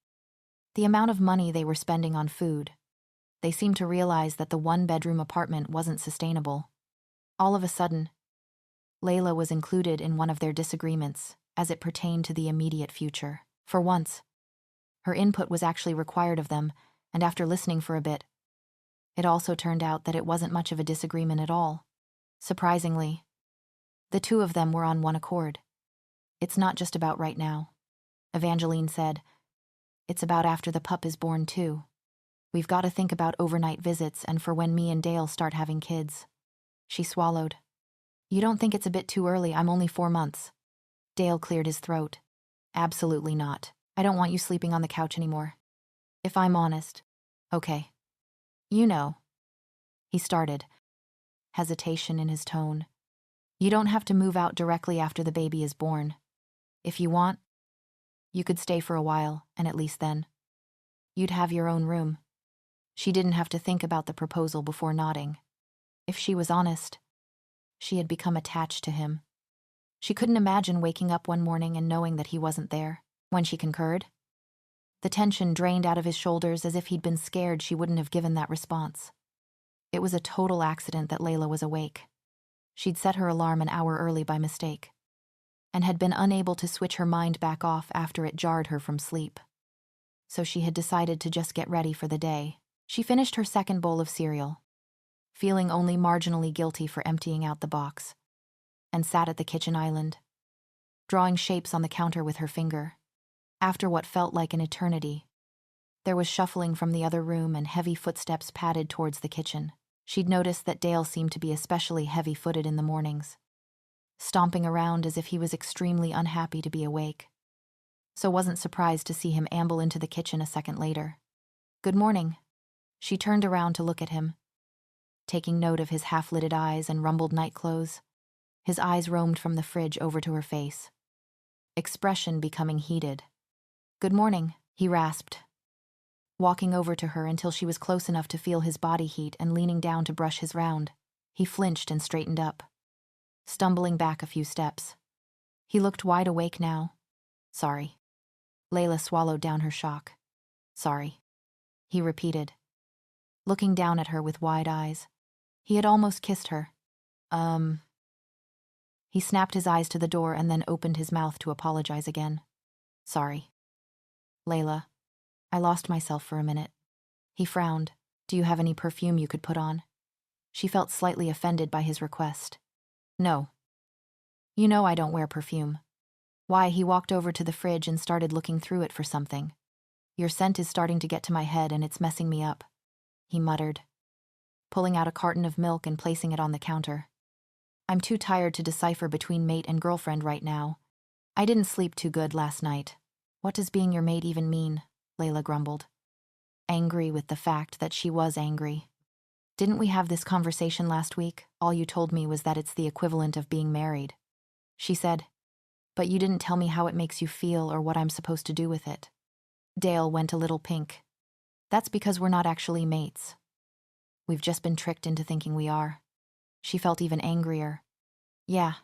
The amount of money they were spending on food. They seemed to realize that the one-bedroom apartment wasn't sustainable. All of a sudden, Layla was included in one of their disagreements as it pertained to the immediate future. For once, her input was actually required of them, and after listening for a bit, it also turned out that it wasn't much of a disagreement at all. Surprisingly, the two of them were on one accord. "It's not just about right now," Evangeline said. "It's about after the pup is born, too. We've got to think about overnight visits and for when me and Dale start having kids." She swallowed. "You don't think it's a bit too early? I'm only 4 months. Dale cleared his throat. "Absolutely not. I don't want you sleeping on the couch anymore. If I'm honest." "Okay. You know." He started, hesitation in his tone. "You don't have to move out directly after the baby is born. If you want, You could stay for a while, and at least then, you'd have your own room. She didn't have to think about the proposal before nodding. If she was honest, she had become attached to him. She couldn't imagine waking up one morning and knowing that he wasn't there. When she concurred, the tension drained out of his shoulders as if he'd been scared she wouldn't have given that response. It was a total accident that Layla was awake. She'd set her alarm an hour early by mistake, and had been unable to switch her mind back off after it jarred her from sleep. So she had decided to just get ready for the day. She finished her second bowl of cereal, feeling only marginally guilty for emptying out the box, and sat at the kitchen island, drawing shapes on the counter with her finger. After what felt like an eternity, there was shuffling from the other room and heavy footsteps padded towards the kitchen. She'd noticed that Dale seemed to be especially heavy-footed in the mornings, stomping around as if he was extremely unhappy to be awake. So wasn't surprised to see him amble into the kitchen a second later. "Good morning." She turned around to look at him, taking note of his half-lidded eyes and rumpled nightclothes. His eyes roamed from the fridge over to her face, expression becoming heated. "Good morning," he rasped, walking over to her until she was close enough to feel his body heat and leaning down to brush his round. He flinched and straightened up, stumbling back a few steps. He looked wide awake now. "Sorry." Layla swallowed down her shock. "Sorry," he repeated, looking down at her with wide eyes. He had almost kissed her. He snapped his eyes to the door and then opened his mouth to apologize again. "Sorry. Layla, I lost myself for a minute." He frowned. "Do you have any perfume you could put on?" She felt slightly offended by his request. "No. You know I don't wear perfume." Why, he walked over to the fridge and started looking through it for something. "Your scent is starting to get to my head and it's messing me up," he muttered, pulling out a carton of milk and placing it on the counter. "I'm too tired to decipher between mate and girlfriend right now. I didn't sleep too good last night." "What does being your mate even mean?" Layla grumbled, angry with the fact that she was angry. "Didn't we have this conversation last week? All you told me was that it's the equivalent of being married," she said. "But you didn't tell me how it makes you feel or what I'm supposed to do with it." Dale went a little pink. "That's because we're not actually mates. We've just been tricked into thinking we are." She felt even angrier. "Yeah,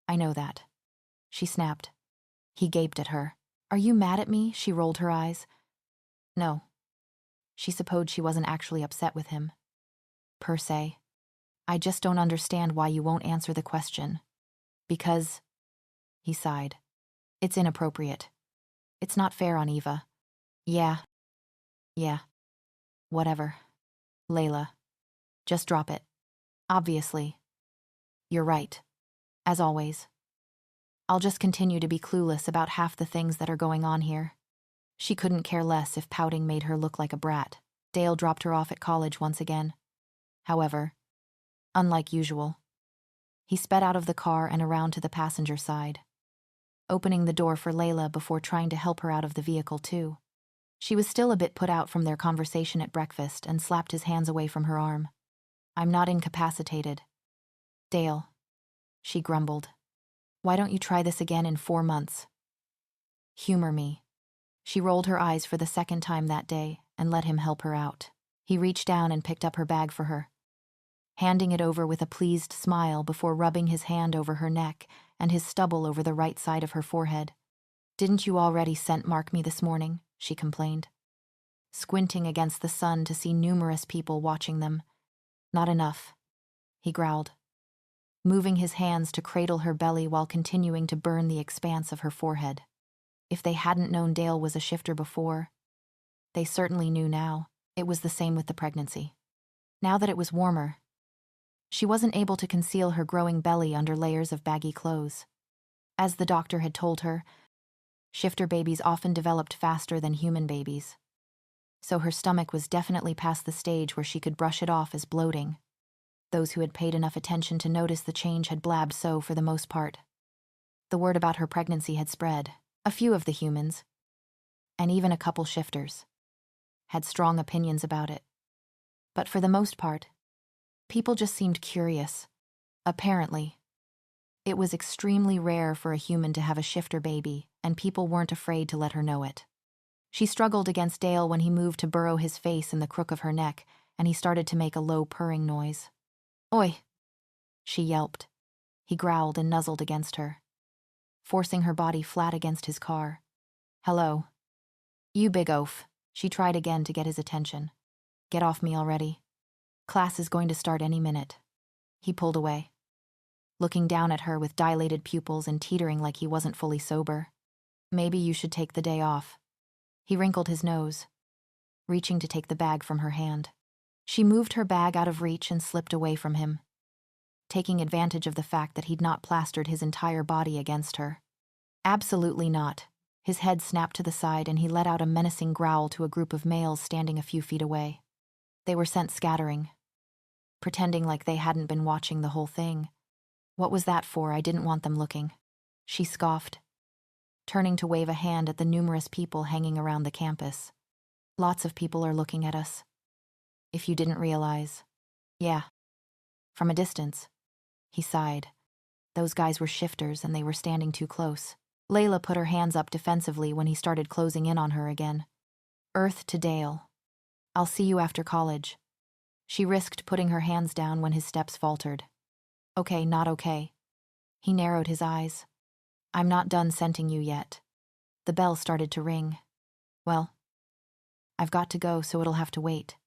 I know that," she snapped. He gaped at her. "Are you mad at me?" She rolled her eyes. No. She supposed she wasn't actually upset with him, per se. "I just don't understand why you won't answer the question." "Because," he sighed, "it's inappropriate. It's not fair on Eva." Yeah, whatever. Layla, just drop it. Obviously. You're right. As always. I'll just continue to be clueless about half the things that are going on here. She couldn't care less if pouting made her look like a brat. Dale dropped her off at college once again. However, unlike usual, he sped out of the car and around to the passenger side, opening the door for Layla before trying to help her out of the vehicle too. She was still a bit put out from their conversation at breakfast and slapped his hands away from her arm. "I'm not incapacitated." "Dale," she grumbled, "why don't you try this again in 4 months? Humor me." She rolled her eyes for the second time that day and let him help her out. He reached down and picked up her bag for her, handing it over with a pleased smile before rubbing his hand over her neck and his stubble over the right side of her forehead. "Didn't you already scent mark me this morning?" she complained, squinting against the sun to see numerous people watching them. "Not enough," he growled, moving his hands to cradle her belly while continuing to burn the expanse of her forehead. If they hadn't known Dale was a shifter before, they certainly knew now. It was the same with the pregnancy. Now that it was warmer, she wasn't able to conceal her growing belly under layers of baggy clothes. As the doctor had told her, shifter babies often developed faster than human babies, so her stomach was definitely past the stage where she could brush it off as bloating. Those who had paid enough attention to notice the change had blabbed so for the most part. The word about her pregnancy had spread. A few of the humans, and even a couple shifters, had strong opinions about it. But for the most part, people just seemed curious. Apparently, It was extremely rare for a human to have a shifter baby, and people weren't afraid to let her know it. She struggled against Dale when he moved to burrow his face in the crook of her neck, and he started to make a low purring noise. "Oi!" she yelped. He growled and nuzzled against her, forcing her body flat against his car. "Hello." "You big oaf." She tried again to get his attention. "Get off me already. Class is going to start any minute." He pulled away, looking down at her with dilated pupils and teetering like he wasn't fully sober. "Maybe you should take the day off." He wrinkled his nose, reaching to take the bag from her hand. She moved her bag out of reach and slipped away from him, taking advantage of the fact that he'd not plastered his entire body against her. "Absolutely not." His head snapped to the side and he let out a menacing growl to a group of males standing a few feet away. They were sent scattering, pretending like they hadn't been watching the whole thing. "What was that for? I didn't want them looking." She scoffed, turning to wave a hand at the numerous people hanging around the campus. "Lots of people are looking at us. If you didn't realize." "Yeah." From a distance. He sighed. Those guys were shifters and they were standing too close. Layla put her hands up defensively when he started closing in on her again. "Earth to Dale. I'll see you after college." She risked putting her hands down when his steps faltered. "Okay, not okay." He narrowed his eyes. "I'm not done scenting you yet." The bell started to ring. "Well, I've got to go, so it'll have to wait."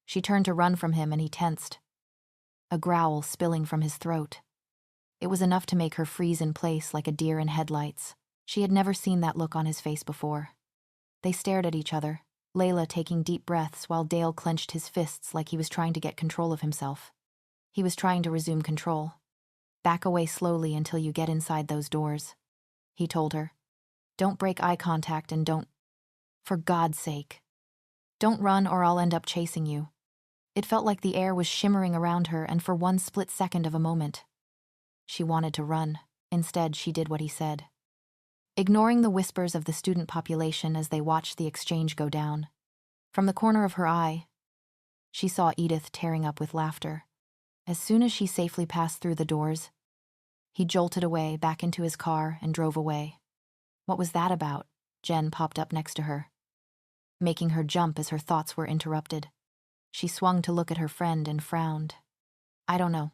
She turned to run from him and he tensed, a growl spilling from his throat. It was enough to make her freeze in place like a deer in headlights. She had never seen that look on his face before. They stared at each other, Layla taking deep breaths while Dale clenched his fists like he was trying to get control of himself. He was trying to resume control. "Back away slowly until you get inside those doors," he told her. "Don't break eye contact and don't, for God's sake, don't run or I'll end up chasing you." It felt like the air was shimmering around her, and for one split second of a moment, she wanted to run. Instead, she did what he said, ignoring the whispers of the student population as they watched the exchange go down. From the corner of her eye, she saw Edith tearing up with laughter. As soon as she safely passed through the doors, he jolted away back into his car and drove away. What was that about? Jen popped up next to her, making her jump as her thoughts were interrupted. She swung to look at her friend and frowned. "I don't know."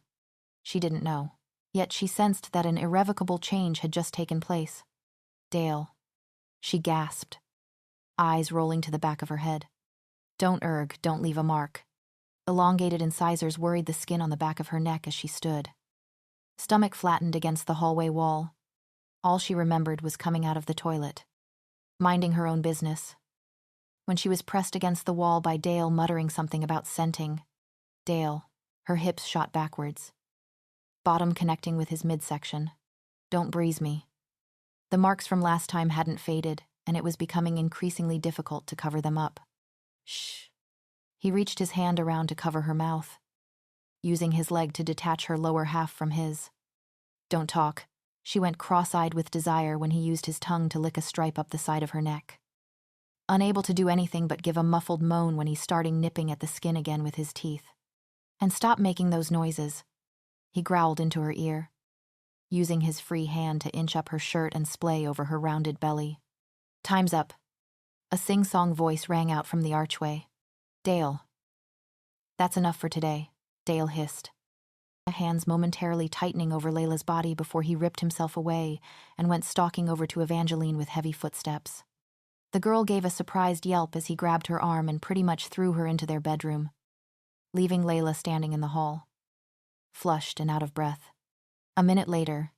She didn't know, yet she sensed that an irrevocable change had just taken place. "Dale," she gasped, eyes rolling to the back of her head. "Don't don't leave a mark." Elongated incisors worried the skin on the back of her neck as she stood, stomach flattened against the hallway wall. All she remembered was coming out of the toilet, minding her own business, when she was pressed against the wall by Dale muttering something about scenting. Dale, her hips shot backwards, bottom connecting with his midsection. "Don't breeze me." The marks from last time hadn't faded, and it was becoming increasingly difficult to cover them up. "Shh." He reached his hand around to cover her mouth, using his leg to detach her lower half from his. "Don't talk." She went cross-eyed with desire when he used his tongue to lick a stripe up the side of her neck, unable to do anything but give a muffled moan when he started nipping at the skin again with his teeth. "And stop making those noises," he growled into her ear, using his free hand to inch up her shirt and splay over her rounded belly. "Time's up." A sing-song voice rang out from the archway. "Dale." "That's enough for today," Dale hissed, hands momentarily tightening over Layla's body before he ripped himself away and went stalking over to Evangeline with heavy footsteps. The girl gave a surprised yelp as he grabbed her arm and pretty much threw her into their bedroom, leaving Layla standing in the hall, flushed and out of breath. A minute later,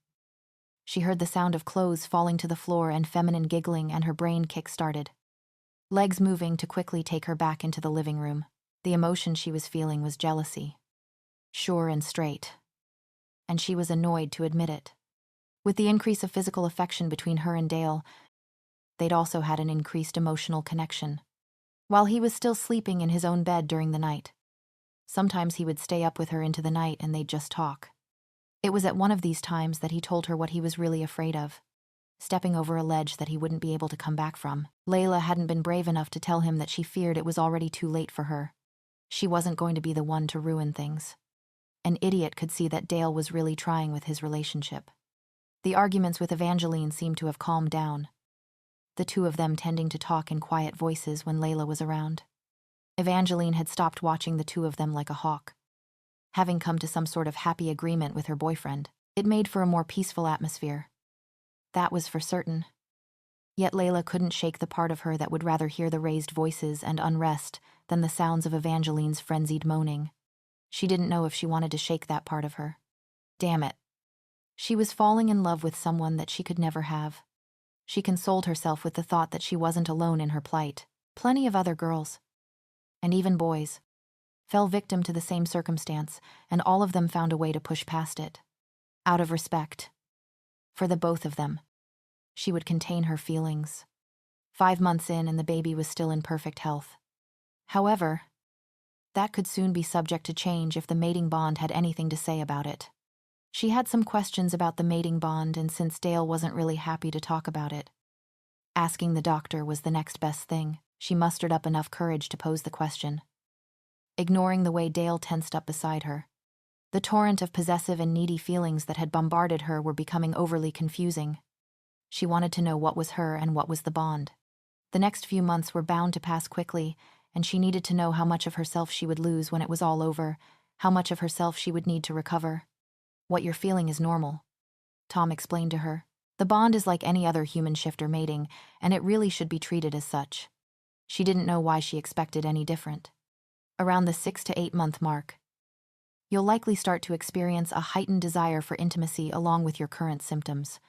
she heard the sound of clothes falling to the floor and feminine giggling, and her brain kick-started, legs moving to quickly take her back into the living room. The emotion she was feeling was jealousy, sure and straight, and she was annoyed to admit it. With the increase of physical affection between her and Dale, they'd also had an increased emotional connection. While he was still sleeping in his own bed during the night, sometimes he would stay up with her into the night and they'd just talk. It was at one of these times that he told her what he was really afraid of, stepping over a ledge that he wouldn't be able to come back from. Layla hadn't been brave enough to tell him that she feared it was already too late for her. She wasn't going to be the one to ruin things. An idiot could see that Dale was really trying with his relationship. The arguments with Evangeline seemed to have calmed down, the two of them tending to talk in quiet voices when Layla was around. Evangeline had stopped watching the two of them like a hawk. Having come to some sort of happy agreement with her boyfriend, it made for a more peaceful atmosphere. That was for certain. Yet Layla couldn't shake the part of her that would rather hear the raised voices and unrest than the sounds of Evangeline's frenzied moaning. She didn't know if she wanted to shake that part of her. Damn it. She was falling in love with someone that she could never have. She consoled herself with the thought that she wasn't alone in her plight. Plenty of other girls, and even boys, fell victim to the same circumstance, and all of them found a way to push past it. Out of respect for the both of them, she would contain her feelings. 5 months in, and the baby was still in perfect health. However, that could soon be subject to change if the mating bond had anything to say about it. She had some questions about the mating bond, and since Dale wasn't really happy to talk about it, asking the doctor was the next best thing. She mustered up enough courage to pose the question, ignoring the way Dale tensed up beside her. The torrent of possessive and needy feelings that had bombarded her were becoming overly confusing. She wanted to know what was her and what was the bond. The next few months were bound to pass quickly, and she needed to know how much of herself she would lose when it was all over, how much of herself she would need to recover. What you're feeling is normal, Tom explained to her. The bond is like any other human shifter mating, and it really should be treated as such. She didn't know why she expected any different. Around the 6 to 8 month mark, you'll likely start to experience a heightened desire for intimacy along with your current symptoms.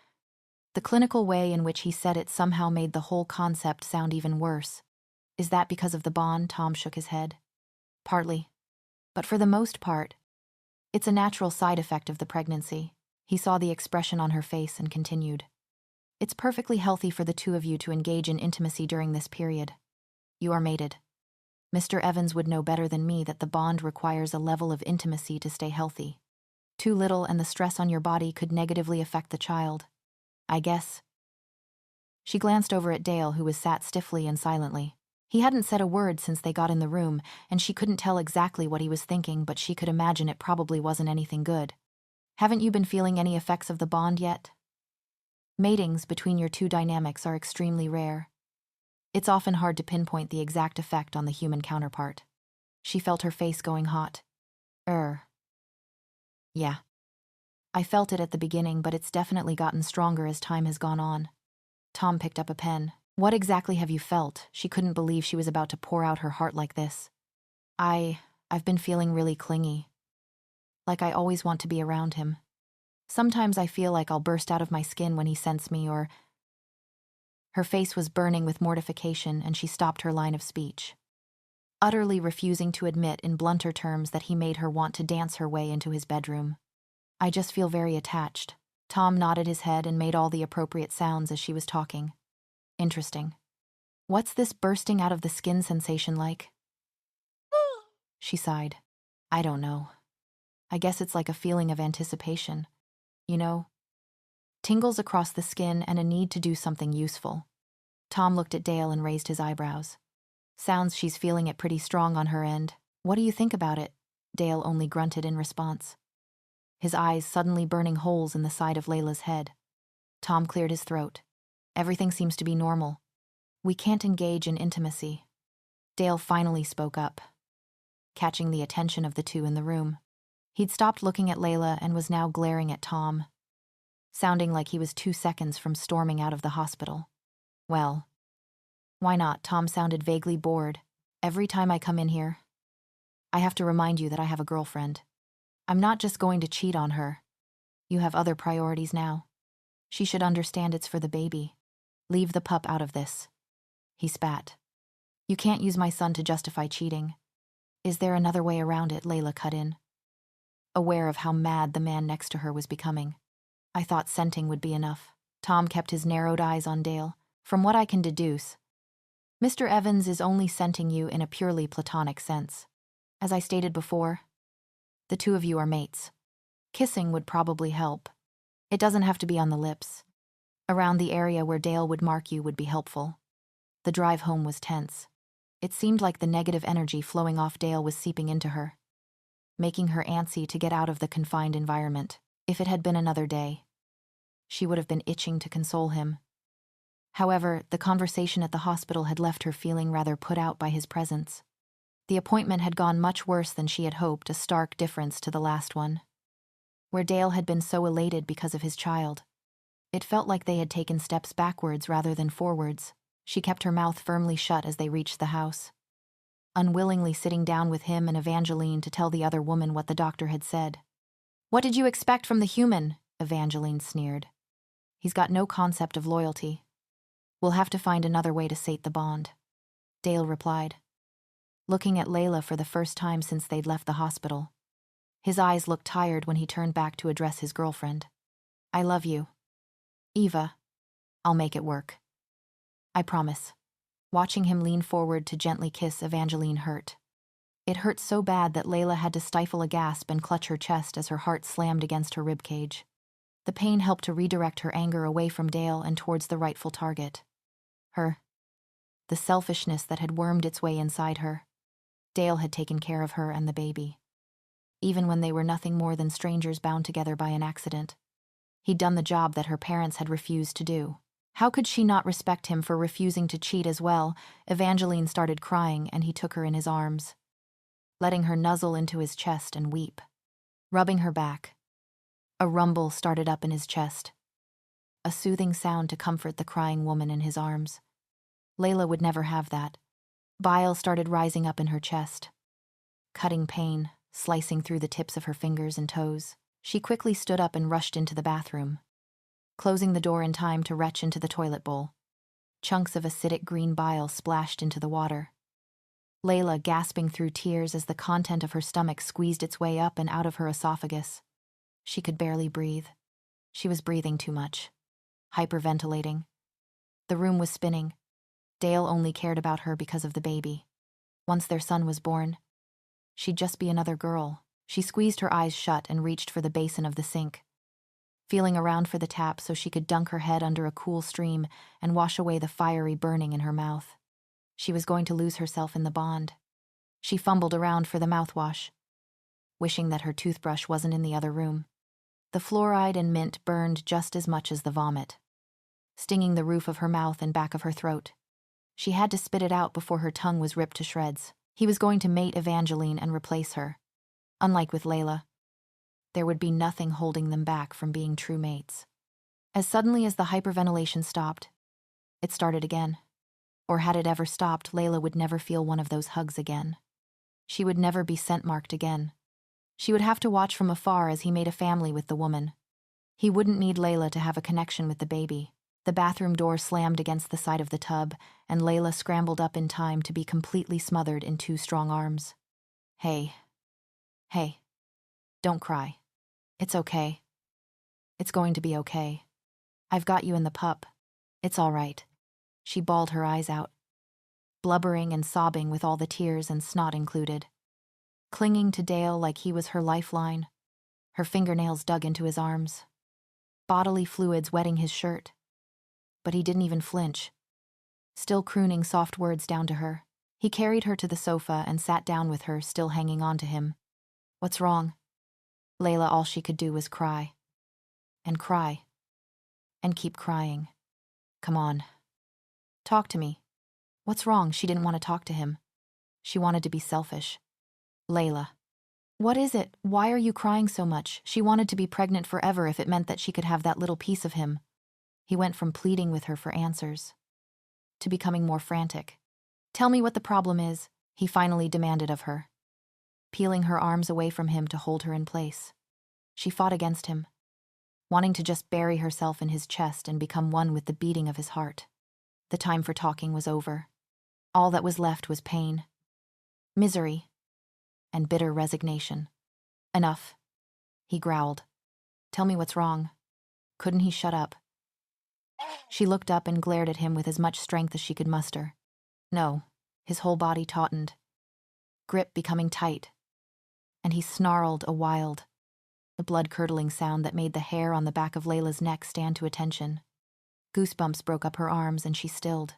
The clinical way in which he said it somehow made the whole concept sound even worse. Is that because of the bond? Tom shook his head. Partly. But for the most part, it's a natural side effect of the pregnancy. He saw the expression on her face and continued. It's perfectly healthy for the two of you to engage in intimacy during this period. You are mated. Mr. Evans would know better than me that the bond requires a level of intimacy to stay healthy. Too little and the stress on your body could negatively affect the child. I guess. She glanced over at Dale, who was sat stiffly and silently. He hadn't said a word since they got in the room, and she couldn't tell exactly what he was thinking, but she could imagine it probably wasn't anything good. Haven't you been feeling any effects of the bond yet? Matings between your two dynamics are extremely rare. It's often hard to pinpoint the exact effect on the human counterpart. She felt her face going hot. Yeah. I felt it at the beginning, but it's definitely gotten stronger as time has gone on. Tom picked up a pen. What exactly have you felt? She couldn't believe she was about to pour out her heart like this. I've been feeling really clingy. Like I always want to be around him. Sometimes I feel like I'll burst out of my skin when he scents me, or... Her face was burning with mortification, and she stopped her line of speech, utterly refusing to admit in blunter terms that he made her want to dance her way into his bedroom. I just feel very attached. Tom nodded his head and made all the appropriate sounds as she was talking. Interesting. What's this bursting out of the skin sensation like? She sighed. I don't know. I guess it's like a feeling of anticipation. You know? Tingles across the skin and a need to do something useful. Tom looked at Dale and raised his eyebrows. Sounds she's feeling it pretty strong on her end. What do you think about it? Dale only grunted in response, his eyes suddenly burning holes in the side of Layla's head. Tom cleared his throat. Everything seems to be normal. We can't engage in intimacy. Dale finally spoke up, catching the attention of the two in the room. He'd stopped looking at Layla and was now glaring at Tom, sounding like he was 2 seconds from storming out of the hospital. Well, why not? Tom sounded vaguely bored. Every time I come in here, I have to remind you that I have a girlfriend. I'm not just going to cheat on her. You have other priorities now. She should understand it's for the baby. Leave the pup out of this. He spat. You can't use my son to justify cheating. Is there another way around it? Layla cut in, aware of how mad the man next to her was becoming. I thought scenting would be enough. Tom kept his narrowed eyes on Dale. From what I can deduce, Mr. Evans is only scenting you in a purely platonic sense. As I stated before, the two of you are mates. Kissing would probably help. It doesn't have to be on the lips. Around the area where Dale would mark you would be helpful. The drive home was tense. It seemed like the negative energy flowing off Dale was seeping into her, making her antsy to get out of the confined environment. If it had been another day, She would have been itching to console him. However, the conversation at the hospital had left her feeling rather put out by his presence. The appointment had gone much worse than she had hoped, a stark difference to the last one. Where Dale had been so elated because of his child, it felt like they had taken steps backwards rather than forwards. She kept her mouth firmly shut as they reached the house, unwillingly sitting down with him and Evangeline to tell the other woman what the doctor had said. "What did you expect from the human?" Evangeline sneered. "He's got no concept of loyalty. We'll have to find another way to sate the bond," Dale replied, looking at Layla for the first time since they'd left the hospital. His eyes looked tired when he turned back to address his girlfriend. "I love you, Eva. I'll make it work. I promise." Watching him lean forward to gently kiss Evangeline hurt. It hurt so bad that Layla had to stifle a gasp and clutch her chest as her heart slammed against her ribcage. The pain helped to redirect her anger away from Dale and towards the rightful target. The selfishness that had wormed its way inside her. Dale had taken care of her and the baby, even when they were nothing more than strangers bound together by an accident. He'd done the job that her parents had refused to do. How could she not respect him for refusing to cheat as well? Evangeline started crying, and he took her in his arms, letting her nuzzle into his chest and weep, rubbing her back. A rumble started up in his chest, a soothing sound to comfort the crying woman in his arms. Layla would never have that. Bile started rising up in her chest, cutting pain, slicing through the tips of her fingers and toes. She quickly stood up and rushed into the bathroom, closing the door in time to retch into the toilet bowl. Chunks of acidic green bile splashed into the water. Layla gasping through tears as the content of her stomach squeezed its way up and out of her esophagus. She could barely breathe. She was breathing too much, hyperventilating. The room was spinning. Dale only cared about her because of the baby. Once their son was born, she'd just be another girl. She squeezed her eyes shut and reached for the basin of the sink, feeling around for the tap so she could dunk her head under a cool stream and wash away the fiery burning in her mouth. She was going to lose herself in the bond. She fumbled around for the mouthwash, wishing that her toothbrush wasn't in the other room. The fluoride and mint burned just as much as the vomit, stinging the roof of her mouth and back of her throat. She had to spit it out before her tongue was ripped to shreds. He was going to mate Evangeline and replace her. Unlike with Layla, there would be nothing holding them back from being true mates. As suddenly as the hyperventilation stopped, it started again. Or had it ever stopped, Layla would never feel one of those hugs again. She would never be scent-marked again. She would have to watch from afar as he made a family with the woman. He wouldn't need Layla to have a connection with the baby. The bathroom door slammed against the side of the tub, and Layla scrambled up in time to be completely smothered in two strong arms. Hey, don't cry. It's okay. It's going to be okay. I've got you in the pup. It's all right." She bawled her eyes out, blubbering and sobbing with all the tears and snot included, clinging to Dale like he was her lifeline, her fingernails dug into his arms, bodily fluids wetting his shirt. But he didn't even flinch, still crooning soft words down to her. He carried her to the sofa and sat down with her, still hanging on to him. "What's wrong?" Layla, all she could do was cry. And cry. And keep crying. "Come on. Talk to me. What's wrong?" She didn't want to talk to him. She wanted to be selfish. "Layla. What is it? Why are you crying so much?" She wanted to be pregnant forever if it meant that she could have that little piece of him. He went from pleading with her for answers to becoming more frantic. "Tell me what the problem is," he finally demanded of her, peeling her arms away from him to hold her in place. She fought against him, wanting to just bury herself in his chest and become one with the beating of his heart. The time for talking was over. All that was left was pain, misery, and bitter resignation. "Enough," he growled. "Tell me what's wrong." Couldn't he shut up? She looked up and glared at him with as much strength as she could muster. No, his whole body tautened, grip becoming tight, and he snarled a wild, the blood-curdling sound that made the hair on the back of Layla's neck stand to attention. Goosebumps broke up her arms and she stilled.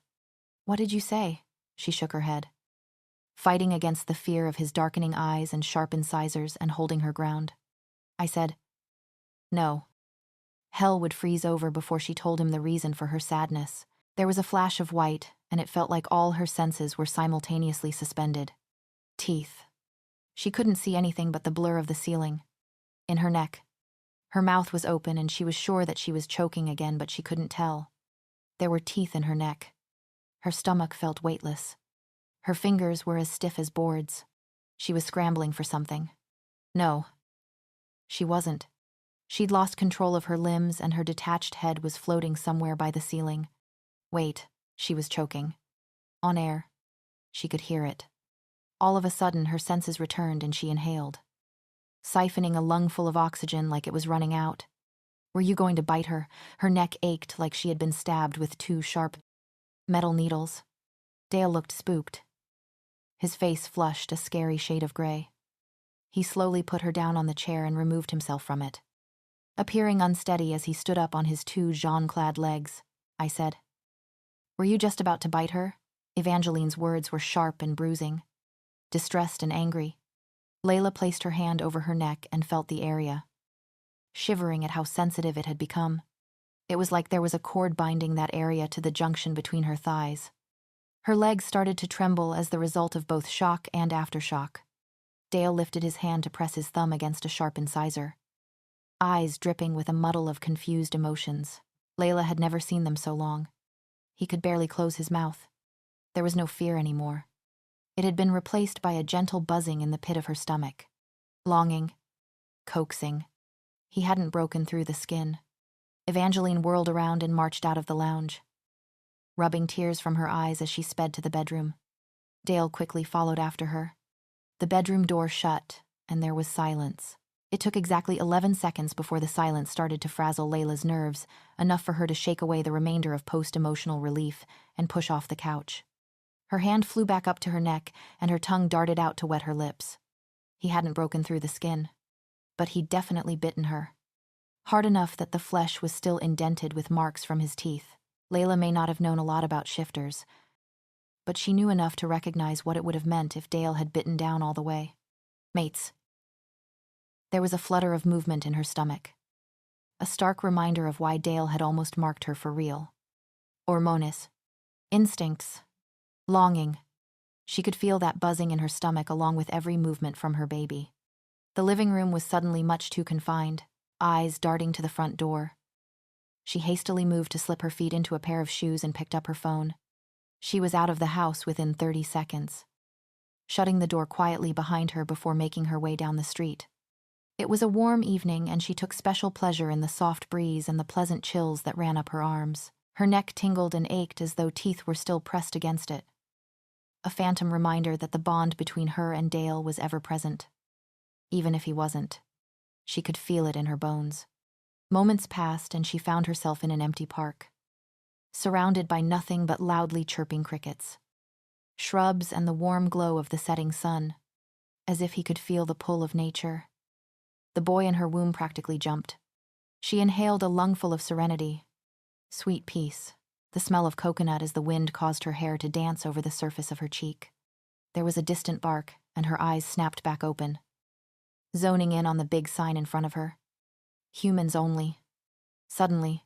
"What did you say?" She shook her head, fighting against the fear of his darkening eyes and sharp incisors and holding her ground. "I said, no. Hell would freeze over before she told him the reason for her sadness. There was a flash of white, and it felt like all her senses were simultaneously suspended. Teeth. She couldn't see anything but the blur of the ceiling. In her neck. Her mouth was open and she was sure that she was choking again, but she couldn't tell. There were teeth in her neck. Her stomach felt weightless. Her fingers were as stiff as boards. She was scrambling for something. No. She wasn't. She'd lost control of her limbs and her detached head was floating somewhere by the ceiling. Wait, she was choking. On air. She could hear it. All of a sudden, her senses returned and she inhaled, siphoning a lungful of oxygen like it was running out. Were you going to bite her? Her neck ached like she had been stabbed with 2 sharp metal needles. Dale looked spooked. His face flushed a scary shade of gray. He slowly put her down on the chair and removed himself from it. Appearing unsteady as he stood up on his 2 jean-clad legs, I said, "Were you just about to bite her?" Evangeline's words were sharp and bruising, distressed and angry. Layla placed her hand over her neck and felt the area, shivering at how sensitive it had become. It was like there was a cord binding that area to the junction between her thighs. Her legs started to tremble as the result of both shock and aftershock. Dale lifted his hand to press his thumb against a sharp incisor, eyes dripping with a muddle of confused emotions. Layla had never seen them so long. He could barely close his mouth. There was no fear anymore. It had been replaced by a gentle buzzing in the pit of her stomach. Longing. Coaxing. He hadn't broken through the skin. Evangeline whirled around and marched out of the lounge, rubbing tears from her eyes as she sped to the bedroom. Dale quickly followed after her. The bedroom door shut, and there was silence. It took exactly 11 seconds before the silence started to frazzle Layla's nerves, enough for her to shake away the remainder of post-emotional relief and push off the couch. Her hand flew back up to her neck, and her tongue darted out to wet her lips. He hadn't broken through the skin, but he'd definitely bitten her. Hard enough that the flesh was still indented with marks from his teeth. Layla may not have known a lot about shifters, but she knew enough to recognize what it would have meant if Dale had bitten down all the way. Mates. There was a flutter of movement in her stomach, a stark reminder of why Dale had almost marked her for real. Hormones. Instincts. Longing. She could feel that buzzing in her stomach along with every movement from her baby. The living room was suddenly much too confined, eyes darting to the front door. She hastily moved to slip her feet into a pair of shoes and picked up her phone. She was out of the house within 30 seconds, shutting the door quietly behind her before making her way down the street. It was a warm evening, and she took special pleasure in the soft breeze and the pleasant chills that ran up her arms. Her neck tingled and ached as though teeth were still pressed against it, a phantom reminder that the bond between her and Dale was ever present. Even if he wasn't, she could feel it in her bones. Moments passed, and she found herself in an empty park, surrounded by nothing but loudly chirping crickets, shrubs, and the warm glow of the setting sun, as if he could feel the pull of nature. The boy in her womb practically jumped. She inhaled a lungful of serenity, sweet peace, the smell of coconut as the wind caused her hair to dance over the surface of her cheek. There was a distant bark, and her eyes snapped back open, zoning in on the big sign in front of her. Humans only. Suddenly,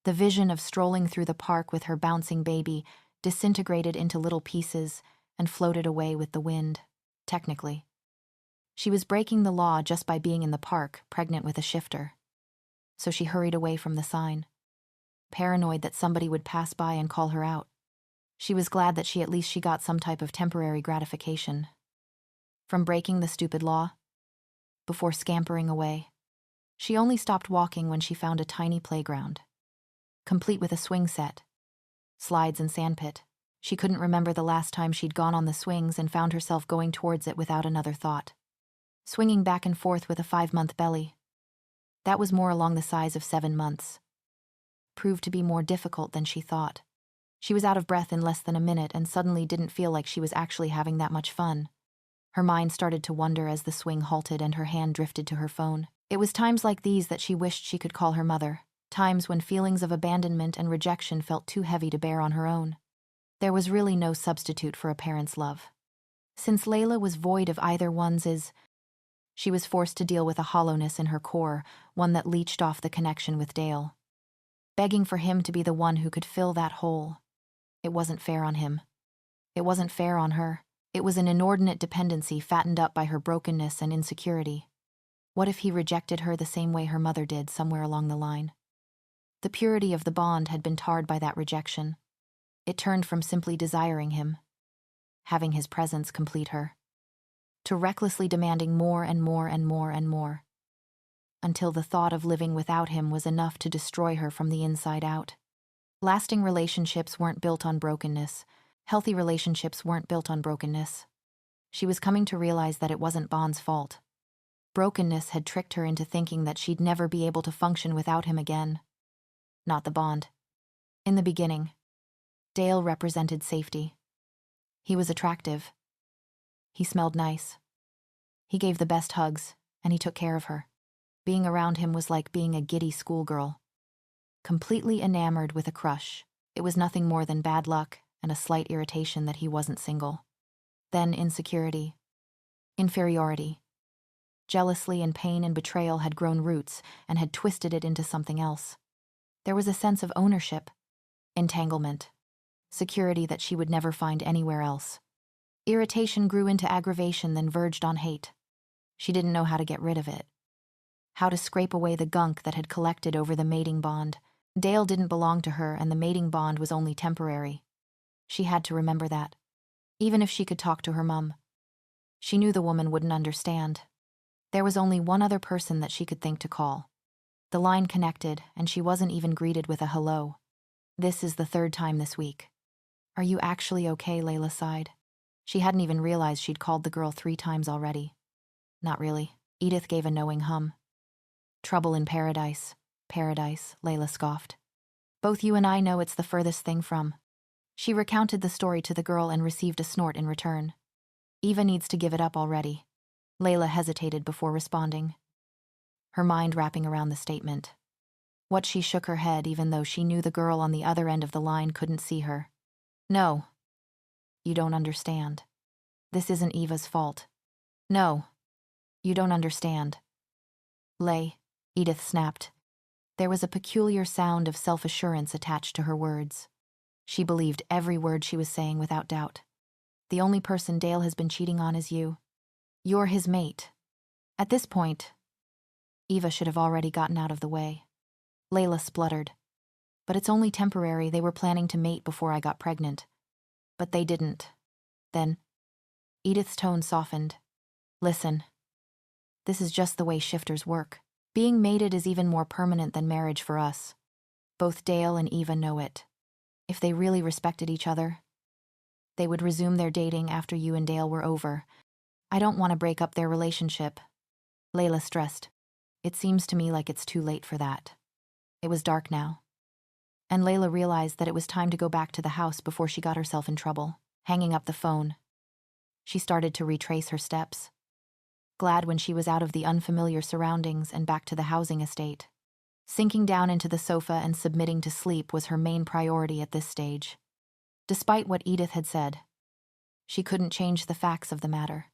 the vision of strolling through the park with her bouncing baby disintegrated into little pieces and floated away with the wind. Technically, she was breaking the law just by being in the park, pregnant with a shifter. So she hurried away from the sign, paranoid that somebody would pass by and call her out. She was glad that at least she got some type of temporary gratification from breaking the stupid law. Before scampering away, she only stopped walking when she found a tiny playground, complete with a swing set, slides and sandpit. She couldn't remember the last time she'd gone on the swings and found herself going towards it without another thought. Swinging back and forth with a 5-month belly. That was more along the size of 7 months. Proved to be more difficult than she thought. She was out of breath in less than a minute and suddenly didn't feel like she was actually having that much fun. Her mind started to wander as the swing halted and her hand drifted to her phone. It was times like these that she wished she could call her mother, times when feelings of abandonment and rejection felt too heavy to bear on her own. There was really no substitute for a parent's love. Since Layla was void of either one's, she was forced to deal with a hollowness in her core, one that leached off the connection with Dale. Begging for him to be the one who could fill that hole. It wasn't fair on him. It wasn't fair on her. It was an inordinate dependency fattened up by her brokenness and insecurity. What if he rejected her the same way her mother did somewhere along the line? The purity of the bond had been tarred by that rejection. It turned from simply desiring him, having his presence complete her, to recklessly demanding more and more and more and more, until the thought of living without him was enough to destroy her from the inside out. Lasting relationships weren't built on brokenness. Healthy relationships weren't built on brokenness. She was coming to realize that it wasn't Bond's fault. Brokenness had tricked her into thinking that she'd never be able to function without him again. Not the bond. In the beginning, Dale represented safety. He was attractive. He smelled nice. He gave the best hugs, and he took care of her. Being around him was like being a giddy schoolgirl. Completely enamored with a crush, it was nothing more than bad luck and a slight irritation that he wasn't single. Then insecurity, inferiority. Jealousy and pain and betrayal had grown roots and had twisted it into something else. There was a sense of ownership, entanglement, security that she would never find anywhere else. Irritation grew into aggravation, then verged on hate. She didn't know how to get rid of it. How to scrape away the gunk that had collected over the mating bond. Dale didn't belong to her, and the mating bond was only temporary. She had to remember that. Even if she could talk to her mum. She knew the woman wouldn't understand. There was only one other person that she could think to call. The line connected, and she wasn't even greeted with a hello. This is the third time this week. Are you actually okay? Layla sighed. She hadn't even realized she'd called the girl 3 times already. Not really. Edith gave a knowing hum. Trouble in paradise. Paradise, Layla scoffed. Both you and I know it's the furthest thing from. She recounted the story to the girl and received a snort in return. Eva needs to give it up already. Layla hesitated before responding, her mind wrapping around the statement. What she shook her head even though she knew the girl on the other end of the line couldn't see her. No. You don't understand. This isn't Eva's fault. No. You don't understand. Lay, Edith snapped. There was a peculiar sound of self-assurance attached to her words. She believed every word she was saying without doubt. The only person Dale has been cheating on is you. You're his mate. At this point, Eva should have already gotten out of the way. Layla spluttered. But it's only temporary. They were planning to mate before I got pregnant. But they didn't. Then, Edith's tone softened. Listen. This is just the way shifters work. Being mated is even more permanent than marriage for us. Both Dale and Eva know it. If they really respected each other, they would resume their dating after you and Dale were over. I don't want to break up their relationship. Layla stressed. It seems to me like it's too late for that. It was dark now. And Layla realized that it was time to go back to the house before she got herself in trouble. Hanging up the phone, she started to retrace her steps. Glad when she was out of the unfamiliar surroundings and back to the housing estate. Sinking down into the sofa and submitting to sleep was her main priority at this stage. Despite what Edith had said, she couldn't change the facts of the matter.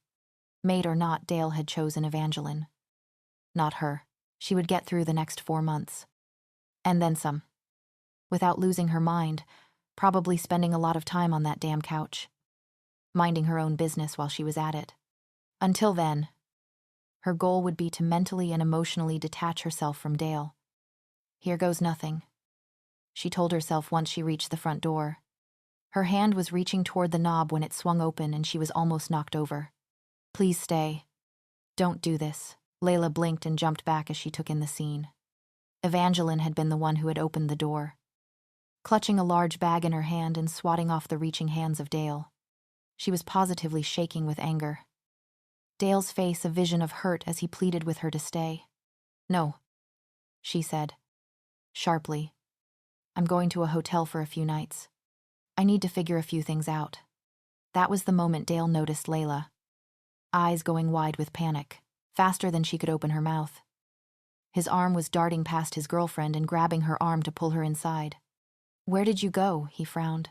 Mate or not, Dale had chosen Evangeline. Not her. She would get through the next 4 months. And then some. Without losing her mind, probably spending a lot of time on that damn couch. Minding her own business while she was at it. Until then, her goal would be to mentally and emotionally detach herself from Dale. Here goes nothing, she told herself once she reached the front door. Her hand was reaching toward the knob when it swung open and she was almost knocked over. Please stay. Don't do this. Layla blinked and jumped back as she took in the scene. Evangeline had been the one who had opened the door. Clutching a large bag in her hand and swatting off the reaching hands of Dale. She was positively shaking with anger. Dale's face a vision of hurt as he pleaded with her to stay. No, she said, sharply. I'm going to a hotel for a few nights. I need to figure a few things out. That was the moment Dale noticed Layla. Eyes going wide with panic, faster than she could open her mouth. His arm was darting past his girlfriend and grabbing her arm to pull her inside. Where did you go? He frowned,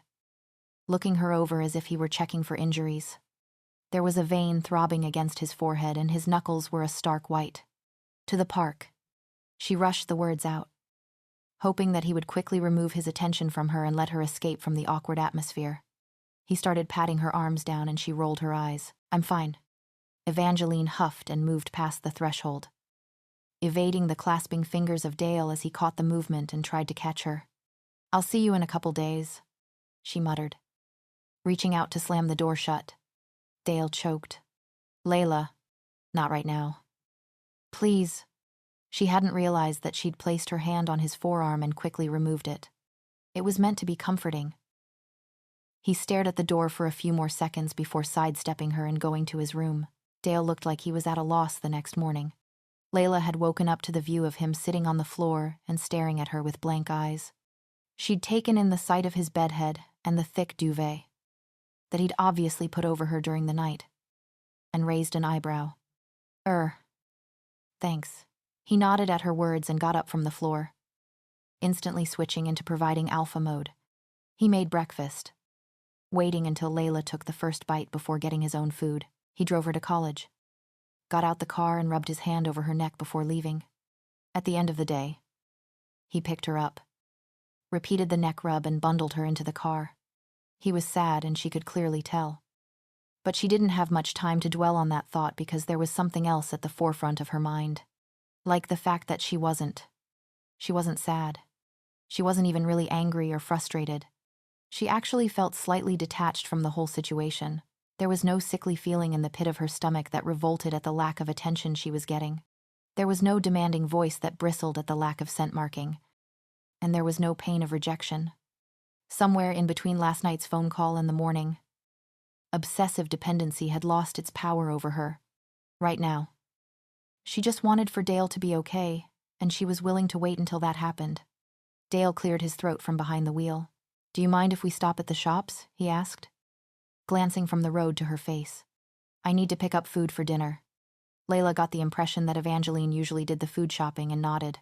looking her over as if he were checking for injuries. There was a vein throbbing against his forehead and his knuckles were a stark white. To the park. She rushed the words out, hoping that he would quickly remove his attention from her and let her escape from the awkward atmosphere. He started patting her arms down and she rolled her eyes. "I'm fine." Evangeline huffed and moved past the threshold, evading the clasping fingers of Dale as he caught the movement and tried to catch her. "I'll see you in a couple days," she muttered, reaching out to slam the door shut. Dale choked. "Layla, not right now. Please." She hadn't realized that she'd placed her hand on his forearm and quickly removed it. It was meant to be comforting. He stared at the door for a few more seconds before sidestepping her and going to his room. Dale looked like he was at a loss the next morning. Layla had woken up to the view of him sitting on the floor and staring at her with blank eyes. She'd taken in the sight of his bedhead and the thick duvet that he'd obviously put over her during the night, and raised an eyebrow. Thanks." He nodded at her words and got up from the floor, instantly switching into providing alpha mode. He made breakfast, waiting until Layla took the first bite before getting his own food. He drove her to college, got out the car and rubbed his hand over her neck before leaving. At the end of the day, he picked her up, repeated the neck rub and bundled her into the car. He was sad and she could clearly tell. But she didn't have much time to dwell on that thought because there was something else at the forefront of her mind. Like the fact that she wasn't sad. She wasn't even really angry or frustrated. She actually felt slightly detached from the whole situation. There was no sickly feeling in the pit of her stomach that revolted at the lack of attention she was getting. There was no demanding voice that bristled at the lack of scent marking. And there was no pain of rejection. Somewhere in between last night's phone call and the morning, obsessive dependency had lost its power over her. Right now, she just wanted for Dale to be okay, and she was willing to wait until that happened. Dale cleared his throat from behind the wheel. "Do you mind if we stop at the shops?" he asked, glancing from the road to her face. "I need to pick up food for dinner." Layla got the impression that Evangeline usually did the food shopping and nodded.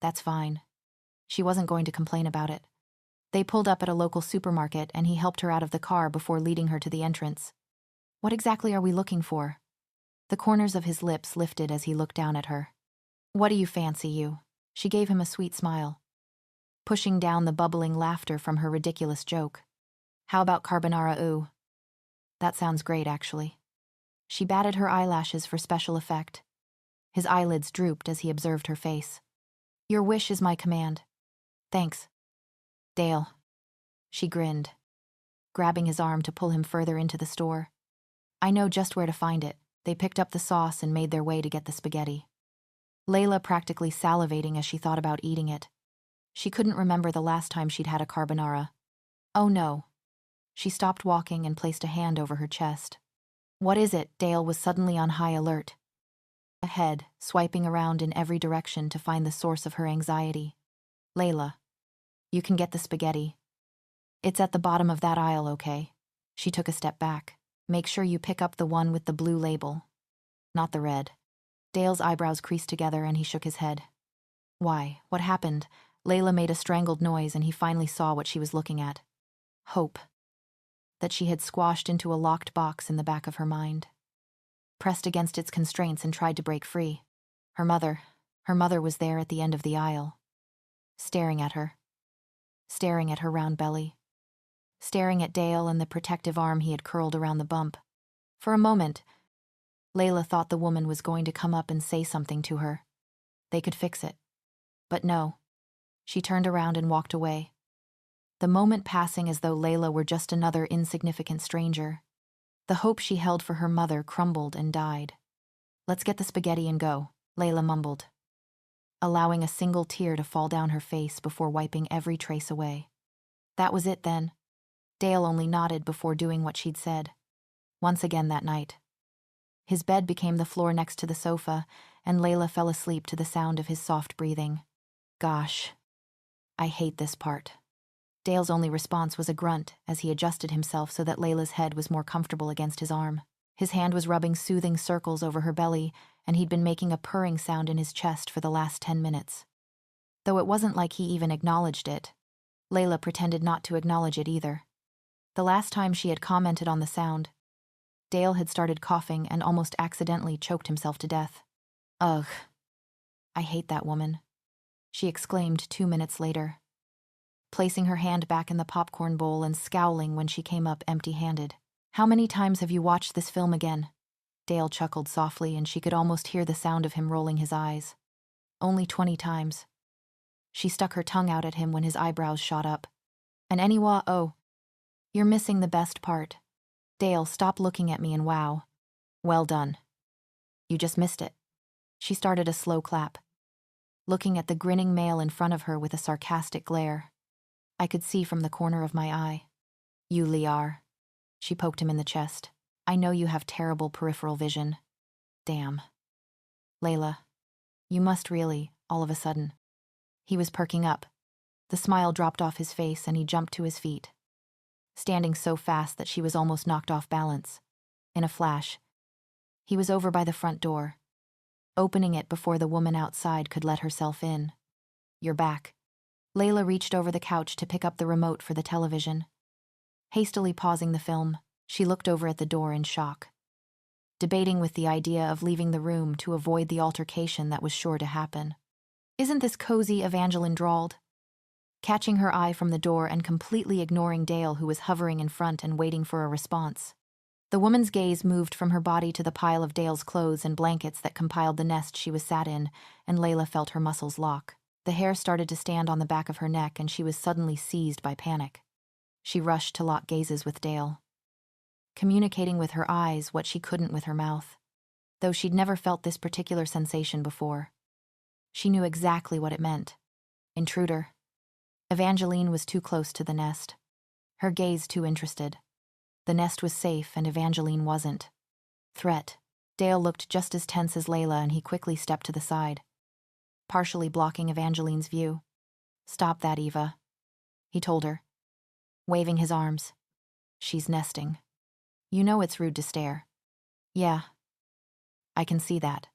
That's fine. She wasn't going to complain about it. They pulled up at a local supermarket and he helped her out of the car before leading her to the entrance. "What exactly are we looking for?" The corners of his lips lifted as he looked down at her. "What do you fancy, you?" She gave him a sweet smile, pushing down the bubbling laughter from her ridiculous joke. "How about carbonara ooh?" "That sounds great, actually." She batted her eyelashes for special effect. His eyelids drooped as he observed her face. "Your wish is my command." "Thanks." "Dale." She grinned, grabbing his arm to pull him further into the store. "I know just where to find it." They picked up the sauce and made their way to get the spaghetti. Layla practically salivating as she thought about eating it. She couldn't remember the last time she'd had a carbonara. "Oh no." She stopped walking and placed a hand over her chest. "What is it?" Dale was suddenly on high alert, ahead, swiping around in every direction to find the source of her anxiety. "Layla, you can get the spaghetti. It's at the bottom of that aisle, okay?" She took a step back. "Make sure you pick up the one with the blue label, not the red." Dale's eyebrows creased together and he shook his head. "Why? What happened?" Layla made a strangled noise and he finally saw what she was looking at. Hope. That she had squashed into a locked box in the back of her mind. Pressed against its constraints and tried to break free. Her mother was there at the end of the aisle. Staring at her. Staring at her round belly. Staring at Dale and the protective arm he had curled around the bump. For a moment, Layla thought the woman was going to come up and say something to her. They could fix it. But no. She turned around and walked away. The moment passing as though Layla were just another insignificant stranger. The hope she held for her mother crumbled and died. "Let's get the spaghetti and go," Layla mumbled, allowing a single tear to fall down her face before wiping every trace away. That was it then. Dale only nodded before doing what she'd said. Once again that night. His bed became the floor next to the sofa, and Layla fell asleep to the sound of his soft breathing. "Gosh, I hate this part." Dale's only response was a grunt as he adjusted himself so that Layla's head was more comfortable against his arm. His hand was rubbing soothing circles over her belly, and he'd been making a purring sound in his chest for the last 10 minutes. Though it wasn't like he even acknowledged it, Layla pretended not to acknowledge it either. The last time she had commented on the sound, Dale had started coughing and almost accidentally choked himself to death. "Ugh. I hate that woman," she exclaimed 2 minutes later, placing her hand back in the popcorn bowl and scowling when she came up empty-handed. How many times have you watched this film again? Dale chuckled softly, and she could almost hear the sound of him rolling his eyes. Only 20 times. She stuck her tongue out at him when his eyebrows shot up. And anyway, oh, you're missing the best part. Dale, stop looking at me and wow. Well done. You just missed it. She started a slow clap, looking at the grinning male in front of her with a sarcastic glare. I could see from the corner of my eye. You liar. She poked him in the chest. I know you have terrible peripheral vision. Damn. Layla, you must really, all of a sudden. He was perking up. The smile dropped off his face and he jumped to his feet, standing so fast that she was almost knocked off balance. In a flash, he was over by the front door, opening it before the woman outside could let herself in. You're back. Layla reached over the couch to pick up the remote for the television. Hastily pausing the film, she looked over at the door in shock, debating with the idea of leaving the room to avoid the altercation that was sure to happen. Isn't this cozy? Evangeline drawled, catching her eye from the door and completely ignoring Dale, who was hovering in front and waiting for a response. The woman's gaze moved from her body to the pile of Dale's clothes and blankets that compiled the nest she was sat in, and Layla felt her muscles lock. The hair started to stand on the back of her neck, and she was suddenly seized by panic. She rushed to lock gazes with Dale, communicating with her eyes what she couldn't with her mouth. Though she'd never felt this particular sensation before, she knew exactly what it meant. Intruder. Evangeline was too close to the nest, her gaze too interested. The nest was safe and Evangeline wasn't. Threat. Dale looked just as tense as Layla, and he quickly stepped to the side, partially blocking Evangeline's view. Stop that, Eva, he told her, waving his arms. She's nesting. You know it's rude to stare. Yeah, I can see that.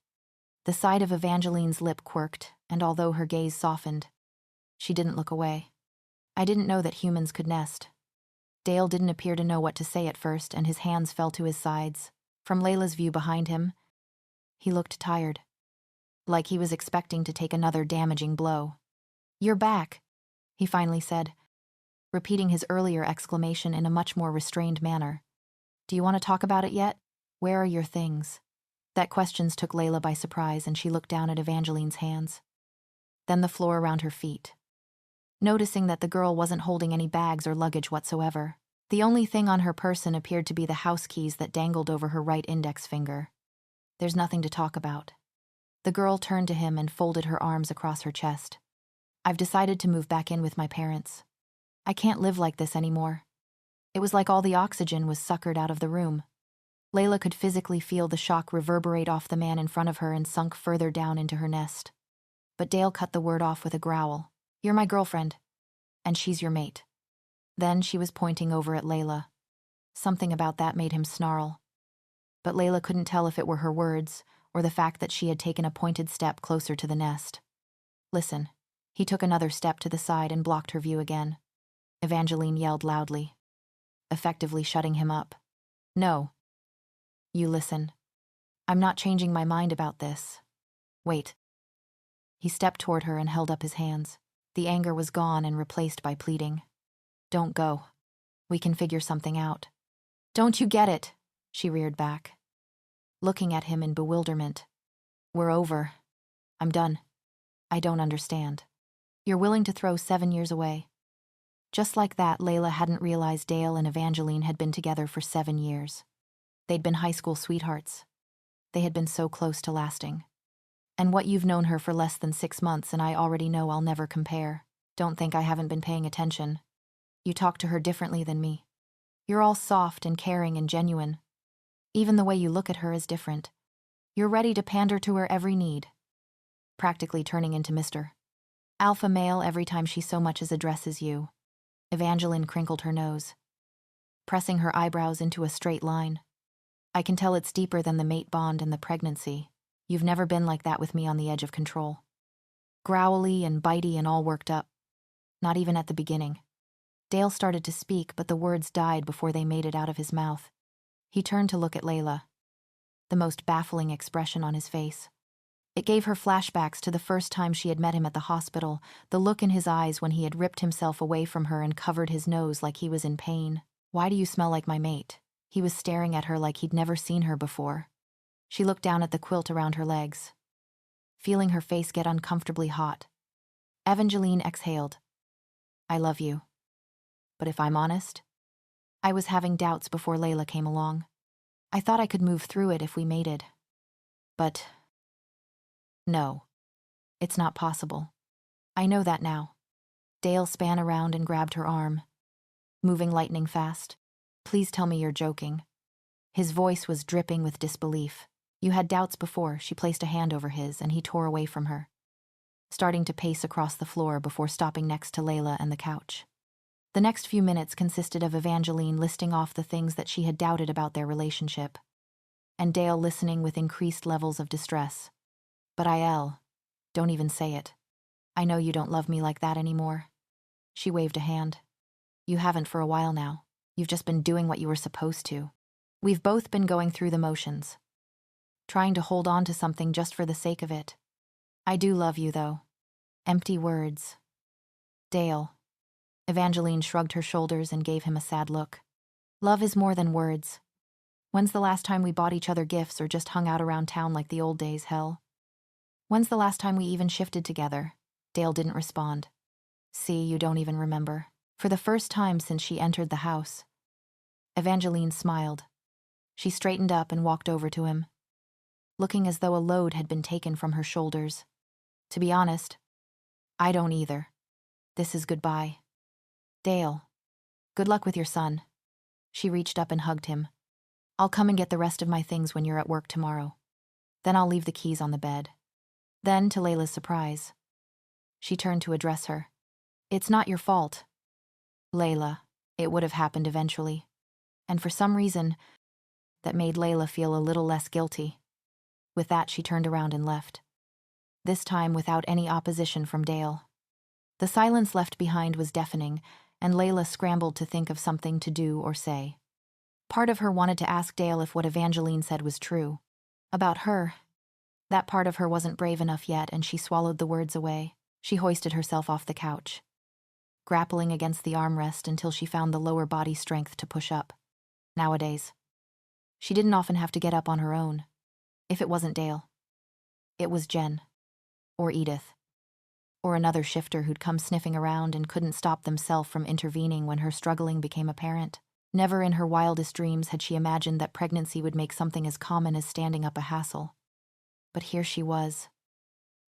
The side of Evangeline's lip quirked, and although her gaze softened, she didn't look away. I didn't know that humans could nest. Dale didn't appear to know what to say at first, and his hands fell to his sides. From Layla's view behind him, he looked tired, like he was expecting to take another damaging blow. You're back, he finally said, repeating his earlier exclamation in a much more restrained manner. Do you want to talk about it yet? Where are your things? That questions took Layla by surprise, and she looked down at Evangeline's hands, then the floor around her feet, noticing that the girl wasn't holding any bags or luggage whatsoever. The only thing on her person appeared to be the house keys that dangled over her right index finger. There's nothing to talk about. The girl turned to him and folded her arms across her chest. I've decided to move back in with my parents. I can't live like this anymore. It was like all the oxygen was suckered out of the room. Layla could physically feel the shock reverberate off the man in front of her and sunk further down into her nest. But Dale cut the word off with a growl. You're my girlfriend, and she's your mate. Then she was pointing over at Layla. Something about that made him snarl. But Layla couldn't tell if it were her words or the fact that she had taken a pointed step closer to the nest. Listen. He took another step to the side and blocked her view again. Evangeline yelled loudly, effectively shutting him up. No. You listen. I'm not changing my mind about this. Wait. He stepped toward her and held up his hands. The anger was gone and replaced by pleading. Don't go. We can figure something out. Don't you get it? She reared back, looking at him in bewilderment. We're over. I'm done. I don't understand. You're willing to throw 7 years away. Just like that, Layla hadn't realized Dale and Evangeline had been together for 7 years. They'd been high school sweethearts. They had been so close to lasting. And what you've known her for less than 6 months, and I already know I'll never compare. Don't think I haven't been paying attention. You talk to her differently than me. You're all soft and caring and genuine. Even the way you look at her is different. You're ready to pander to her every need, practically turning into Mr. Alpha male every time she so much as addresses you. Evangeline crinkled her nose, pressing her eyebrows into a straight line. I can tell it's deeper than the mate bond and the pregnancy. You've never been like that with me on the edge of control. Growly and bitey and all worked up. Not even at the beginning. Dale started to speak, but the words died before they made it out of his mouth. He turned to look at Layla, the most baffling expression on his face. It gave her flashbacks to the first time she had met him at the hospital, the look in his eyes when he had ripped himself away from her and covered his nose like he was in pain. "Why do you smell like my mate?" He was staring at her like he'd never seen her before. She looked down at the quilt around her legs, feeling her face get uncomfortably hot. Evangeline exhaled. "I love you. But if I'm honest, I was having doubts before Layla came along. I thought I could move through it if we mated. But no, it's not possible. I know that now." Dale span around and grabbed her arm, moving lightning fast. "Please tell me you're joking." His voice was dripping with disbelief. "You had doubts before." She placed a hand over his, and he tore away from her, starting to pace across the floor before stopping next to Layla and the couch. The next few minutes consisted of Evangeline listing off the things that she had doubted about their relationship, and Dale listening with increased levels of distress. "But don't even say it. I know you don't love me like that anymore." She waved a hand. "You haven't for a while now. You've just been doing what you were supposed to. We've both been going through the motions, trying to hold on to something just for the sake of it. I do love you, though." Empty words. "Dale." Evangeline shrugged her shoulders and gave him a sad look. "Love is more than words. When's the last time we bought each other gifts or just hung out around town like the old days, hell? When's the last time we even shifted together?" Dale didn't respond. "See, you don't even remember." For the first time since she entered the house, Evangeline smiled. She straightened up and walked over to him, looking as though a load had been taken from her shoulders. "To be honest, I don't either. This is goodbye. Dale, good luck with your son." She reached up and hugged him. "I'll come and get the rest of my things when you're at work tomorrow. Then I'll leave the keys on the bed." Then, to Layla's surprise, she turned to address her. "It's not your fault, Layla. It would have happened eventually." And for some reason, that made Layla feel a little less guilty. With that, she turned around and left, this time without any opposition from Dale. The silence left behind was deafening, and Layla scrambled to think of something to do or say. Part of her wanted to ask Dale if what Evangeline said was true. About her. That part of her wasn't brave enough yet, and she swallowed the words away. She hoisted herself off the couch, grappling against the armrest until she found the lower body strength to push up. Nowadays, she didn't often have to get up on her own. If it wasn't Dale, it was Jen, or Edith, or another shifter who'd come sniffing around and couldn't stop themselves from intervening when her struggling became apparent. Never in her wildest dreams had she imagined that pregnancy would make something as common as standing up a hassle. But here she was,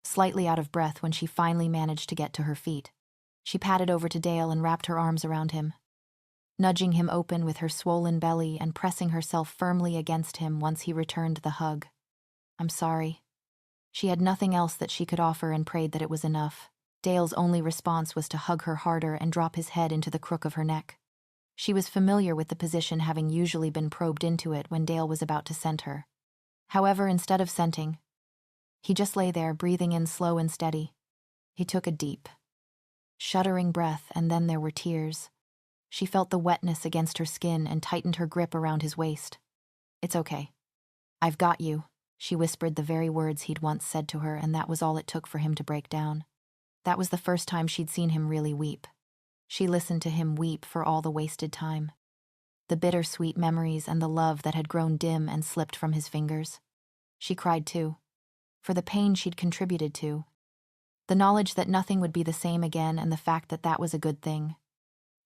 slightly out of breath when she finally managed to get to her feet. She padded over to Dale and wrapped her arms around him, nudging him open with her swollen belly and pressing herself firmly against him once he returned the hug. "I'm sorry." She had nothing else that she could offer and prayed that it was enough. Dale's only response was to hug her harder and drop his head into the crook of her neck. She was familiar with the position, having usually been probed into it when Dale was about to scent her. However, instead of scenting, he just lay there, breathing in slow and steady. He took a deep, shuddering breath, and then there were tears. She felt the wetness against her skin and tightened her grip around his waist. "It's okay. I've got you," she whispered the very words he'd once said to her, and that was all it took for him to break down. That was the first time she'd seen him really weep. She listened to him weep for all the wasted time, the bittersweet memories and the love that had grown dim and slipped from his fingers. She cried too, for the pain she'd contributed to, the knowledge that nothing would be the same again, and the fact that that was a good thing.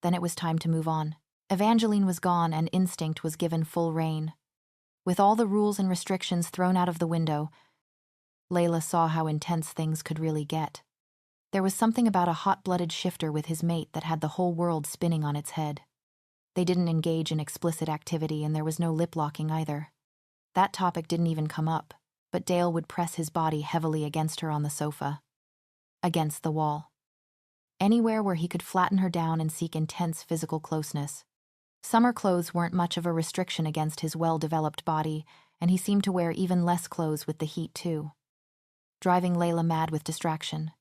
Then it was time to move on. Evangeline was gone and instinct was given full rein. With all the rules and restrictions thrown out of the window, Layla saw how intense things could really get. There was something about a hot-blooded shifter with his mate that had the whole world spinning on its head. They didn't engage in explicit activity, and there was no lip-locking either. That topic didn't even come up, but Dale would press his body heavily against her on the sofa, against the wall, anywhere where he could flatten her down and seek intense physical closeness. Summer clothes weren't much of a restriction against his well-developed body, and he seemed to wear even less clothes with the heat too, driving Layla mad with distraction.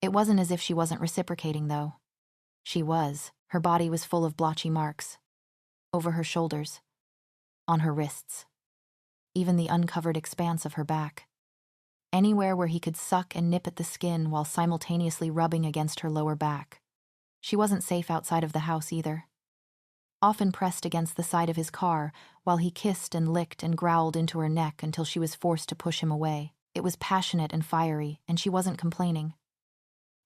It wasn't as if she wasn't reciprocating, though. She was. Her body was full of blotchy marks, over her shoulders, on her wrists, even the uncovered expanse of her back. anywhere where he could suck and nip at the skin while simultaneously rubbing against her lower back. She wasn't safe outside of the house either. Often pressed against the side of his car while he kissed and licked and growled into her neck until she was forced to push him away. It was passionate and fiery, and she wasn't complaining.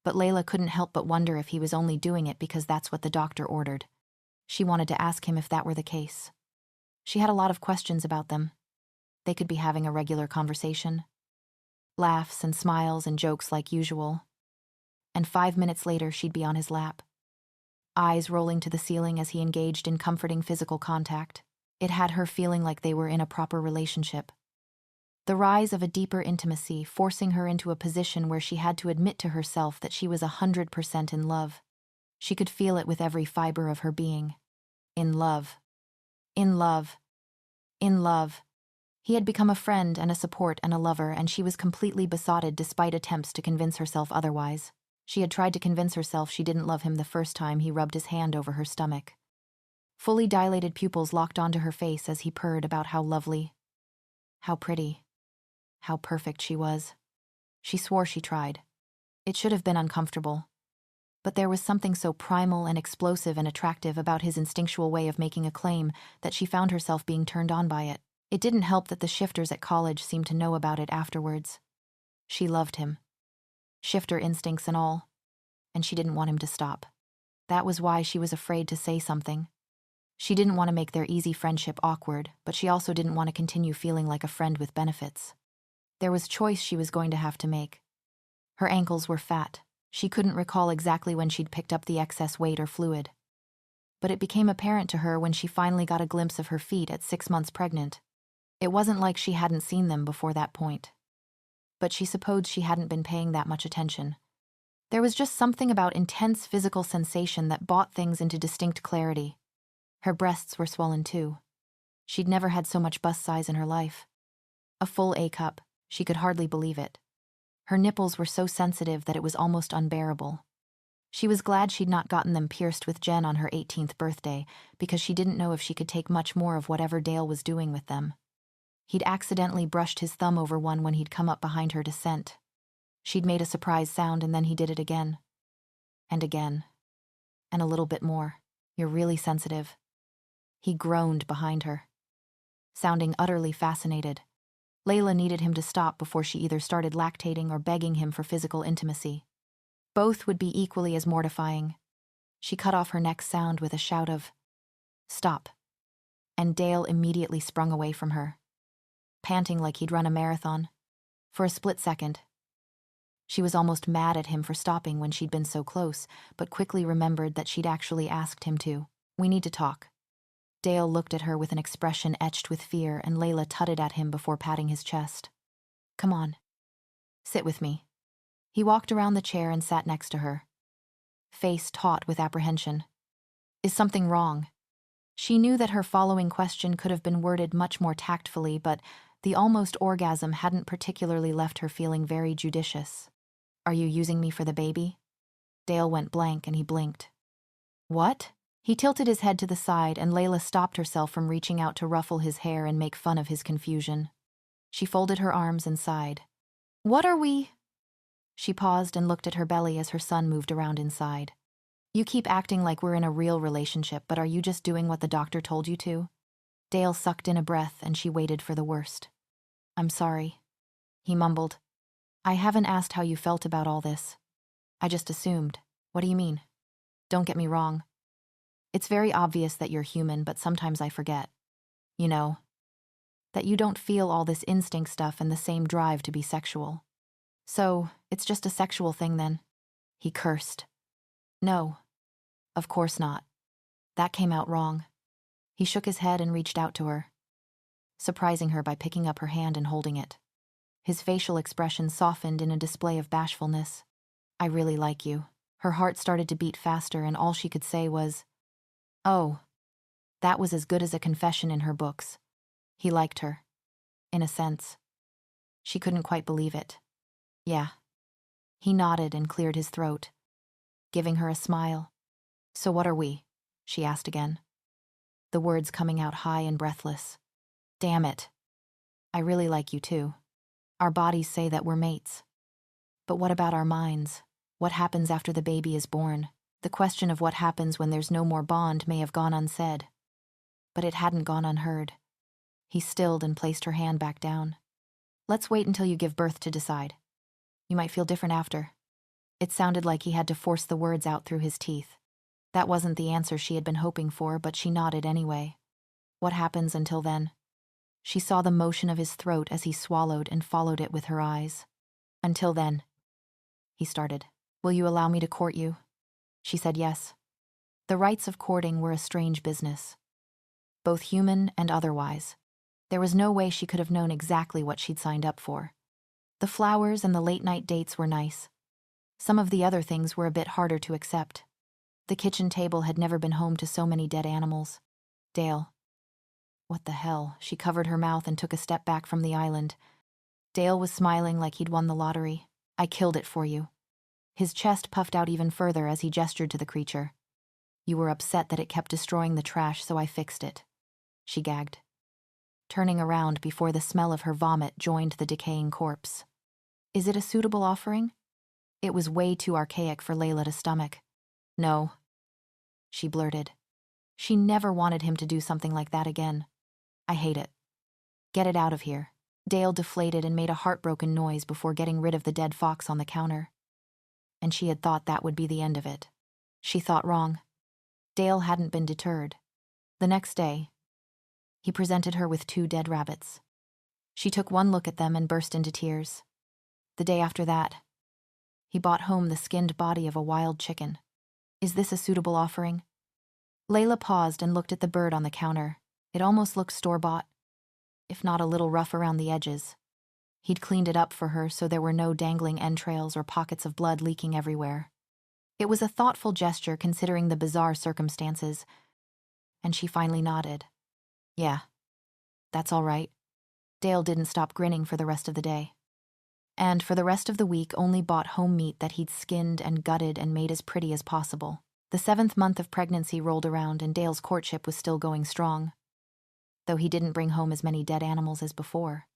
But Layla couldn't help but wonder if he was only doing it because that's what the doctor ordered. She wanted to ask him if that were the case. She had a lot of questions about them. They could be having a regular conversation. Laughs and smiles and jokes like usual. And 5 minutes later, she'd be on his lap. Eyes rolling to the ceiling as he engaged in comforting physical contact. It had her feeling like they were in a proper relationship. The rise of a deeper intimacy, forcing her into a position where she had to admit to herself that she was 100% in love. She could feel it with every fiber of her being. In love. In love. In love. He had become a friend and a support and a lover, and she was completely besotted despite attempts to convince herself otherwise. She had tried to convince herself she didn't love him the first time he rubbed his hand over her stomach. Fully dilated pupils locked onto her face as he purred about how lovely, how pretty, how perfect she was. She swore she tried. It should have been uncomfortable. But there was something so primal and explosive and attractive about his instinctual way of making a claim that she found herself being turned on by it. It didn't help that the shifters at college seemed to know about it afterwards. She loved him. Shifter instincts and all. And she didn't want him to stop. That was why she was afraid to say something. She didn't want to make their easy friendship awkward, but she also didn't want to continue feeling like a friend with benefits. There was choice she was going to have to make. Her ankles were fat. She couldn't recall exactly when she'd picked up the excess weight or fluid. But it became apparent to her when she finally got a glimpse of her feet at 6 months pregnant. It wasn't like she hadn't seen them before that point. But she supposed she hadn't been paying that much attention. There was just something about intense physical sensation that brought things into distinct clarity. Her breasts were swollen too. She'd never had so much bust size in her life. A full A cup. She could hardly believe it. Her nipples were so sensitive that it was almost unbearable. She was glad she'd not gotten them pierced with Jen on her 18th birthday, because she didn't know if she could take much more of whatever Dale was doing with them. He'd accidentally brushed his thumb over one when he'd come up behind her to scent. She'd made a surprise sound and then he did it again. And again. And a little bit more. You're really sensitive. He groaned behind her. Sounding utterly fascinated. Layla needed him to stop before she either started lactating or begging him for physical intimacy. Both would be equally as mortifying. She cut off her next sound with a shout of, "Stop." And Dale immediately sprung away from her, panting like he'd run a marathon. For a split second, she was almost mad at him for stopping when she'd been so close, but quickly remembered that she'd actually asked him to. "We need to talk." Dale looked at her with an expression etched with fear, and Layla tutted at him before patting his chest. "Come on. Sit with me." He walked around the chair and sat next to her, face taut with apprehension. Is something wrong? She knew that her following question could have been worded much more tactfully, but the almost orgasm hadn't particularly left her feeling very judicious. "Are you using me for the baby?" Dale went blank and he blinked. "What?" He tilted his head to the side, and Layla stopped herself from reaching out to ruffle his hair and make fun of his confusion. She folded her arms and sighed. "What are we?" She paused and looked at her belly as her son moved around inside. "You keep acting like we're in a real relationship, but are you just doing what the doctor told you to?" Dale sucked in a breath and she waited for the worst. "I'm sorry," he mumbled. "I haven't asked how you felt about all this. I just assumed." "What do you mean?" "Don't get me wrong. It's very obvious that you're human, but sometimes I forget. You know, that you don't feel all this instinct stuff and the same drive to be sexual. So, it's just a sexual thing then." He cursed. "No, of course not. That came out wrong." He shook his head and reached out to her, surprising her by picking up her hand and holding it. His facial expression softened in a display of bashfulness. "I really like you." Her heart started to beat faster, and all she could say was, "Oh." That was as good as a confession in her books. He liked her. In a sense. She couldn't quite believe it. "Yeah." He nodded and cleared his throat, giving her a smile. "So what are we?" she asked again, the words coming out high and breathless. "Damn it. I really like you too." Our bodies say that we're mates. But what about our minds? What happens after the baby is born? The question of what happens when there's no more bond may have gone unsaid. But it hadn't gone unheard. He stilled and placed her hand back down. Let's wait until you give birth to decide. You might feel different after. It sounded like he had to force the words out through his teeth. That wasn't the answer she had been hoping for, but she nodded anyway. What happens until then? She saw the motion of his throat as he swallowed and followed it with her eyes. Until then, he started. Will you allow me to court you? She said yes. The rites of courting were a strange business, both human and otherwise. There was no way she could have known exactly what she'd signed up for. The flowers and the late-night dates were nice. Some of the other things were a bit harder to accept. The kitchen table had never been home to so many dead animals. Dale. What the hell? She covered her mouth and took a step back from the island. Dale was smiling like he'd won the lottery. I killed it for you. His chest puffed out even further as he gestured to the creature. You were upset that it kept destroying the trash, so I fixed it. She gagged, turning around before the smell of her vomit joined the decaying corpse. Is it a suitable offering? It was way too archaic for Layla to stomach. No, she blurted. She never wanted him to do something like that again. I hate it. Get it out of here. Dale deflated and made a heartbroken noise before getting rid of the dead fox on the counter. And she had thought that would be the end of it. She thought wrong. Dale hadn't been deterred. The next day, he presented her with 2 dead rabbits. She took one look at them and burst into tears. The day after that, he brought home the skinned body of a wild chicken. Is this a suitable offering? Layla paused and looked at the bird on the counter. It almost looked store-bought, if not a little rough around the edges. He'd cleaned it up for her so there were no dangling entrails or pockets of blood leaking everywhere. It was a thoughtful gesture considering the bizarre circumstances, and she finally nodded. Yeah, that's all right. Dale didn't stop grinning for the rest of the day. And for the rest of the week only bought home meat that he'd skinned and gutted and made as pretty as possible. The 7th month of pregnancy rolled around and Dale's courtship was still going strong, though he didn't bring home as many dead animals as before.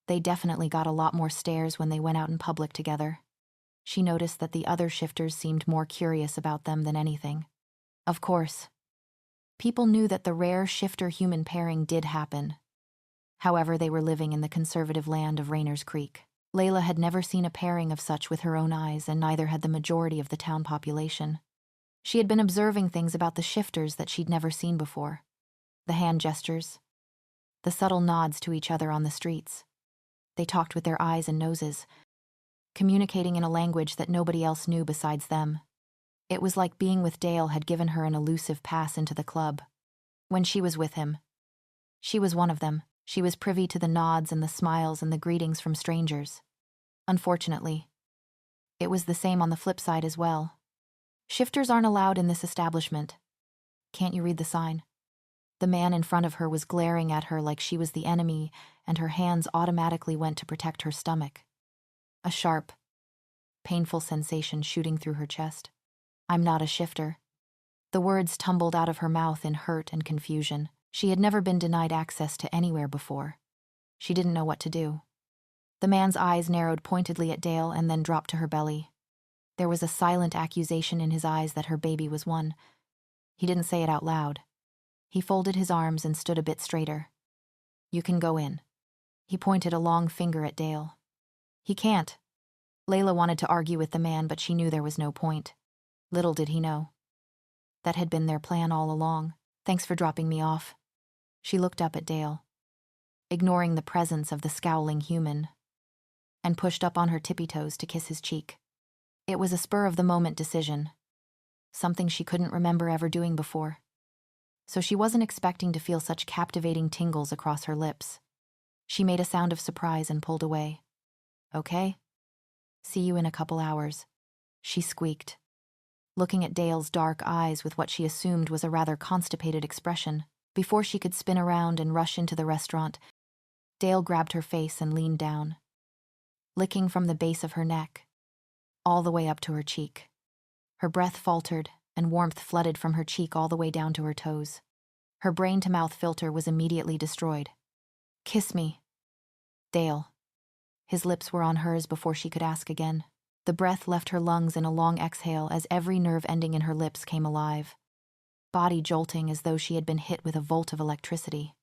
They definitely got a lot more stares when they went out in public together. She noticed that the other shifters seemed more curious about them than anything. Of course, people knew that the rare shifter-human pairing did happen. However, they were living in the conservative land of Rainer's Creek. Layla had never seen a pairing of such with her own eyes, and neither had the majority of the town population. She had been observing things about the shifters that she'd never seen before. The hand gestures, the subtle nods to each other on the streets. They talked with their eyes and noses, communicating in a language that nobody else knew besides them. It was like being with Dale had given her an elusive pass into the club. When she was with him, she was one of them. She was privy to the nods and the smiles and the greetings from strangers. Unfortunately, it was the same on the flip side as well. Shifters aren't allowed in this establishment. Can't you read the sign? The man in front of her was glaring at her like she was the enemy, and her hands automatically went to protect her stomach. A sharp, painful sensation shooting through her chest. I'm not a shifter. The words tumbled out of her mouth in hurt and confusion. She had never been denied access to anywhere before. She didn't know what to do. The man's eyes narrowed pointedly at Dale and then dropped to her belly. There was a silent accusation in his eyes that her baby was one. He didn't say it out loud. He folded his arms and stood a bit straighter. You can go in. He pointed a long finger at Dale. He can't. Layla wanted to argue with the man, but she knew there was no point. Little did he know. That had been their plan all along. Thanks for dropping me off. She looked up at Dale, ignoring the presence of the scowling human, and pushed up on her tippy toes to kiss his cheek. It was a spur-of-the-moment decision, something she couldn't remember ever doing before. So she wasn't expecting to feel such captivating tingles across her lips. She made a sound of surprise and pulled away. Okay? See you in a couple hours, she squeaked, looking at Dale's dark eyes with what she assumed was a rather constipated expression. Before she could spin around and rush into the restaurant, Dale grabbed her face and leaned down, licking from the base of her neck, all the way up to her cheek. Her breath faltered, and warmth flooded from her cheek all the way down to her toes. Her brain-to-mouth filter was immediately destroyed. Kiss me. Dale. His lips were on hers before she could ask again. The breath left her lungs in a long exhale as every nerve ending in her lips came alive, body jolting as though she had been hit with a volt of electricity.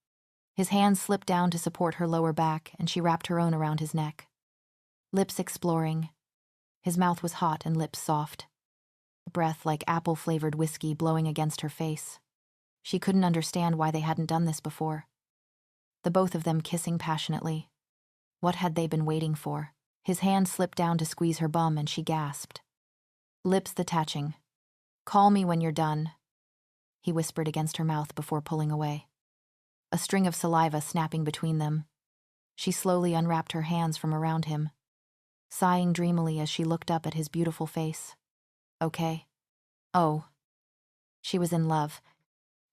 His hands slipped down to support her lower back, and she wrapped her own around his neck. Lips exploring. His mouth was hot and lips soft. Breath like apple-flavored whiskey blowing against her face. She couldn't understand why they hadn't done this before. The both of them kissing passionately. What had they been waiting for? His hand slipped down to squeeze her bum and she gasped. Lips detaching. "Call me when you're done," he whispered against her mouth before pulling away. A string of saliva snapping between them. She slowly unwrapped her hands from around him, sighing dreamily as she looked up at his beautiful face. Okay. Oh. She was in love.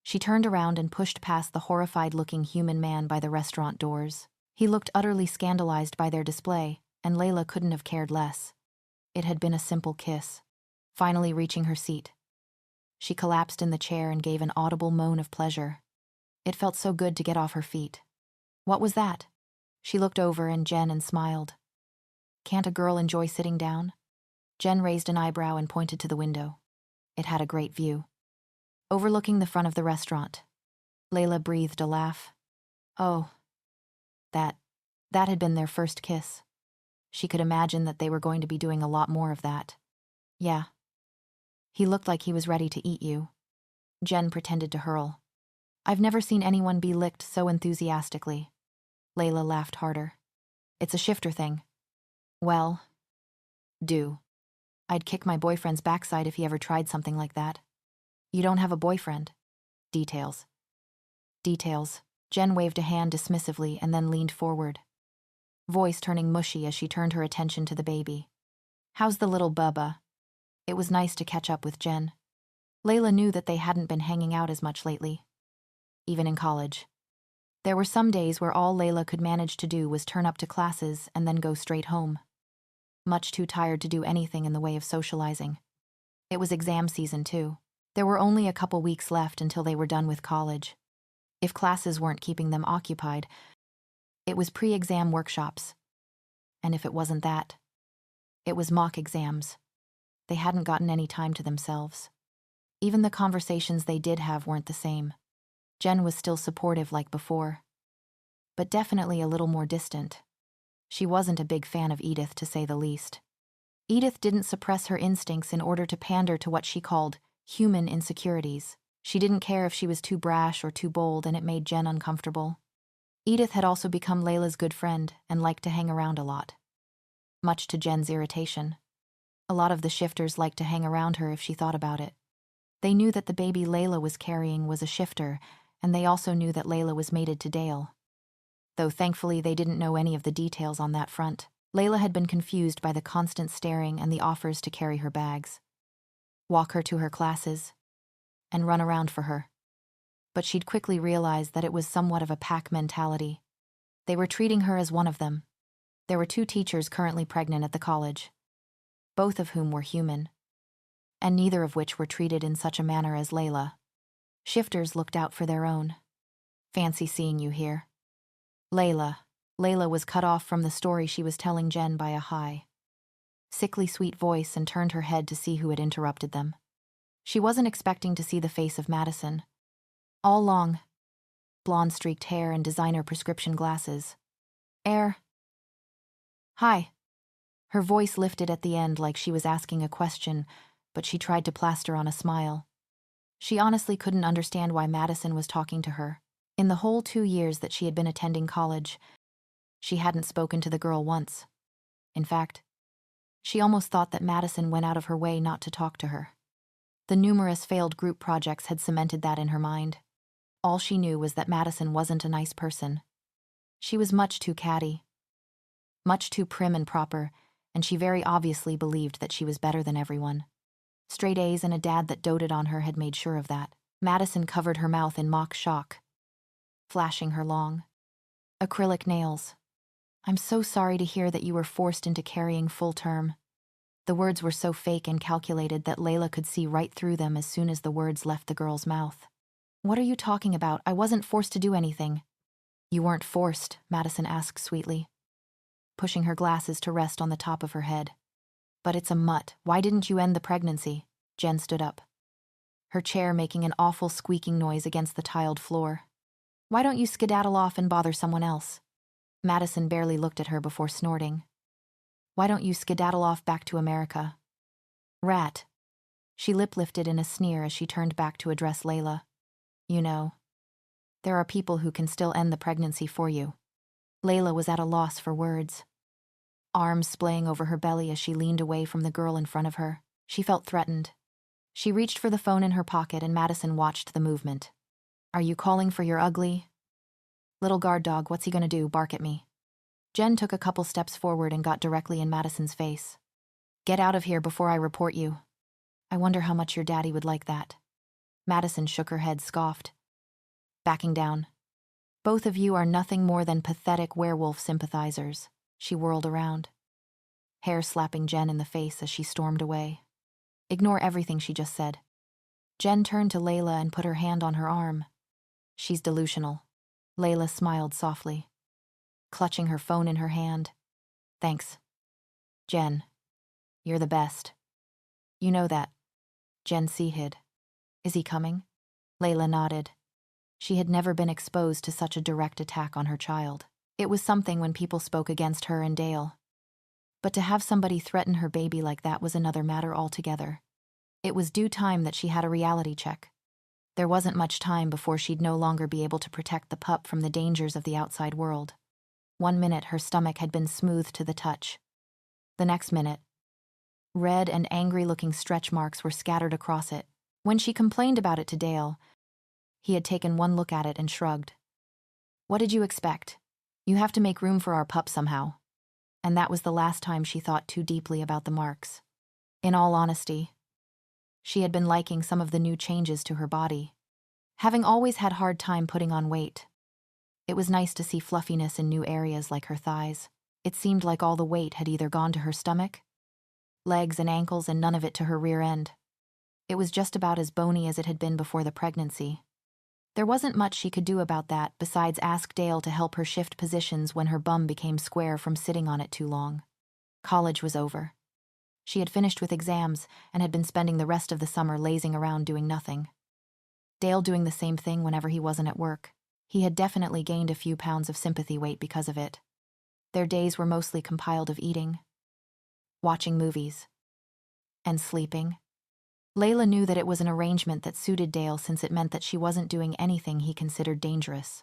She turned around and pushed past the horrified-looking human man by the restaurant doors. He looked utterly scandalized by their display, and Layla couldn't have cared less. It had been a simple kiss. Finally reaching her seat, she collapsed in the chair and gave an audible moan of pleasure. It felt so good to get off her feet. What was that? She looked over at Jen and smiled. Can't a girl enjoy sitting down? Jen raised an eyebrow and pointed to the window. It had a great view, overlooking the front of the restaurant. Layla breathed a laugh. Oh. That had been their first kiss. She could imagine that they were going to be doing a lot more of that. Yeah. He looked like he was ready to eat you. Jen pretended to hurl. I've never seen anyone be licked so enthusiastically. Layla laughed harder. It's a shifter thing. Well, I'd kick my boyfriend's backside if he ever tried something like that. You don't have a boyfriend. Details. Jen waved a hand dismissively and then leaned forward, voice turning mushy as she turned her attention to the baby. How's the little bubba? It was nice to catch up with Jen. Layla knew that they hadn't been hanging out as much lately, even in college. There were some days where all Layla could manage to do was turn up to classes and then go straight home. Much too tired to do anything in the way of socializing. It was exam season, too. There were only a couple weeks left until they were done with college. If classes weren't keeping them occupied, it was pre-exam workshops. And if it wasn't that, it was mock exams. They hadn't gotten any time to themselves. Even the conversations they did have weren't the same. Jen was still supportive like before, but definitely a little more distant. She wasn't a big fan of Edith, to say the least. Edith didn't suppress her instincts in order to pander to what she called human insecurities. She didn't care if she was too brash or too bold, and it made Jen uncomfortable. Edith had also become Layla's good friend and liked to hang around a lot, much to Jen's irritation. A lot of the shifters liked to hang around her if she thought about it. They knew that the baby Layla was carrying was a shifter, and they also knew that Layla was mated to Dale. Though thankfully they didn't know any of the details on that front. Layla had been confused by the constant staring and the offers to carry her bags, walk her to her classes, and run around for her. But she'd quickly realized that it was somewhat of a pack mentality. They were treating her as one of them. There were 2 teachers currently pregnant at the college, both of whom were human, and neither of which were treated in such a manner as Layla. Shifters looked out for their own. Fancy seeing you here. Layla was cut off from the story she was telling Jen by a high, sickly sweet voice and turned her head to see who had interrupted them. She wasn't expecting to see the face of Madison. All long, blonde-streaked hair and designer prescription glasses. Heir. Hi. Her voice lifted at the end like she was asking a question, but she tried to plaster on a smile. She honestly couldn't understand why Madison was talking to her. In the whole 2 years that she had been attending college, she hadn't spoken to the girl once. In fact, she almost thought that Madison went out of her way not to talk to her. The numerous failed group projects had cemented that in her mind. All she knew was that Madison wasn't a nice person. She was much too catty, much too prim and proper, and she very obviously believed that she was better than everyone. Straight A's and a dad that doted on her had made sure of that. Madison covered her mouth in mock shock, flashing her long, acrylic nails. I'm so sorry to hear that you were forced into carrying full term. The words were so fake and calculated that Layla could see right through them as soon as the words left the girl's mouth. What are you talking about? I wasn't forced to do anything. You weren't forced, Madison asked sweetly, pushing her glasses to rest on the top of her head. But it's a mutt. Why didn't you end the pregnancy? Jen stood up, her chair making an awful squeaking noise against the tiled floor. Why don't you skedaddle off and bother someone else? Madison barely looked at her before snorting. Why don't you skedaddle off back to America? Rat. She lip-lifted in a sneer as she turned back to address Layla. You know, there are people who can still end the pregnancy for you. Layla was at a loss for words. Arms splaying over her belly as she leaned away from the girl in front of her. She felt threatened. She reached for the phone in her pocket and Madison watched the movement. Are you calling for your ugly? Little guard dog, what's he gonna do, bark at me? Jen took a couple steps forward and got directly in Madison's face. Get out of here before I report you. I wonder how much your daddy would like that. Madison shook her head, scoffed. Backing down. Both of you are nothing more than pathetic werewolf sympathizers. She whirled around, hair slapping Jen in the face as she stormed away. Ignore everything she just said. Jen turned to Layla and put her hand on her arm. She's delusional. Layla smiled softly, clutching her phone in her hand. Thanks. Jen, you're the best. You know that. Jen hid. Is he coming? Layla nodded. She had never been exposed to such a direct attack on her child. It was something when people spoke against her and Dale. But to have somebody threaten her baby like that was another matter altogether. It was due time that she had a reality check. There wasn't much time before she'd no longer be able to protect the pup from the dangers of the outside world. 1 minute her stomach had been smooth to the touch. The next minute, red and angry-looking stretch marks were scattered across it. When she complained about it to Dale, he had taken one look at it and shrugged. What did you expect? You have to make room for our pup somehow. And that was the last time she thought too deeply about the marks. In all honesty, she had been liking some of the new changes to her body, having always had hard time putting on weight. It was nice to see fluffiness in new areas like her thighs. It seemed like all the weight had either gone to her stomach, legs and ankles, and none of it to her rear end. It was just about as bony as it had been before the pregnancy. There wasn't much she could do about that besides ask Dale to help her shift positions when her bum became square from sitting on it too long. College was over. She had finished with exams and had been spending the rest of the summer lazing around doing nothing. Dale doing the same thing whenever he wasn't at work. He had definitely gained a few pounds of sympathy weight because of it. Their days were mostly compiled of eating, watching movies, and sleeping. Layla knew that it was an arrangement that suited Dale since it meant that she wasn't doing anything he considered dangerous.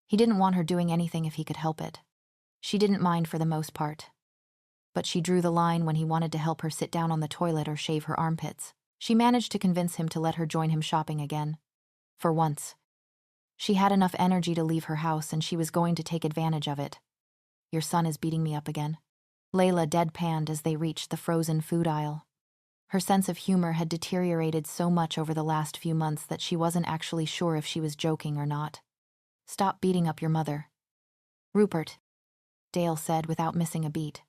He didn't want her doing anything if he could help it. She didn't mind for the most part. But she drew the line when he wanted to help her sit down on the toilet or shave her armpits. She managed to convince him to let her join him shopping again. For once. She had enough energy to leave her house and she was going to take advantage of it. Your son is beating me up again. Layla deadpanned as they reached the frozen food aisle. Her sense of humor had deteriorated so much over the last few months that she wasn't actually sure if she was joking or not. Stop beating up your mother. Rupert, Dale said without missing a beat.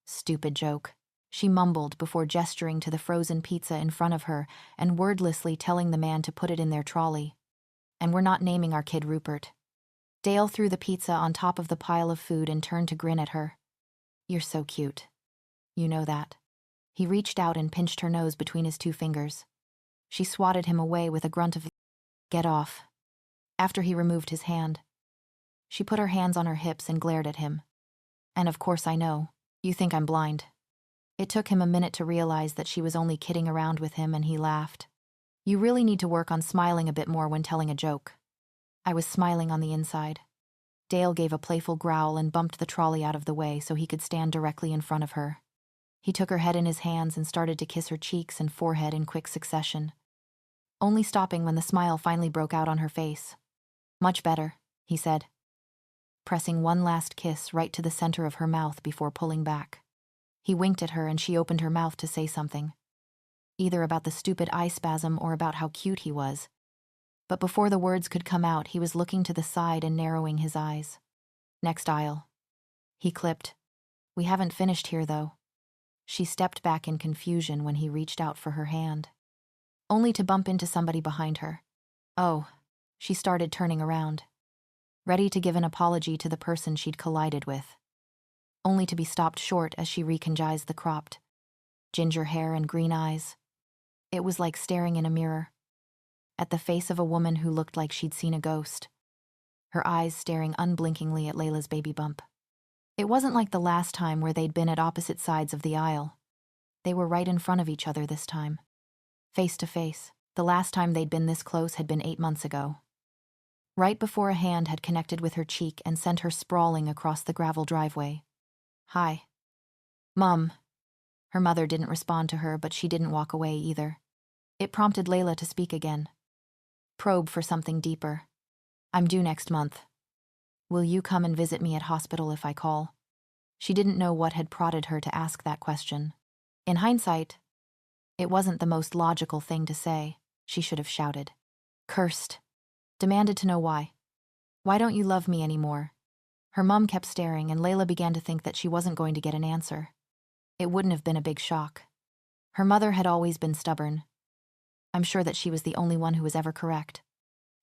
Stupid joke, she mumbled before gesturing to the frozen pizza in front of her and wordlessly telling the man to put it in their trolley. And we're not naming our kid Rupert. Dale threw the pizza on top of the pile of food and turned to grin at her. You're so cute. You know that. He reached out and pinched her nose between his 2 fingers. She swatted him away with a grunt of, "Get off." After he removed his hand, she put her hands on her hips and glared at him. And of course I know. You think I'm blind. It took him a minute to realize that she was only kidding around with him, and he laughed. You really need to work on smiling a bit more when telling a joke. I was smiling on the inside. Dale gave a playful growl and bumped the trolley out of the way so he could stand directly in front of her. He took her head in his hands and started to kiss her cheeks and forehead in quick succession, only stopping when the smile finally broke out on her face. Much better, he said, pressing one last kiss right to the center of her mouth before pulling back. He winked at her and she opened her mouth to say something, either about the stupid eye spasm or about how cute he was. But before the words could come out, he was looking to the side and narrowing his eyes. Next aisle. He clipped. We haven't finished here, though. She stepped back in confusion when he reached out for her hand, only to bump into somebody behind her. Oh, she started turning around, ready to give an apology to the person she'd collided with. only to be stopped short as she recognized the cropped, ginger hair and green eyes. It was like staring in a mirror, at the face of a woman who looked like she'd seen a ghost, her eyes staring unblinkingly at Layla's baby bump. It wasn't like the last time where they'd been at opposite sides of the aisle. They were right in front of each other this time, face to face. The last time they'd been this close had been 8 months ago, right before a hand had connected with her cheek and sent her sprawling across the gravel driveway. "Hi. Mom." Her mother didn't respond to her, but she didn't walk away either. It prompted Layla to speak again, probe for something deeper. "I'm due next month. Will you come and visit me at hospital if I call?" She didn't know what had prodded her to ask that question. In hindsight, it wasn't the most logical thing to say. She should have shouted, cursed, demanded to know why. "Why don't you love me anymore?" Her mom kept staring, and Layla began to think that she wasn't going to get an answer. It wouldn't have been a big shock. Her mother had always been stubborn. I'm sure that she was the only one who was ever correct.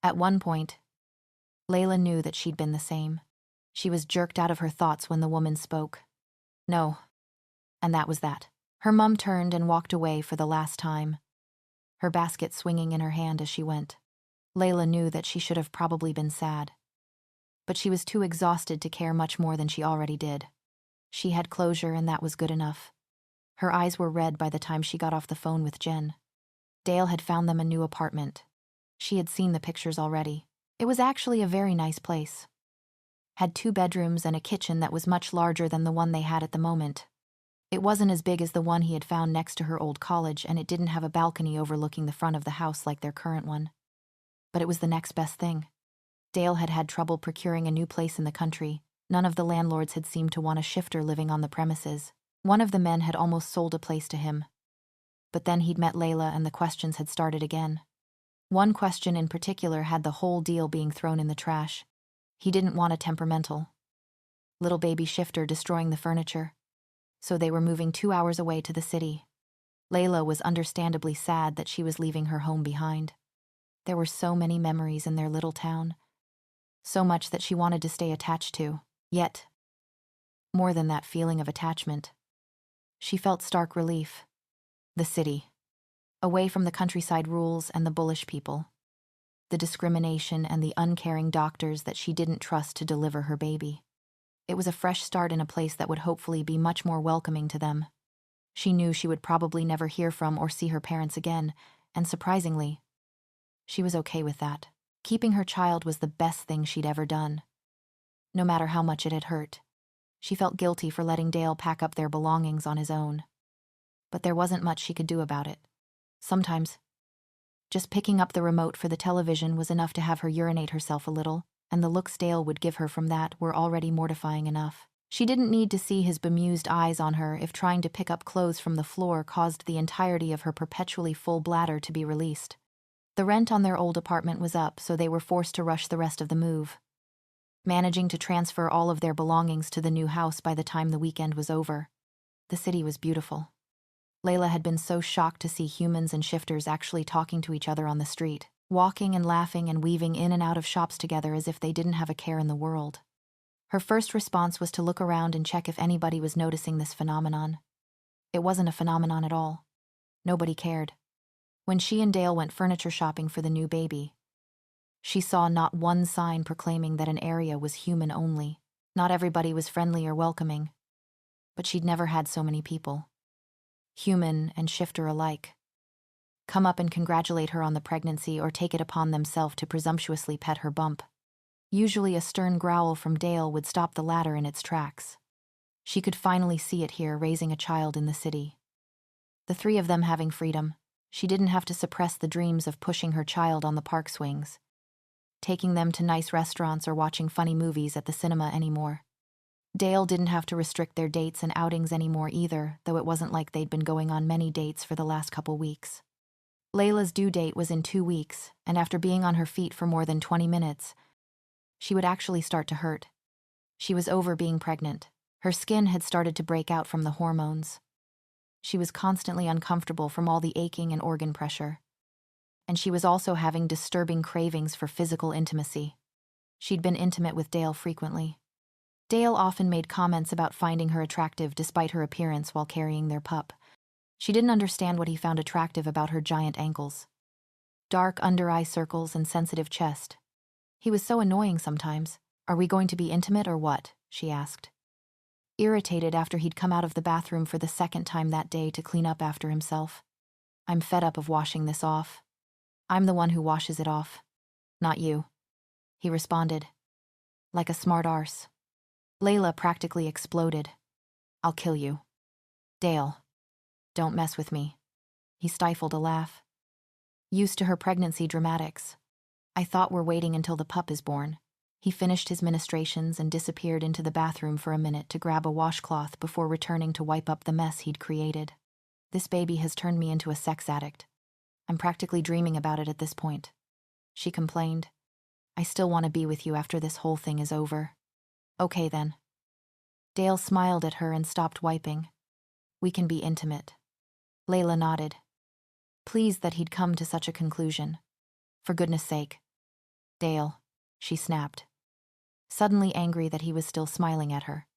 At one point, Layla knew that she'd been the same. She was jerked out of her thoughts when the woman spoke. "No." And that was that. Her mom turned and walked away for the last time, her basket swinging in her hand as she went. Layla knew that she should have probably been sad, but she was too exhausted to care much more than she already did. She had closure, and that was good enough. Her eyes were red by the time she got off the phone with Jen. Dale had found them a new apartment. She had seen the pictures already. It was actually a very nice place. Had 2 bedrooms and a kitchen that was much larger than the one they had at the moment. It wasn't as big as the one he had found next to her old college, and it didn't have a balcony overlooking the front of the house like their current one. But it was the next best thing. Dale had had trouble procuring a new place in the country. None of the landlords had seemed to want a shifter living on the premises. One of the men had almost sold a place to him. But then he'd met Layla, and the questions had started again. One question in particular had the whole deal being thrown in the trash. He didn't want a temperamental little baby shifter destroying the furniture. So they were moving 2 hours away to the city. Layla was understandably sad that she was leaving her home behind. There were so many memories in their little town, so much that she wanted to stay attached to. Yet, more than that feeling of attachment, she felt stark relief. The city, away from the countryside rules and the bullish people, the discrimination and the uncaring doctors that she didn't trust to deliver her baby. It was a fresh start in a place that would hopefully be much more welcoming to them. She knew she would probably never hear from or see her parents again, and surprisingly, she was okay with that. Keeping her child was the best thing she'd ever done. No matter how much it had hurt, she felt guilty for letting Dale pack up their belongings on his own. But there wasn't much she could do about it. Sometimes, just picking up the remote for the television was enough to have her urinate herself a little, and the looks Dale would give her from that were already mortifying enough. She didn't need to see his bemused eyes on her if trying to pick up clothes from the floor caused the entirety of her perpetually full bladder to be released. The rent on their old apartment was up, so they were forced to rush the rest of the move, managing to transfer all of their belongings to the new house by the time the weekend was over. The city was beautiful. Layla had been so shocked to see humans and shifters actually talking to each other on the street, walking and laughing and weaving in and out of shops together as if they didn't have a care in the world. Her first response was to look around and check if anybody was noticing this phenomenon. It wasn't a phenomenon at all. Nobody cared. When she and Dale went furniture shopping for the new baby, she saw not one sign proclaiming that an area was human only. Not everybody was friendly or welcoming, but she'd never had so many people, human and shifter alike, come up and congratulate her on the pregnancy or take it upon themselves to presumptuously pet her bump. Usually a stern growl from Dale would stop the latter in its tracks. She could finally see it here, raising a child in the city. The 3 of them having freedom, she didn't have to suppress the dreams of pushing her child on the park swings, taking them to nice restaurants or watching funny movies at the cinema anymore. Dale didn't have to restrict their dates and outings anymore either, though it wasn't like they'd been going on many dates for the last couple weeks. Layla's due date was in 2 weeks, and after being on her feet for more than 20 minutes, she would actually start to hurt. She was over being pregnant. Her skin had started to break out from the hormones. She was constantly uncomfortable from all the aching and organ pressure. And she was also having disturbing cravings for physical intimacy. She'd been intimate with Dale frequently. Dale often made comments about finding her attractive despite her appearance while carrying their pup. She didn't understand what he found attractive about her giant ankles. Dark under-eye circles and sensitive chest. He was so annoying sometimes. "Are we going to be intimate or what?" she asked. Irritated after he'd come out of the bathroom for the second time that day to clean up after himself. "I'm fed up of washing this off. I'm the one who washes it off. Not you," he responded. Like a smart arse. Layla practically exploded. "I'll kill you. Dale. Don't mess with me." He stifled a laugh. Used to her pregnancy dramatics. "I thought we're waiting until the pup is born." He finished his ministrations and disappeared into the bathroom for a minute to grab a washcloth before returning to wipe up the mess he'd created. "This baby has turned me into a sex addict. I'm practically dreaming about it at this point," she complained. "I still want to be with you after this whole thing is over." "Okay then." Dale smiled at her and stopped wiping. "We can be intimate." Layla nodded, pleased that he'd come to such a conclusion. "For goodness sake." "Dale," she snapped, suddenly angry that he was still smiling at her.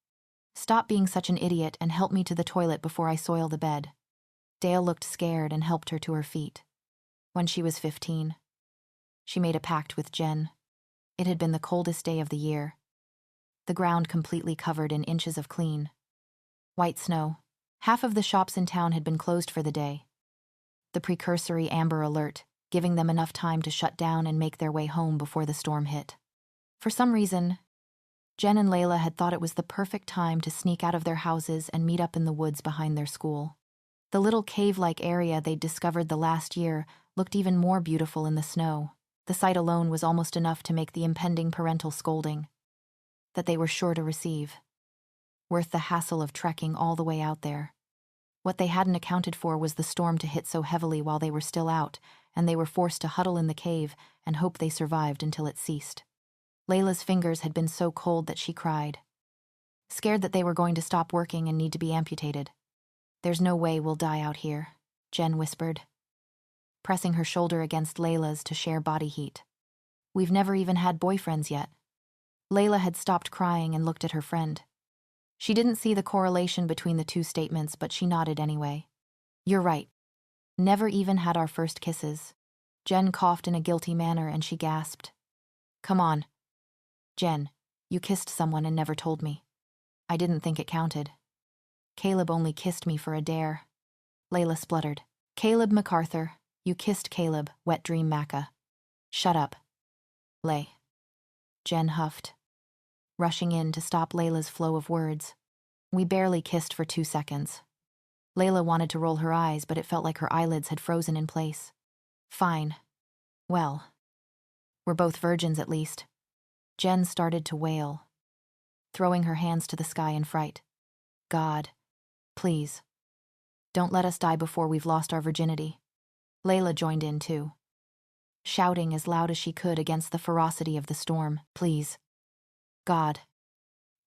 "Stop being such an idiot and help me to the toilet before I soil the bed." Dale looked scared and helped her to her feet. When she was 15, she made a pact with Jen. It had been the coldest day of the year. The ground completely covered in inches of clean white snow. Half of the shops in town had been closed for the day. The precursory Amber Alert, giving them enough time to shut down and make their way home before the storm hit. For some reason, Jen and Layla had thought it was the perfect time to sneak out of their houses and meet up in the woods behind their school. The little cave-like area they'd discovered the last year looked even more beautiful in the snow. The sight alone was almost enough to make the impending parental scolding that they were sure to receive worth the hassle of trekking all the way out there. What they hadn't accounted for was the storm to hit so heavily while they were still out, and they were forced to huddle in the cave and hope they survived until it ceased. Layla's fingers had been so cold that she cried, scared that they were going to stop working and need to be amputated. "There's no way we'll die out here," Jen whispered, pressing her shoulder against Layla's to share body heat. "We've never even had boyfriends yet." Layla had stopped crying and looked at her friend. She didn't see the correlation between the two statements, but she nodded anyway. "You're right. Never even had our first kisses." Jen coughed in a guilty manner and she gasped. "Come on. Jen, you kissed someone and never told me." "I didn't think it counted. Caleb only kissed me for a dare." Layla spluttered. "Caleb MacArthur, you kissed Caleb, wet dream Macca." "Shut up. Lay." Jen huffed, rushing in to stop Layla's flow of words. "We barely kissed for 2 seconds." Layla wanted to roll her eyes, but it felt like her eyelids had frozen in place. "Fine. Well, we're both virgins at least." Jen started to wail, throwing her hands to the sky in fright. "God, please, don't let us die before we've lost our virginity." Layla joined in too, shouting as loud as she could against the ferocity of the storm. "Please. God."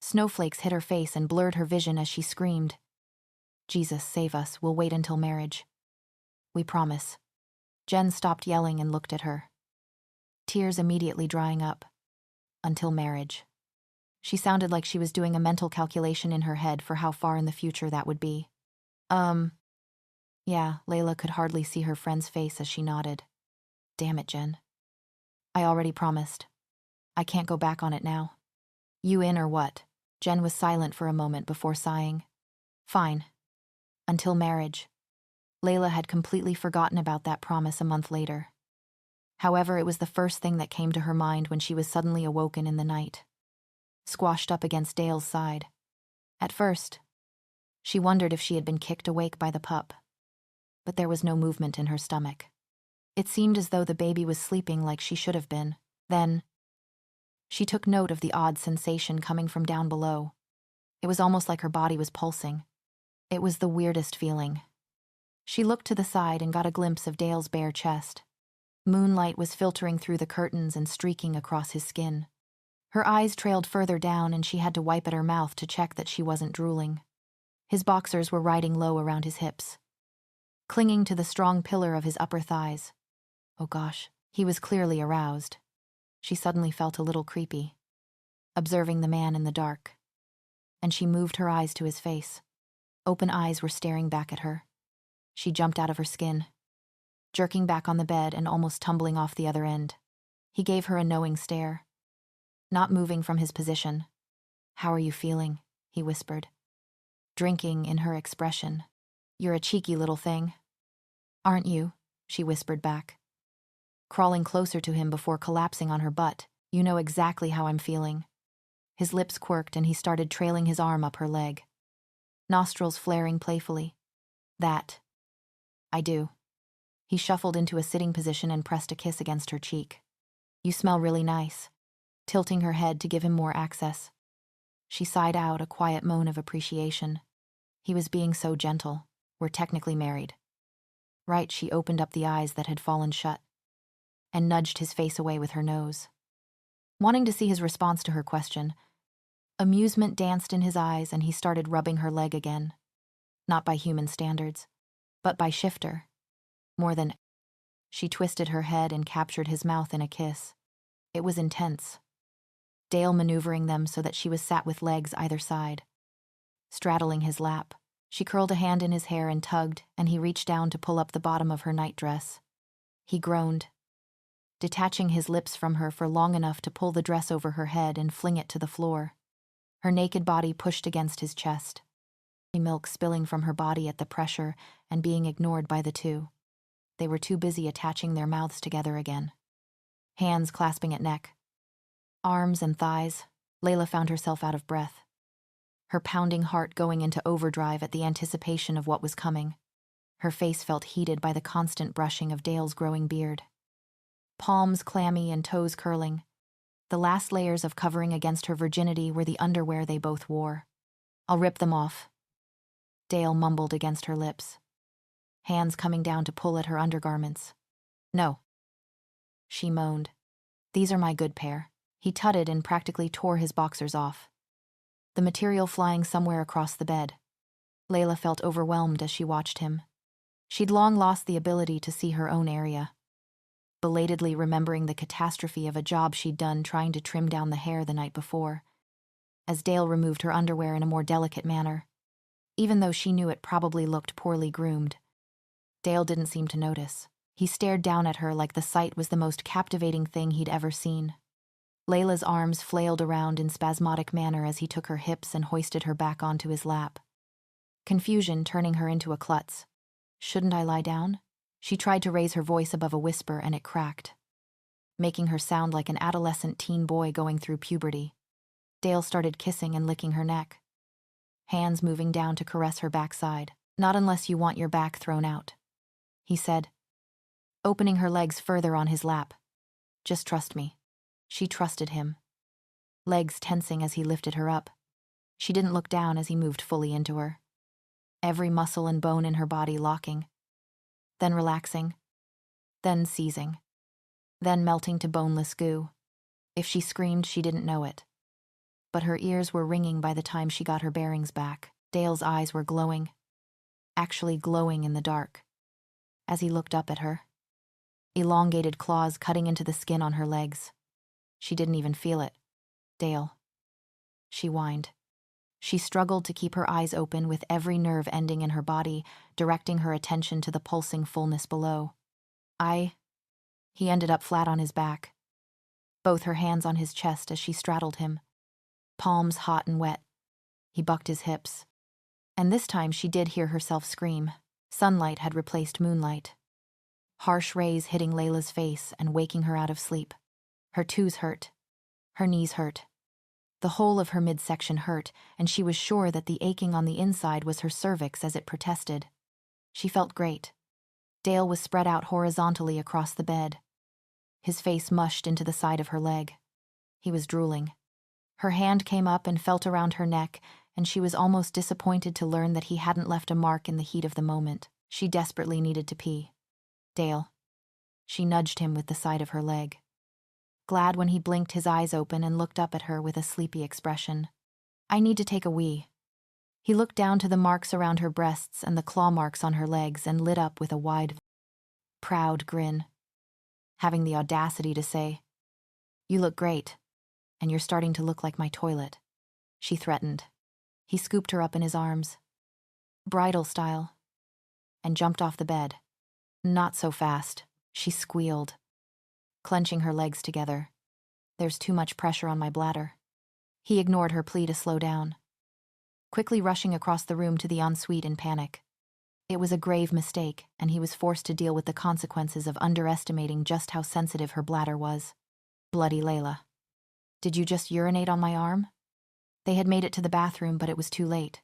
Snowflakes hit her face and blurred her vision as she screamed, "Jesus, save us, we'll wait until marriage. We promise." Jen stopped yelling and looked at her, tears immediately drying up. "Until marriage." She sounded like she was doing a mental calculation in her head for how far in the future that would be. Yeah, Layla could hardly see her friend's face as she nodded. "Damn it, Jen. I already promised. I can't go back on it now." "You in or what?" Jen was silent for a moment before sighing. "Fine. Until marriage." Layla had completely forgotten about that promise a month later. However, it was the first thing that came to her mind when she was suddenly awoken in the night, squashed up against Dale's side. At first, she wondered if she had been kicked awake by the pup, but there was no movement in her stomach. It seemed as though the baby was sleeping like she should have been. Then, she took note of the odd sensation coming from down below. It was almost like her body was pulsing. It was the weirdest feeling. She looked to the side and got a glimpse of Dale's bare chest. Moonlight was filtering through the curtains and streaking across his skin. Her eyes trailed further down and she had to wipe at her mouth to check that she wasn't drooling. His boxers were riding low around his hips, clinging to the strong pillar of his upper thighs. Oh gosh, he was clearly aroused. She suddenly felt a little creepy, observing the man in the dark. and she moved her eyes to his face. Open eyes were staring back at her. She jumped out of her skin, jerking back on the bed and almost tumbling off the other end. He gave her a knowing stare, not moving from his position. "How are you feeling?" he whispered, drinking in her expression. "You're a cheeky little thing." "Aren't you?" she whispered back, crawling closer to him before collapsing on her butt. "You know exactly how I'm feeling." His lips quirked and he started trailing his arm up her leg, nostrils flaring playfully. "That. I do." He shuffled into a sitting position and pressed a kiss against her cheek. "You smell really nice," tilting her head to give him more access. She sighed out a quiet moan of appreciation. He was being so gentle. "We're technically married." "Right," she opened up the eyes that had fallen shut, and nudged his face away with her nose, wanting to see his response to her question. Amusement danced in his eyes and he started rubbing her leg again. Not by human standards, but by shifter. More than. She twisted her head and captured his mouth in a kiss. It was intense, Dale maneuvering them so that she was sat with legs either side. Straddling his lap, she curled a hand in his hair and tugged, and he reached down to pull up the bottom of her nightdress. He groaned, detaching his lips from her for long enough to pull the dress over her head and fling it to the floor. Her naked body pushed against his chest, milk spilling from her body at the pressure and being ignored by the two. They were too busy attaching their mouths together again. Hands clasping at neck, arms and thighs, Layla found herself out of breath, her pounding heart going into overdrive at the anticipation of what was coming. Her face felt heated by the constant brushing of Dale's growing beard. Palms clammy and toes curling. The last layers of covering against her virginity were the underwear they both wore. "I'll rip them off," Dale mumbled against her lips, hands coming down to pull at her undergarments. "No," she moaned. "These are my good pair." He tutted and practically tore his boxers off, the material flying somewhere across the bed. Layla felt overwhelmed as she watched him. She'd long lost the ability to see her own area, belatedly remembering the catastrophe of a job she'd done trying to trim down the hair the night before, as Dale removed her underwear in a more delicate manner. Even though she knew it probably looked poorly groomed, Dale didn't seem to notice. He stared down at her like the sight was the most captivating thing he'd ever seen. Layla's arms flailed around in spasmodic manner as he took her hips and hoisted her back onto his lap, confusion turning her into a klutz. "Shouldn't I lie down?" She tried to raise her voice above a whisper and it cracked, making her sound like an adolescent teen boy going through puberty. Dale started kissing and licking her neck, hands moving down to caress her backside. "Not unless you want your back thrown out," he said, opening her legs further on his lap. "Just trust me." She trusted him, legs tensing as he lifted her up. She didn't look down as he moved fully into her, every muscle and bone in her body locking, then relaxing, then seizing, then melting to boneless goo. If she screamed, she didn't know it, but her ears were ringing by the time she got her bearings back. Dale's eyes were glowing, actually glowing in the dark, as he looked up at her, elongated claws cutting into the skin on her legs. She didn't even feel it. "Dale," she whined. She struggled to keep her eyes open with every nerve ending in her body, directing her attention to the pulsing fullness below. He ended up flat on his back, both her hands on his chest as she straddled him, palms hot and wet. He bucked his hips, and this time she did hear herself scream. Sunlight had replaced moonlight, harsh rays hitting Layla's face and waking her out of sleep. Her toes hurt, her knees hurt. The whole of her midsection hurt, and she was sure that the aching on the inside was her cervix as it protested. She felt great. Dale was spread out horizontally across the bed, his face mushed into the side of her leg. He was drooling. Her hand came up and felt around her neck, and she was almost disappointed to learn that he hadn't left a mark in the heat of the moment. She desperately needed to pee. "Dale." She nudged him with the side of her leg, glad when he blinked his eyes open and looked up at her with a sleepy expression. "I need to take a wee." He looked down to the marks around her breasts and the claw marks on her legs and lit up with a wide, proud grin, having the audacity to say, "You look great, and you're starting to look like my toilet," she threatened. He scooped her up in his arms, bridal style, and jumped off the bed. Not so fast, she squealed, clenching her legs together. There's too much pressure on my bladder. He ignored her plea to slow down, quickly rushing across the room to the ensuite in panic. It was a grave mistake, and he was forced to deal with the consequences of underestimating just how sensitive her bladder was. Bloody Layla. Did you just urinate on my arm? They had made it to the bathroom, but it was too late.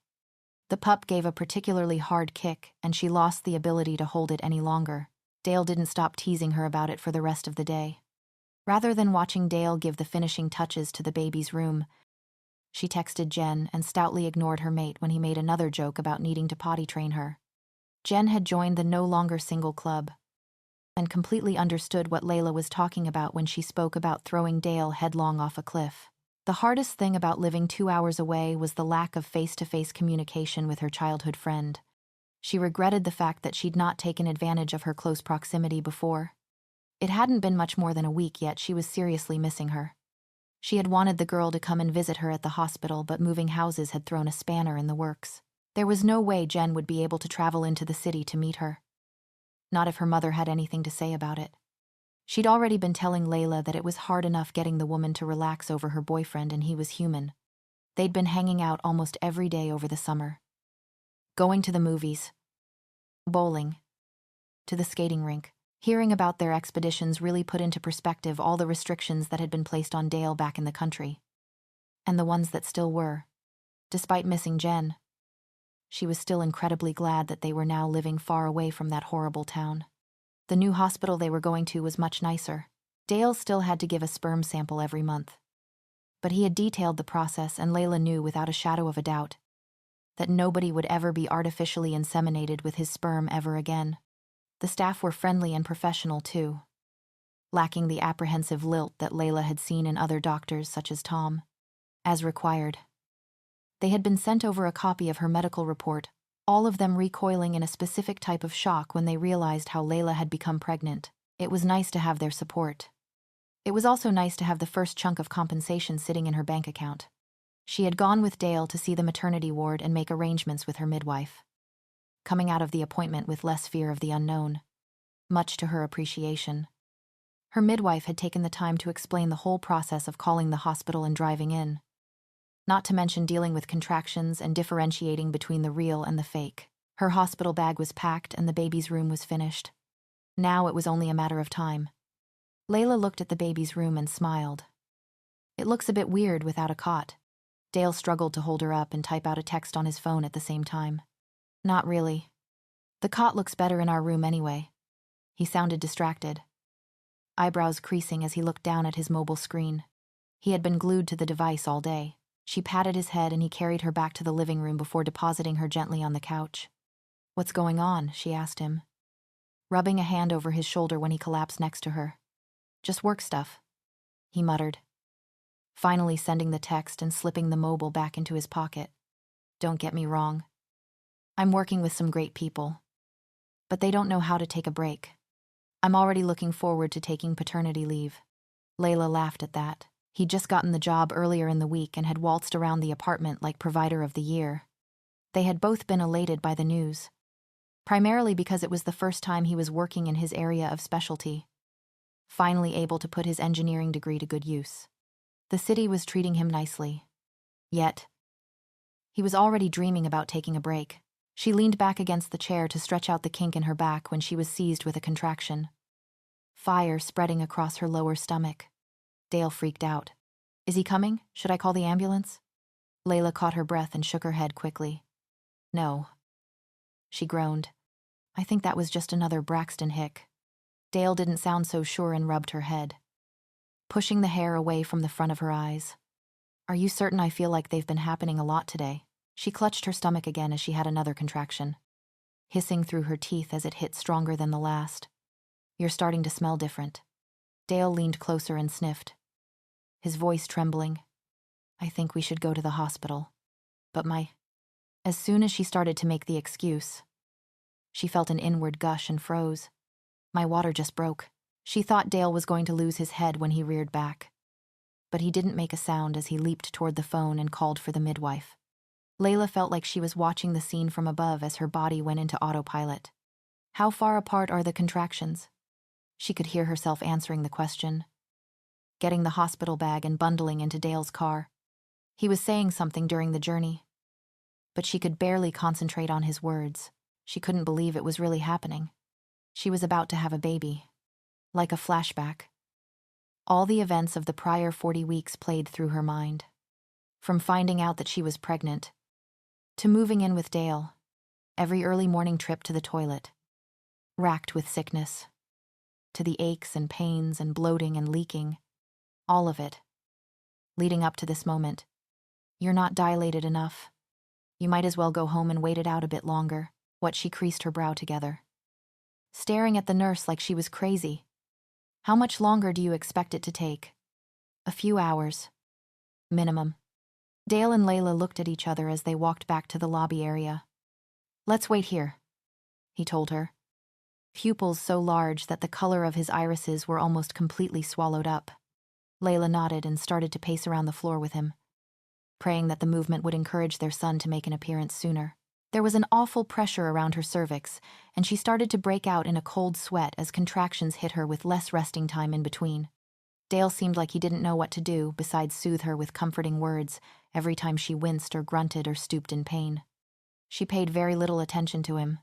The pup gave a particularly hard kick, and she lost the ability to hold it any longer. Dale didn't stop teasing her about it for the rest of the day. Rather than watching Dale give the finishing touches to the baby's room, she texted Jen and stoutly ignored her mate when he made another joke about needing to potty train her. Jen had joined the no longer single club and completely understood what Layla was talking about when she spoke about throwing Dale headlong off a cliff. The hardest thing about living 2 hours away was the lack of face-to-face communication with her childhood friend. She regretted the fact that she'd not taken advantage of her close proximity before. It hadn't been much more than a week yet she was seriously missing her. She had wanted the girl to come and visit her at the hospital, but moving houses had thrown a spanner in the works. There was no way Jen would be able to travel into the city to meet her. Not if her mother had anything to say about it. She'd already been telling Layla that it was hard enough getting the woman to relax over her boyfriend, and he was human. They'd been hanging out almost every day over the summer. Going to the movies, bowling, to the skating rink. Hearing about their expeditions really put into perspective all the restrictions that had been placed on Dale back in the country. And the ones that still were. Despite missing Jen, she was still incredibly glad that they were now living far away from that horrible town. The new hospital they were going to was much nicer. Dale still had to give a sperm sample every month. But he had detailed the process, and Layla knew without a shadow of a doubt that nobody would ever be artificially inseminated with his sperm ever again. The staff were friendly and professional too, lacking the apprehensive lilt that Layla had seen in other doctors such as Tom. As required, they had been sent over a copy of her medical report, all of them recoiling in a specific type of shock when they realized how Layla had become pregnant. It was nice to have their support. It was also nice to have the first chunk of compensation sitting in her bank account. She had gone with Dale to see the maternity ward and make arrangements with her midwife, coming out of the appointment with less fear of the unknown, much to her appreciation. Her midwife had taken the time to explain the whole process of calling the hospital and driving in, not to mention dealing with contractions and differentiating between the real and the fake. Her hospital bag was packed and the baby's room was finished. Now it was only a matter of time. Layla looked at the baby's room and smiled. It looks a bit weird without a cot. Dale struggled to hold her up and type out a text on his phone at the same time. Not really. The cot looks better in our room anyway. He sounded distracted, eyebrows creasing as he looked down at his mobile screen. He had been glued to the device all day. She patted his head and he carried her back to the living room before depositing her gently on the couch. "What's going on?" she asked him, rubbing a hand over his shoulder when he collapsed next to her. "Just work stuff," he muttered, finally sending the text and slipping the mobile back into his pocket. "Don't get me wrong. I'm working with some great people, but they don't know how to take a break. I'm already looking forward to taking paternity leave." Layla laughed at that. He'd just gotten the job earlier in the week and had waltzed around the apartment like provider of the year. They had both been elated by the news, primarily because it was the first time he was working in his area of specialty, finally able to put his engineering degree to good use. The city was treating him nicely. Yet, he was already dreaming about taking a break. She leaned back against the chair to stretch out the kink in her back when she was seized with a contraction, fire spreading across her lower stomach. Dale freaked out. "Is he coming? Should I call the ambulance?" Layla caught her breath and shook her head quickly. "No," she groaned. "I think that was just another Braxton hick." Dale didn't sound so sure and rubbed her head, pushing the hair away from the front of her eyes. "Are you certain? I feel like they've been happening a lot today." She clutched her stomach again as she had another contraction, hissing through her teeth as it hit stronger than the last. "You're starting to smell different." Dale leaned closer and sniffed, his voice trembling. "I think we should go to the hospital. But As soon as she started to make the excuse, she felt an inward gush and froze. "My water just broke." She thought Dale was going to lose his head when he reared back, but he didn't make a sound as he leaped toward the phone and called for the midwife. Layla felt like she was watching the scene from above as her body went into autopilot. How far apart are the contractions? She could hear herself answering the question. Getting the hospital bag and bundling into Dale's car. He was saying something during the journey. But she could barely concentrate on his words. She couldn't believe it was really happening. She was about to have a baby. Like a flashback. All the events of the prior 40 weeks played through her mind. From finding out that she was pregnant, to moving in with Dale, every early morning trip to the toilet, racked with sickness, to the aches and pains and bloating and leaking, all of it. Leading up to this moment, you're not dilated enough. You might as well go home and wait it out a bit longer. What she creased her brow together. Staring at the nurse like she was crazy. How much longer do you expect it to take? A few hours. Minimum. Dale and Layla looked at each other as they walked back to the lobby area. Let's wait here, he told her. Pupils so large that the color of his irises were almost completely swallowed up. Layla nodded and started to pace around the floor with him, praying that the movement would encourage their son to make an appearance sooner. There was an awful pressure around her cervix, and she started to break out in a cold sweat as contractions hit her with less resting time in between. Dale seemed like he didn't know what to do besides soothe her with comforting words every time she winced or grunted or stooped in pain. She paid very little attention to him.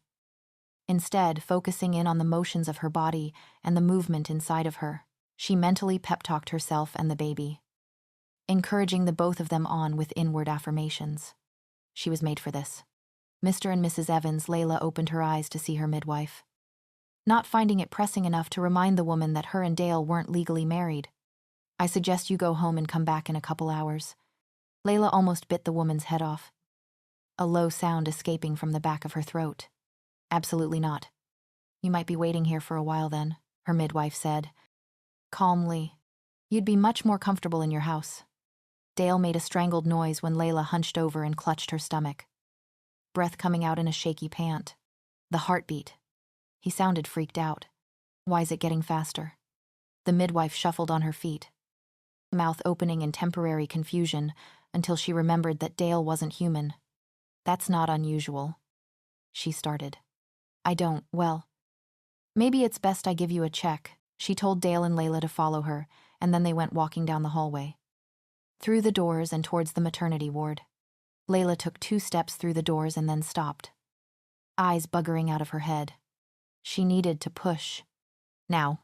Instead, focusing in on the motions of her body and the movement inside of her, she mentally pep-talked herself and the baby, encouraging the both of them on with inward affirmations. She was made for this. Mr. and Mrs. Evans, Layla opened her eyes to see her midwife. Not finding it pressing enough to remind the woman that her and Dale weren't legally married. I suggest you go home and come back in a couple hours. Layla almost bit the woman's head off, a low sound escaping from the back of her throat. Absolutely not. You might be waiting here for a while then, her midwife said. Calmly. You'd be much more comfortable in your house. Dale made a strangled noise when Layla hunched over and clutched her stomach. Breath coming out in a shaky pant. The heartbeat. He sounded freaked out. Why is it getting faster? The midwife shuffled on her feet, mouth opening in temporary confusion until she remembered that Dale wasn't human. That's not unusual. She started. Well, maybe it's best I give you a check, she told Dale and Layla to follow her, and then they went walking down the hallway. Through the doors and towards the maternity ward. Layla took 2 steps through the doors and then stopped. Eyes buggering out of her head. She needed to push. Now.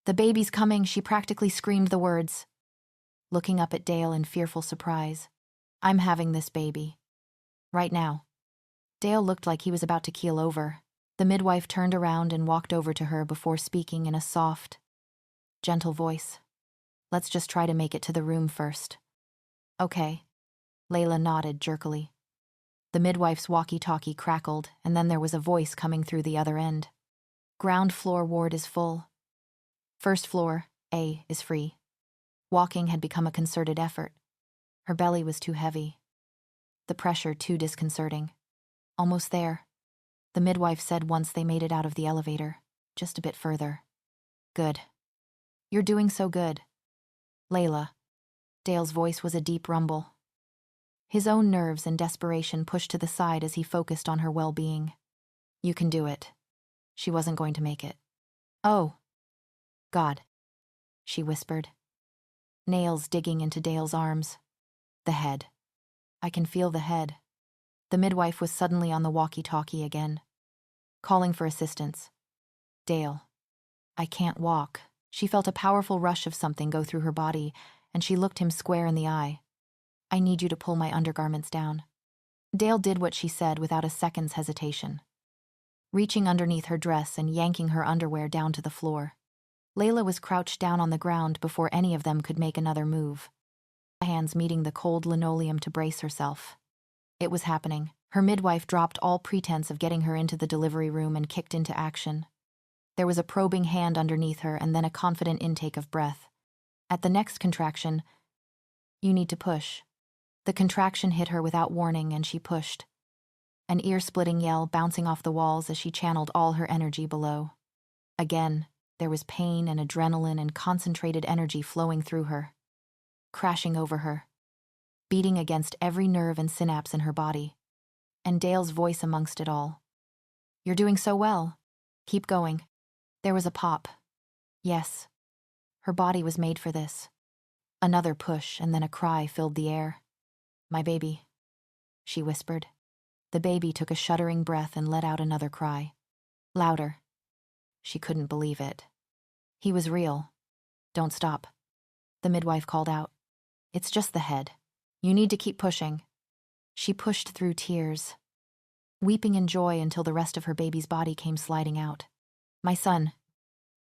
The baby's coming, she practically screamed the words. Looking up at Dale in fearful surprise. I'm having this baby. Right now. Dale looked like he was about to keel over. The midwife turned around and walked over to her before speaking in a soft, gentle voice. Let's just try to make it to the room first. Okay. Layla nodded jerkily. The midwife's walkie-talkie crackled, and then there was a voice coming through the other end. Ground floor ward is full. First floor, A, is free. Walking had become a concerted effort. Her belly was too heavy. The pressure too disconcerting. Almost there. The midwife said once they made it out of the elevator. Just a bit further. Good. You're doing so good. Layla. Dale's voice was a deep rumble. His own nerves and desperation pushed to the side as he focused on her well-being. You can do it. She wasn't going to make it. Oh. God. She whispered. Nails digging into Dale's arms. The head. I can feel the head. The midwife was suddenly on the walkie-talkie again. Calling for assistance. Dale. I can't walk. She felt a powerful rush of something go through her body, and she looked him square in the eye. I need you to pull my undergarments down. Dale did what she said without a second's hesitation, reaching underneath her dress and yanking her underwear down to the floor. Layla was crouched down on the ground before any of them could make another move, hands meeting the cold linoleum to brace herself. It was happening. Her midwife dropped all pretense of getting her into the delivery room and kicked into action. There was a probing hand underneath her and then a confident intake of breath. At the next contraction, you need to push. The contraction hit her without warning, and she pushed. An ear-splitting yell bouncing off the walls as she channeled all her energy below. Again, there was pain and adrenaline and concentrated energy flowing through her, crashing over her. beating against every nerve and synapse in her body. And Dale's voice amongst it all. "You're doing so well. Keep going." There was a pop. Yes. Her body was made for this. Another push, and then a cry filled the air. "My baby," she whispered. The baby took a shuddering breath and let out another cry. Louder. She couldn't believe it. He was real. "Don't stop," the midwife called out. "It's just the head. You need to keep pushing." She pushed through tears, weeping in joy until the rest of her baby's body came sliding out. "My son,"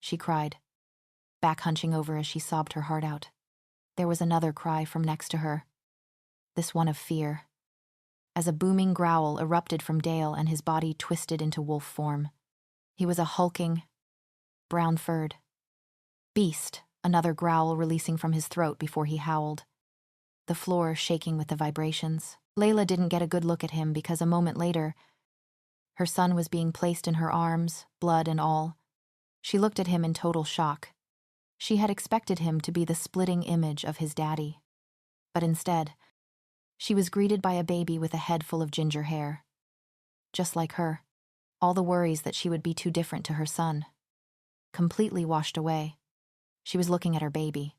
she cried, back hunching over as she sobbed her heart out. There was another cry from next to her, this one of fear, as a booming growl erupted from Dale and his body twisted into wolf form. He was a hulking, brown-furred beast, another growl releasing from his throat before he howled, the floor shaking with the vibrations. Layla didn't get a good look at him because a moment later, her son was being placed in her arms, blood and all. She looked at him in total shock. She had expected him to be the splitting image of his daddy. But instead, she was greeted by a baby with a head full of ginger hair. Just like her, all the worries that she would be too different to her son completely washed away. She was looking at her baby,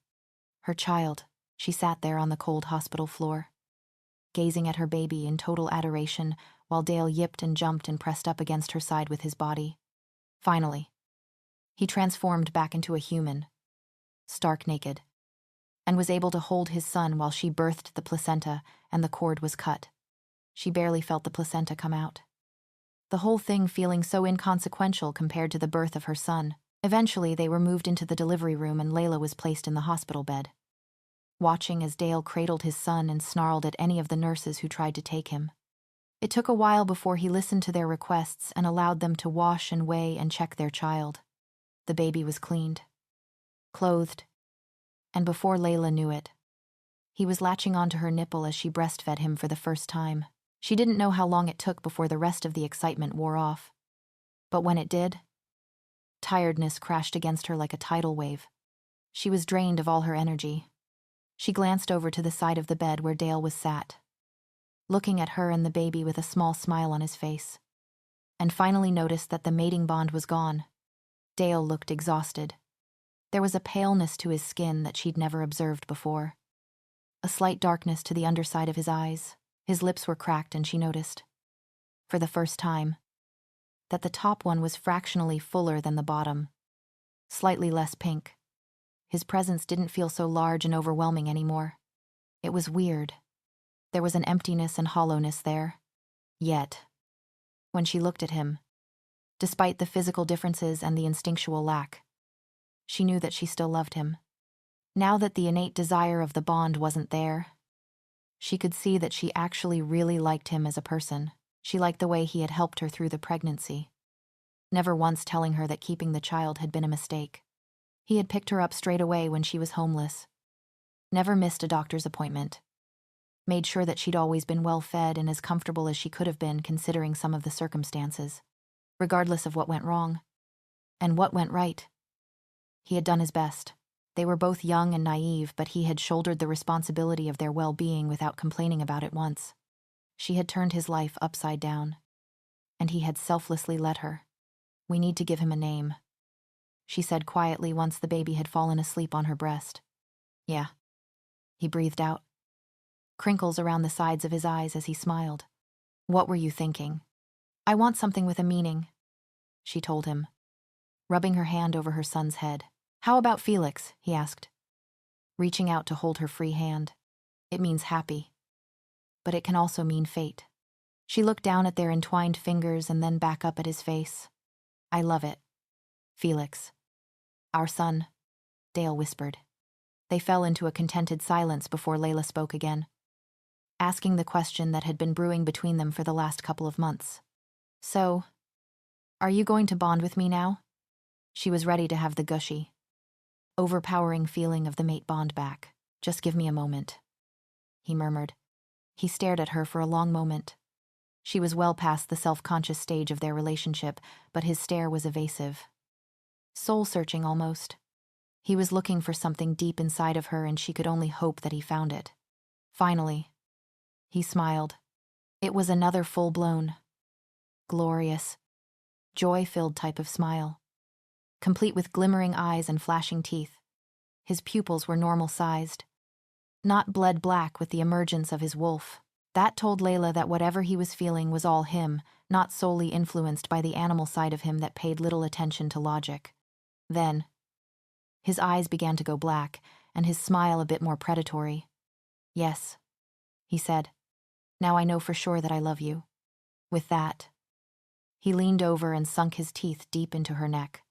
her child. She sat there on the cold hospital floor, gazing at her baby in total adoration while Dale yipped and jumped and pressed up against her side with his body. Finally, he transformed back into a human, stark naked, and was able to hold his son while she birthed the placenta and the cord was cut. She barely felt the placenta come out. The whole thing feeling so inconsequential compared to the birth of her son. Eventually, they were moved into the delivery room and Layla was placed in the hospital bed, watching as Dale cradled his son and snarled at any of the nurses who tried to take him. It took a while before he listened to their requests and allowed them to wash and weigh and check their child. The baby was cleaned, clothed, and before Layla knew it, he was latching onto her nipple as she breastfed him for the first time. She didn't know how long it took before the rest of the excitement wore off. But when it did, tiredness crashed against her like a tidal wave. She was drained of all her energy. She glanced over to the side of the bed where Dale was sat, looking at her and the baby with a small smile on his face, and finally noticed that the mating bond was gone. Dale looked exhausted. There was a paleness to his skin that she'd never observed before, a slight darkness to the underside of his eyes. His lips were cracked and she noticed, for the first time, that the top one was fractionally fuller than the bottom, slightly less pink. His presence didn't feel so large and overwhelming anymore. It was weird. There was an emptiness and hollowness there. Yet, when she looked at him, despite the physical differences and the instinctual lack, she knew that she still loved him. Now that the innate desire of the bond wasn't there, she could see that she actually really liked him as a person. She liked the way he had helped her through the pregnancy, never once telling her that keeping the child had been a mistake. He had picked her up straight away when she was homeless, never missed a doctor's appointment, made sure that she'd always been well fed and as comfortable as she could have been considering some of the circumstances, regardless of what went wrong and what went right. He had done his best. They were both young and naive, but he had shouldered the responsibility of their well-being without complaining about it once. She had turned his life upside down, and he had selflessly let her. "We need to give him a name," she said quietly once the baby had fallen asleep on her breast. "Yeah," he breathed out, crinkles around the sides of his eyes as he smiled. "What were you thinking?" "I want something with a meaning," she told him, rubbing her hand over her son's head. "How about Felix?" he asked, reaching out to hold her free hand. "It means happy, but it can also mean fate." She looked down at their entwined fingers and then back up at his face. "I love it. Felix. Our son," Dale whispered. They fell into a contented silence before Layla spoke again, asking the question that had been brewing between them for the last couple of months. "So, are you going to bond with me now?" She was ready to have the gushy, overpowering feeling of the mate bond back. "Just give me a moment," he murmured. He stared at her for a long moment. She was well past the self-conscious stage of their relationship, but his stare was evasive, soul-searching almost. He was looking for something deep inside of her and she could only hope that he found it. Finally, He smiled. It was another full-blown, glorious, joy-filled type of smile, complete with glimmering eyes and flashing teeth. His pupils were normal-sized, not bled black with the emergence of his wolf. That told Layla that whatever he was feeling was all him, not solely influenced by the animal side of him that paid little attention to logic. Then, his eyes began to go black, and his smile a bit more predatory. "Yes," he said. "Now I know for sure that I love you." With that, he leaned over and sunk his teeth deep into her neck.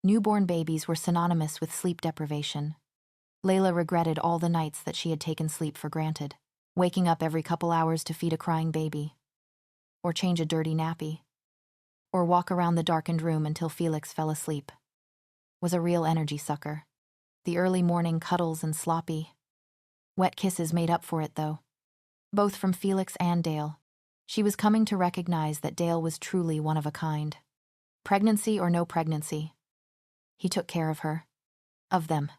Newborn babies were synonymous with sleep deprivation. Layla regretted all the nights that she had taken sleep for granted, waking up every couple hours to feed a crying baby, or change a dirty nappy, or walk around the darkened room until Felix fell asleep. Was a real energy sucker. The early morning cuddles and sloppy, wet kisses made up for it, though. Both from Felix and Dale. She was coming to recognize that Dale was truly one of a kind. Pregnancy or no pregnancy, he took care of her. Of them.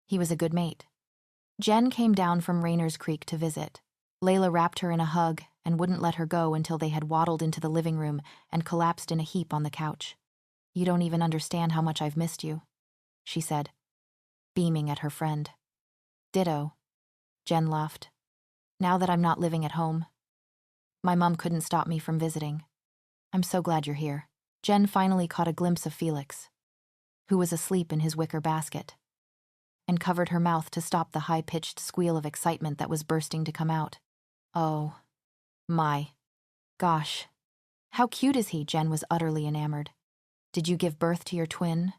He was a good mate. Jen came down from Raynor's Creek to visit. Layla wrapped her in a hug and wouldn't let her go until they had waddled into the living room and collapsed in a heap on the couch. "You don't even understand how much I've missed you," she said, beaming at her friend. "Ditto," Jen laughed. "Now that I'm not living at home, my mom couldn't stop me from visiting. I'm so glad you're here." Jen finally caught a glimpse of Felix, who was asleep in his wicker basket, and covered her mouth to stop the high-pitched squeal of excitement that was bursting to come out. "Oh, my gosh. How cute is he?" Jen was utterly enamored. "Did you give birth to your twin?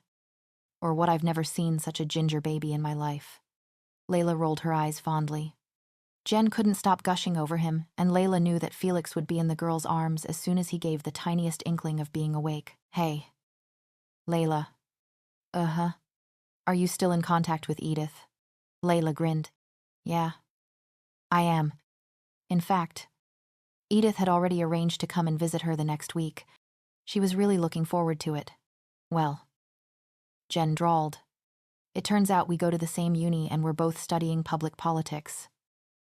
Or what? I've never seen such a ginger baby in my life." Layla rolled her eyes fondly. Jen couldn't stop gushing over him, and Layla knew that Felix would be in the girl's arms as soon as he gave the tiniest inkling of being awake. "Hey, Layla." "Uh-huh. Are you still in contact with Edith?" Layla grinned. "Yeah, I am. In fact, Edith had already arranged to come and visit her the next week. She was really looking forward to it." "Well," Jen drawled, "it turns out we go to the same uni and we're both studying public politics.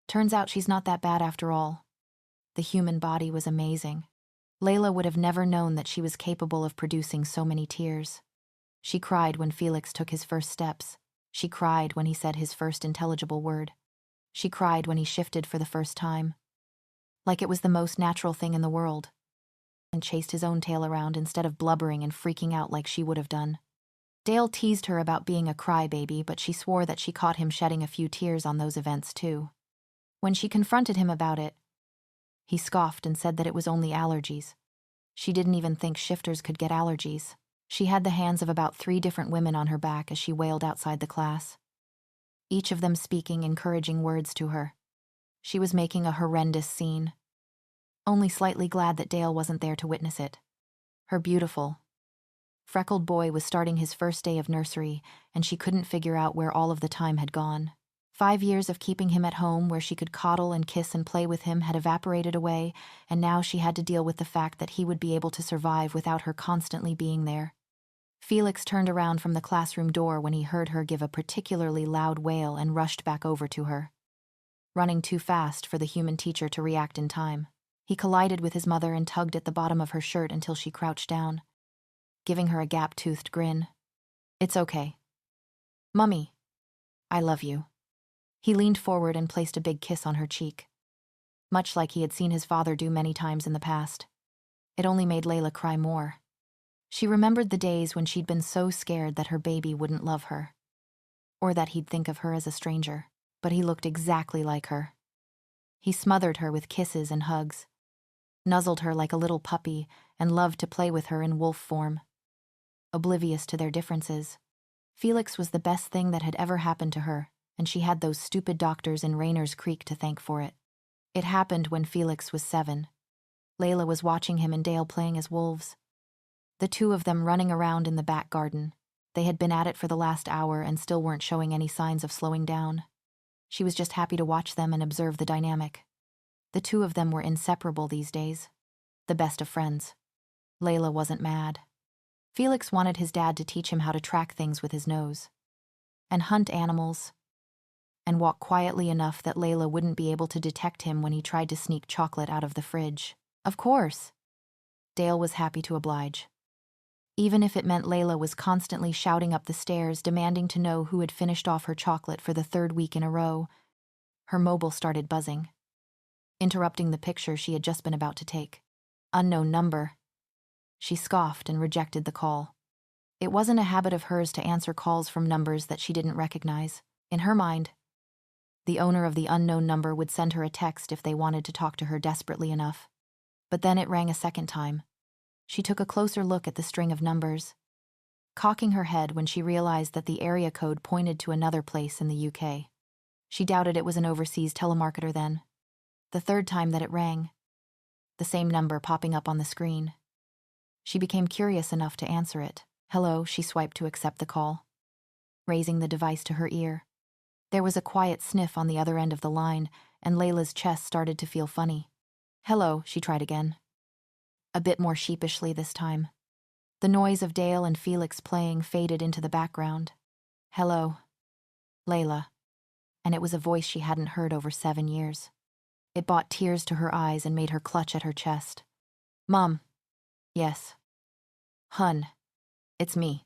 Turns out she's not that bad after all. The human body was amazing." Layla would have never known that she was capable of producing so many tears. She cried when Felix took his first steps. She cried when he said his first intelligible word. She cried when he shifted for the first time, like it was the most natural thing in the world, and chased his own tail around instead of blubbering and freaking out like she would have done. Dale teased her about being a crybaby, but she swore that she caught him shedding a few tears on those events too. When she confronted him about it, he scoffed and said that it was only allergies. She didn't even think shifters could get allergies. She had the hands of about 3 different women on her back as she wailed outside the class, each of them speaking encouraging words to her. She was making a horrendous scene, only slightly glad that Dale wasn't there to witness it. Her beautiful, freckled boy was starting his first day of nursery, and she couldn't figure out where all of the time had gone. 5 years of keeping him at home where she could coddle and kiss and play with him had evaporated away, and now she had to deal with the fact that he would be able to survive without her constantly being there. Felix turned around from the classroom door when he heard her give a particularly loud wail and rushed back over to her, running too fast for the human teacher to react in time. He collided with his mother and tugged at the bottom of her shirt until she crouched down, giving her a gap-toothed grin. "It's okay. Mummy, I love you." He leaned forward and placed a big kiss on her cheek, much like he had seen his father do many times in the past. It only made Layla cry more. She remembered the days when she'd been so scared that her baby wouldn't love her, or that he'd think of her as a stranger, but he looked exactly like her. He smothered her with kisses and hugs, nuzzled her like a little puppy, and loved to play with her in wolf form. Oblivious to their differences, Felix was the best thing that had ever happened to her, and she had those stupid doctors in Raynor's Creek to thank for it. It happened when Felix was 7. Layla was watching him and Dale playing as wolves, the 2 of them running around in the back garden. They had been at it for the last hour and still weren't showing any signs of slowing down. She was just happy to watch them and observe the dynamic. The 2 of them were inseparable these days, the best of friends. Layla wasn't mad. Felix wanted his dad to teach him how to track things with his nose, and hunt animals, and walk quietly enough that Layla wouldn't be able to detect him when he tried to sneak chocolate out of the fridge. Of course. Dale was happy to oblige. Even if it meant Layla was constantly shouting up the stairs, demanding to know who had finished off her chocolate for the third week in a row. Her mobile started buzzing, interrupting the picture she had just been about to take. Unknown number. She scoffed and rejected the call. It wasn't a habit of hers to answer calls from numbers that she didn't recognize. In her mind, the owner of the unknown number would send her a text if they wanted to talk to her desperately enough. But then it rang a second time. She took a closer look at the string of numbers, cocking her head when she realized that the area code pointed to another place in the UK. She doubted it was an overseas telemarketer then. The third time that it rang, the same number popping up on the screen. She became curious enough to answer it. Hello, she swiped to accept the call, raising the device to her ear. There was a quiet sniff on the other end of the line, and Layla's chest started to feel funny. Hello, she tried again. A bit more sheepishly this time. The noise of Dale and Felix playing faded into the background. Hello. Layla. And it was a voice she hadn't heard over 7 years. It brought tears to her eyes and made her clutch at her chest. Mom. Yes. Hun. It's me.